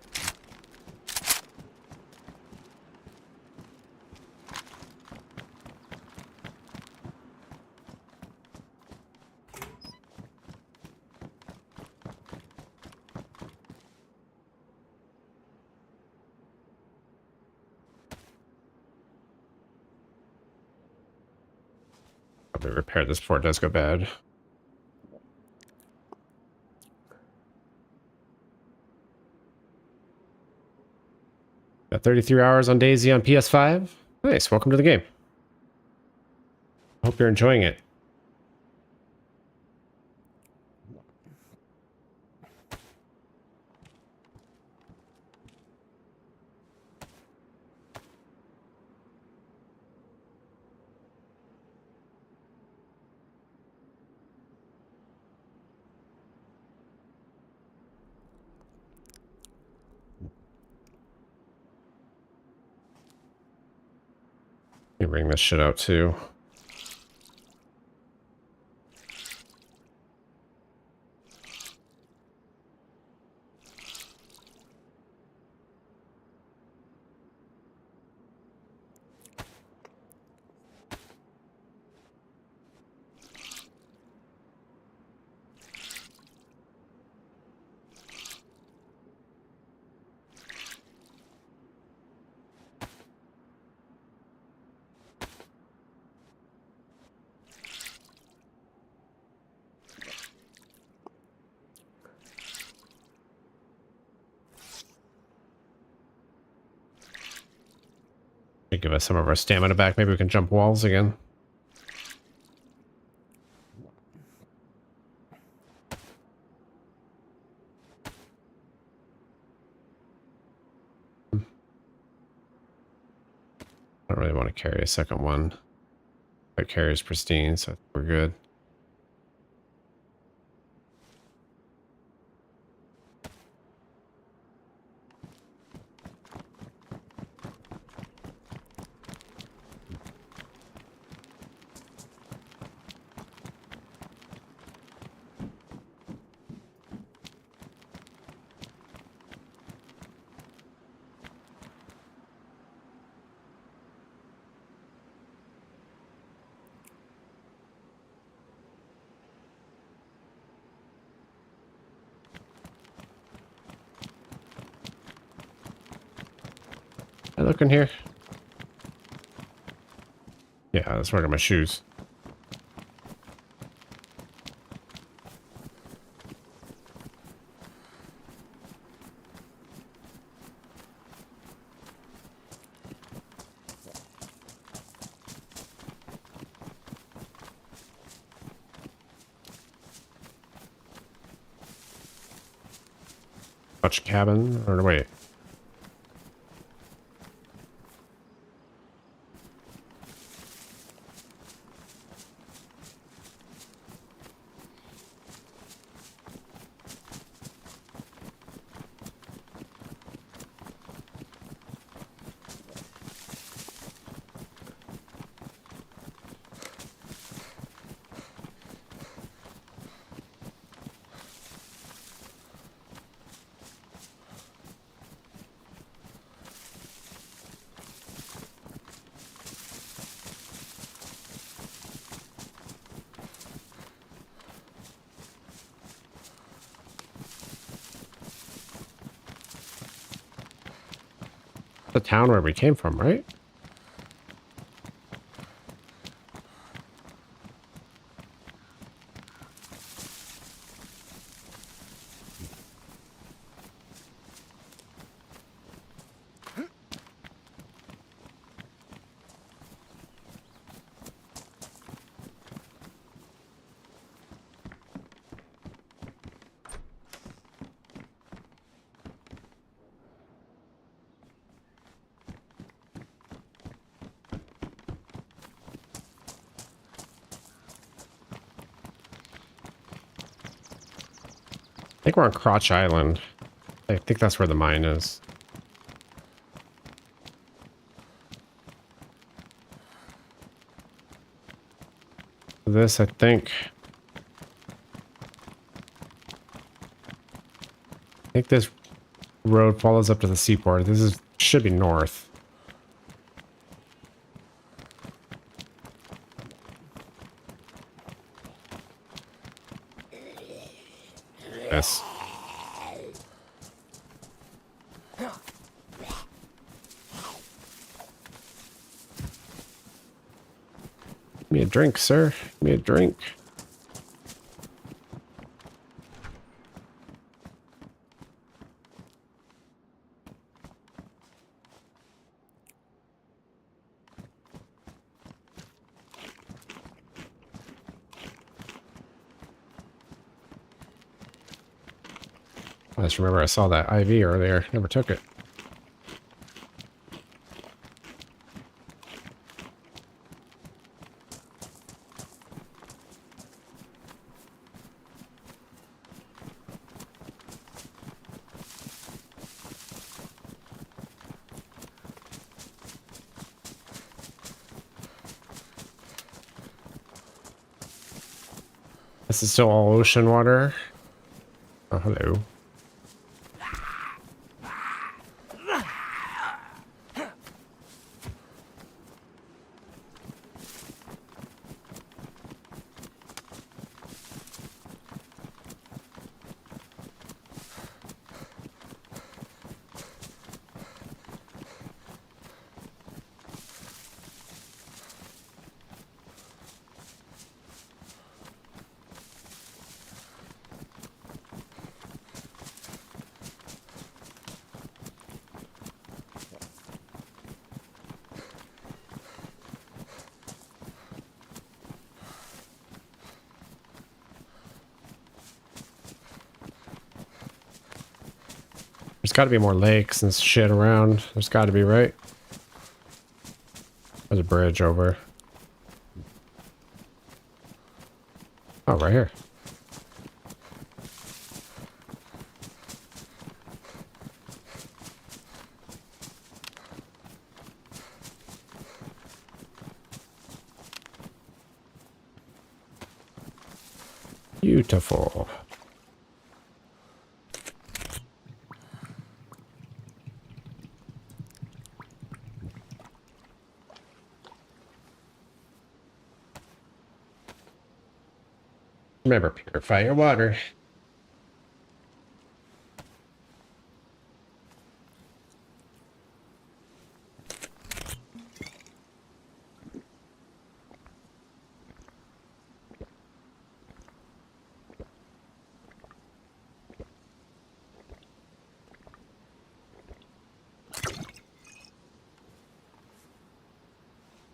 Probably repair this before it does go bad. Got 33 hours on DayZ on PS5. Nice. Welcome to the game. Hope you're enjoying it. Let me bring this shit out too. Give us some of our stamina back. Maybe we can jump walls again. I don't really want to carry a second one. But carries pristine, so we're good. I look in here. Yeah, that's where I got my shoes. Touch cabin, or wait. The town where we came from, right? I think we're on Crotch Island. I think that's where the mine is. This, I think this road follows up to the seaport. This is should be north. Yes. Give me a drink, sir. Give me a drink. I just remember I saw that IV earlier. Never took it. This is still all ocean water. Oh, hello. There's got to be more lakes and shit around. There's got to be, right? There's a bridge over. Oh, right here. Beautiful. Remember, purify your water.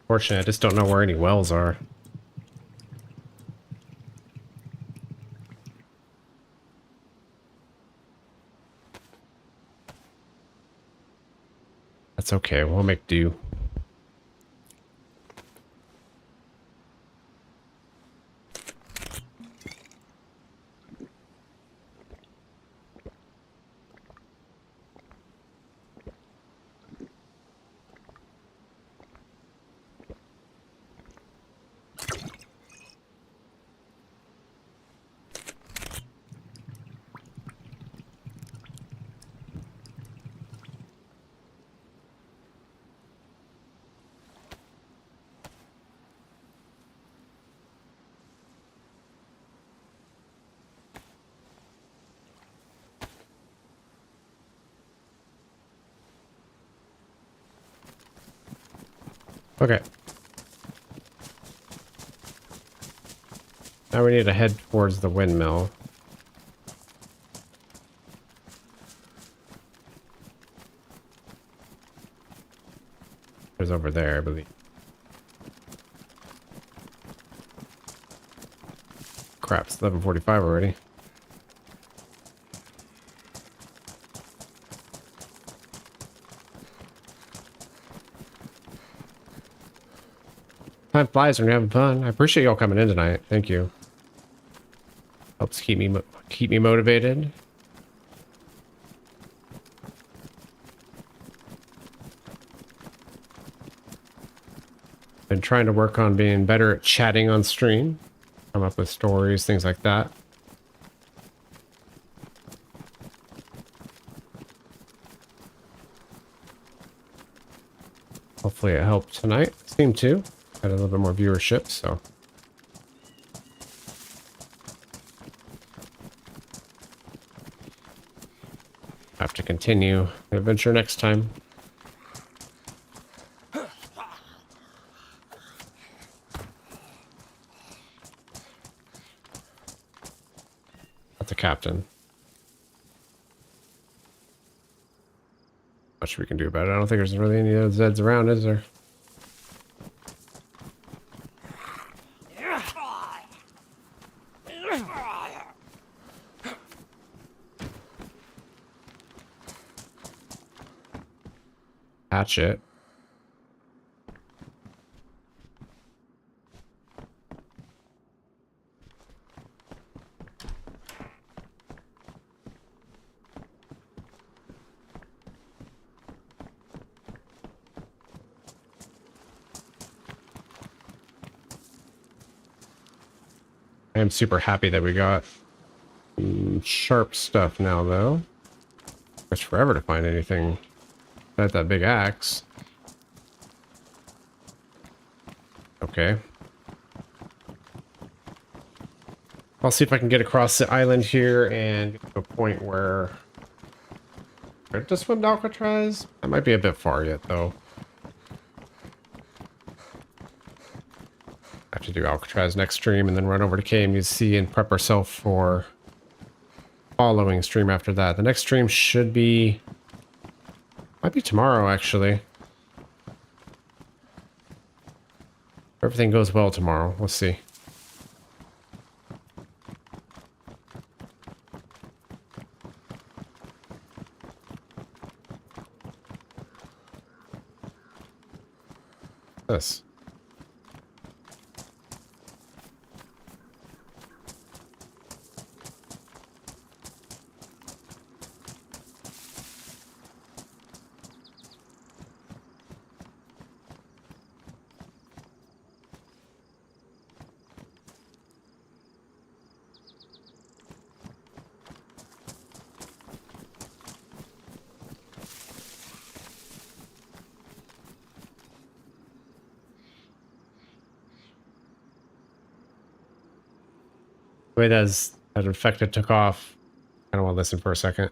Fortunately, I just don't know where any wells are. That's okay, we'll make do. Okay. Now we need to head towards the windmill. There's over there, I believe. Crap, it's 11:45 already. Time flies when you're having fun. I appreciate y'all coming in tonight. Thank you. Helps keep me motivated. Been trying to work on being better at chatting on stream, come up with stories, things like that. Hopefully it helped tonight. Seemed to. Had a little bit more viewership, so. Have to continue the adventure next time. That's the captain. Much we can do about it. I don't think there's really any other Zeds around, is there? Hatchet. I am super happy that we got sharp stuff now, though. It's forever to find anything. At that big axe. Okay. I'll see if I can get across the island here and get to a point where... to swim to Alcatraz? That might be a bit far yet, though. I have to do Alcatraz next stream and then run over to KMUC and prep ourselves for following stream after that. The next stream should be... might be tomorrow, actually. If everything goes well tomorrow. We'll see. This. The way that infected took off. I don't want to listen for a second.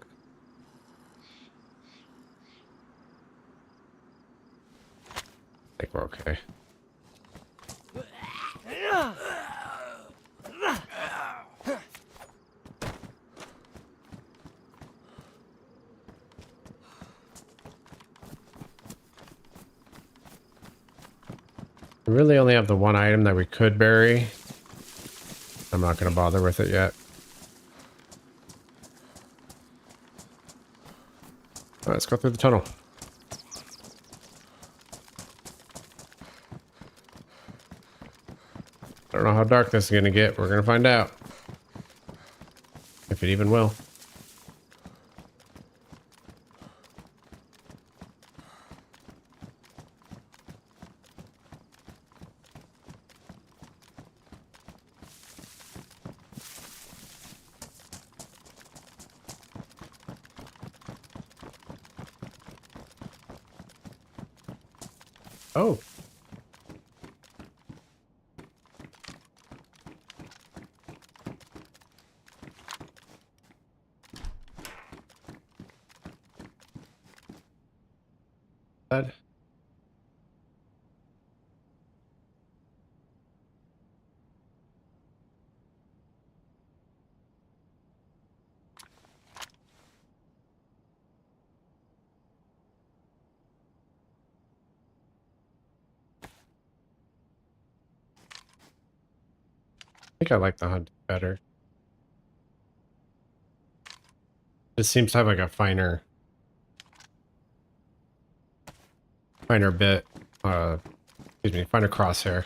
I think we're okay. We really only have the one item that we could bury. I'm not going to bother with it yet. All right, let's go through the tunnel. I don't know how dark this is going to get. We're going to find out. If it even will. Oh. Bad. I think I like the hunt better. It seems to have like a finer bit, excuse me, finer crosshair.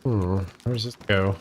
Where does this go?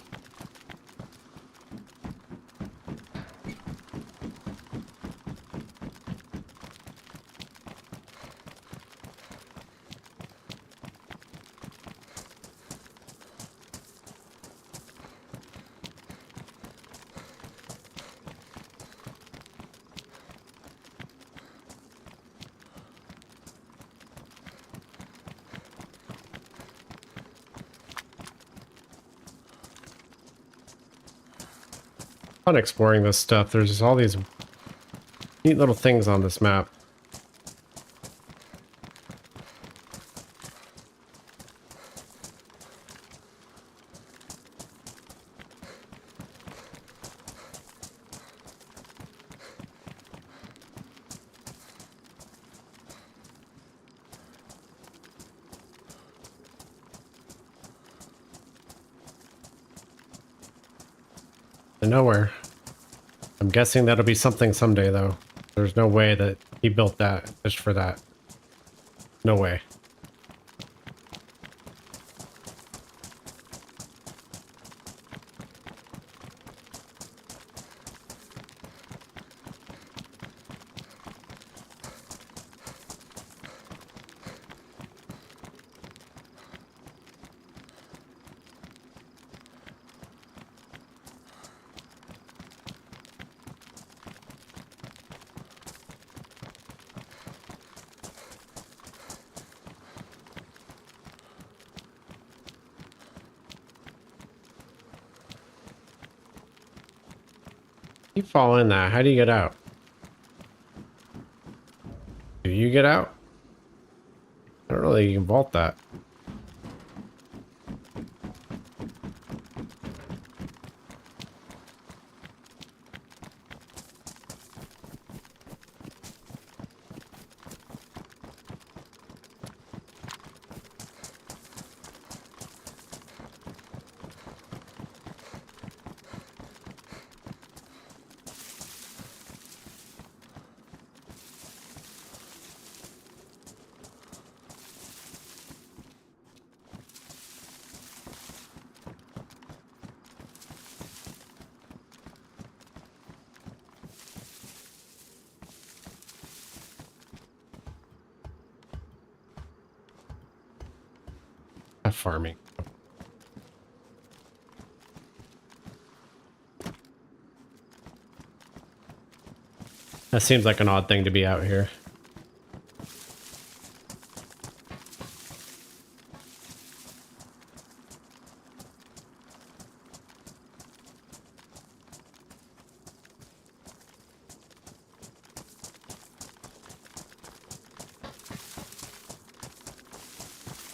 Fun exploring this stuff. There's just all these neat little things on this map. Nowhere. I'm guessing that'll be something someday, though. There's no way that he built that just for that. No way. You fall in that. How do you get out? Do you get out? I don't know that you can vault that. Farming. That seems like an odd thing to be out here.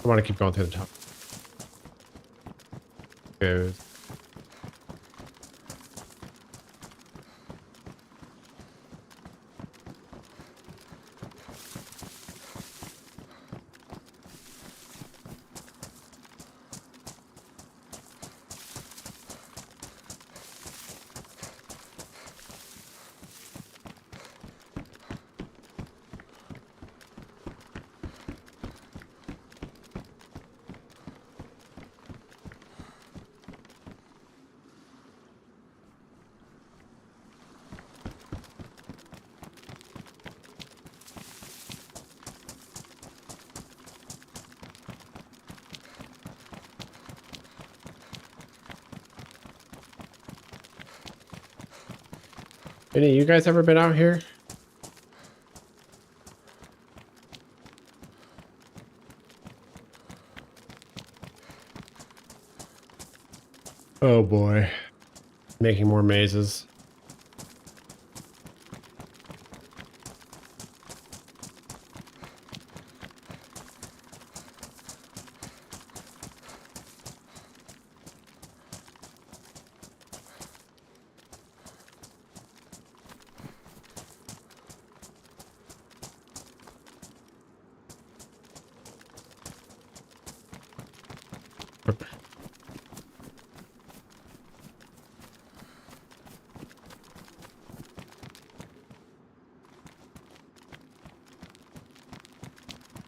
I want to keep going through the top. Goes. Any, you guys ever been out here? Oh boy. Making more mazes.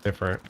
Different.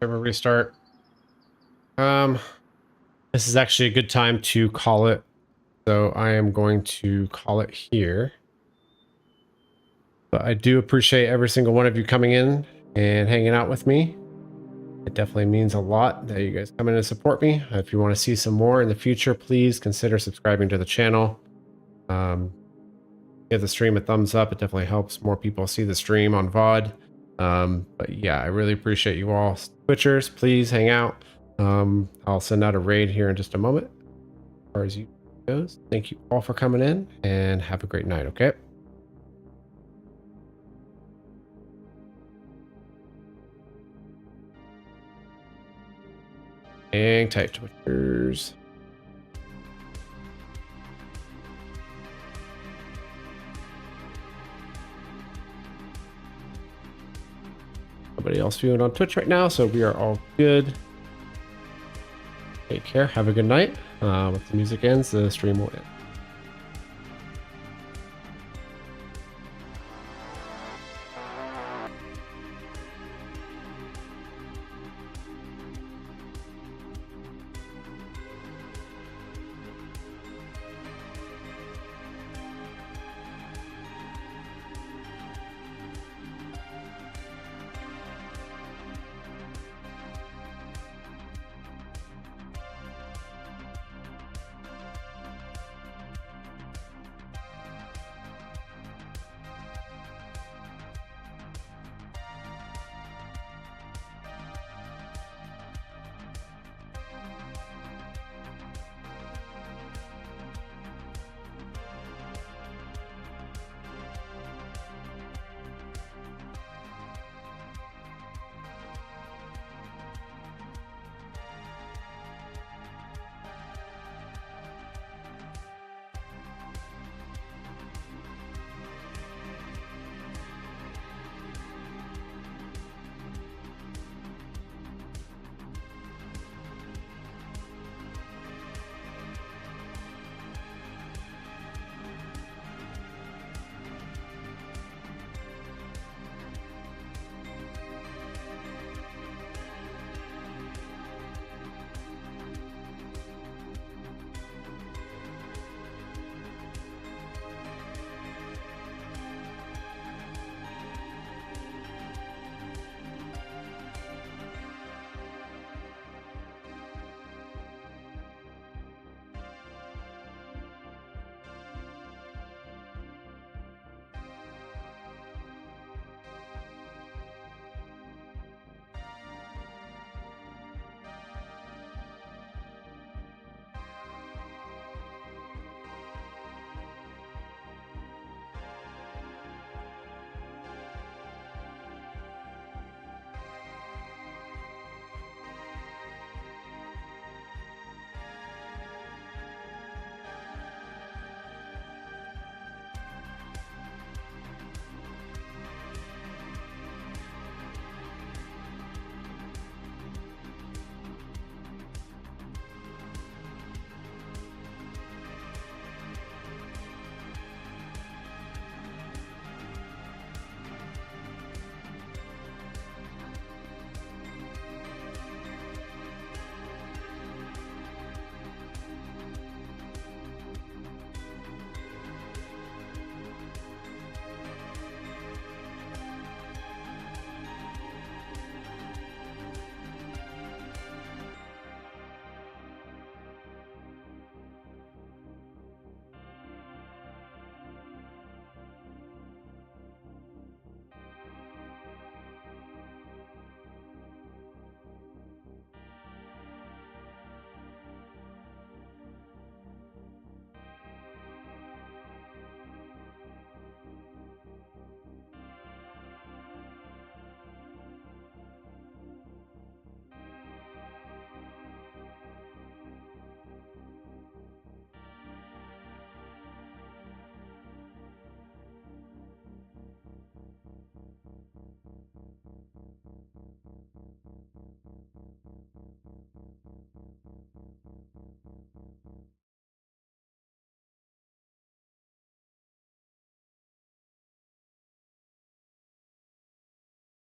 Ever restart. This is actually a good time to call it. So I am going to call it here. But I do appreciate every single one of you coming in and hanging out with me. It definitely means a lot that you guys come in and support me. If you want to see some more in the future, please consider subscribing to the channel. Give the stream a thumbs up. It definitely helps more people see the stream on VOD. But yeah, I really appreciate you all. Twitchers, please hang out. I'll send out a raid here in just a moment. As far as you goes, thank you all for coming in and have a great night, okay? Hang tight, Twitchers. Nobody else viewing on Twitch right now, so we are all good. Take care. Have a good night. Once the music ends, the stream will end.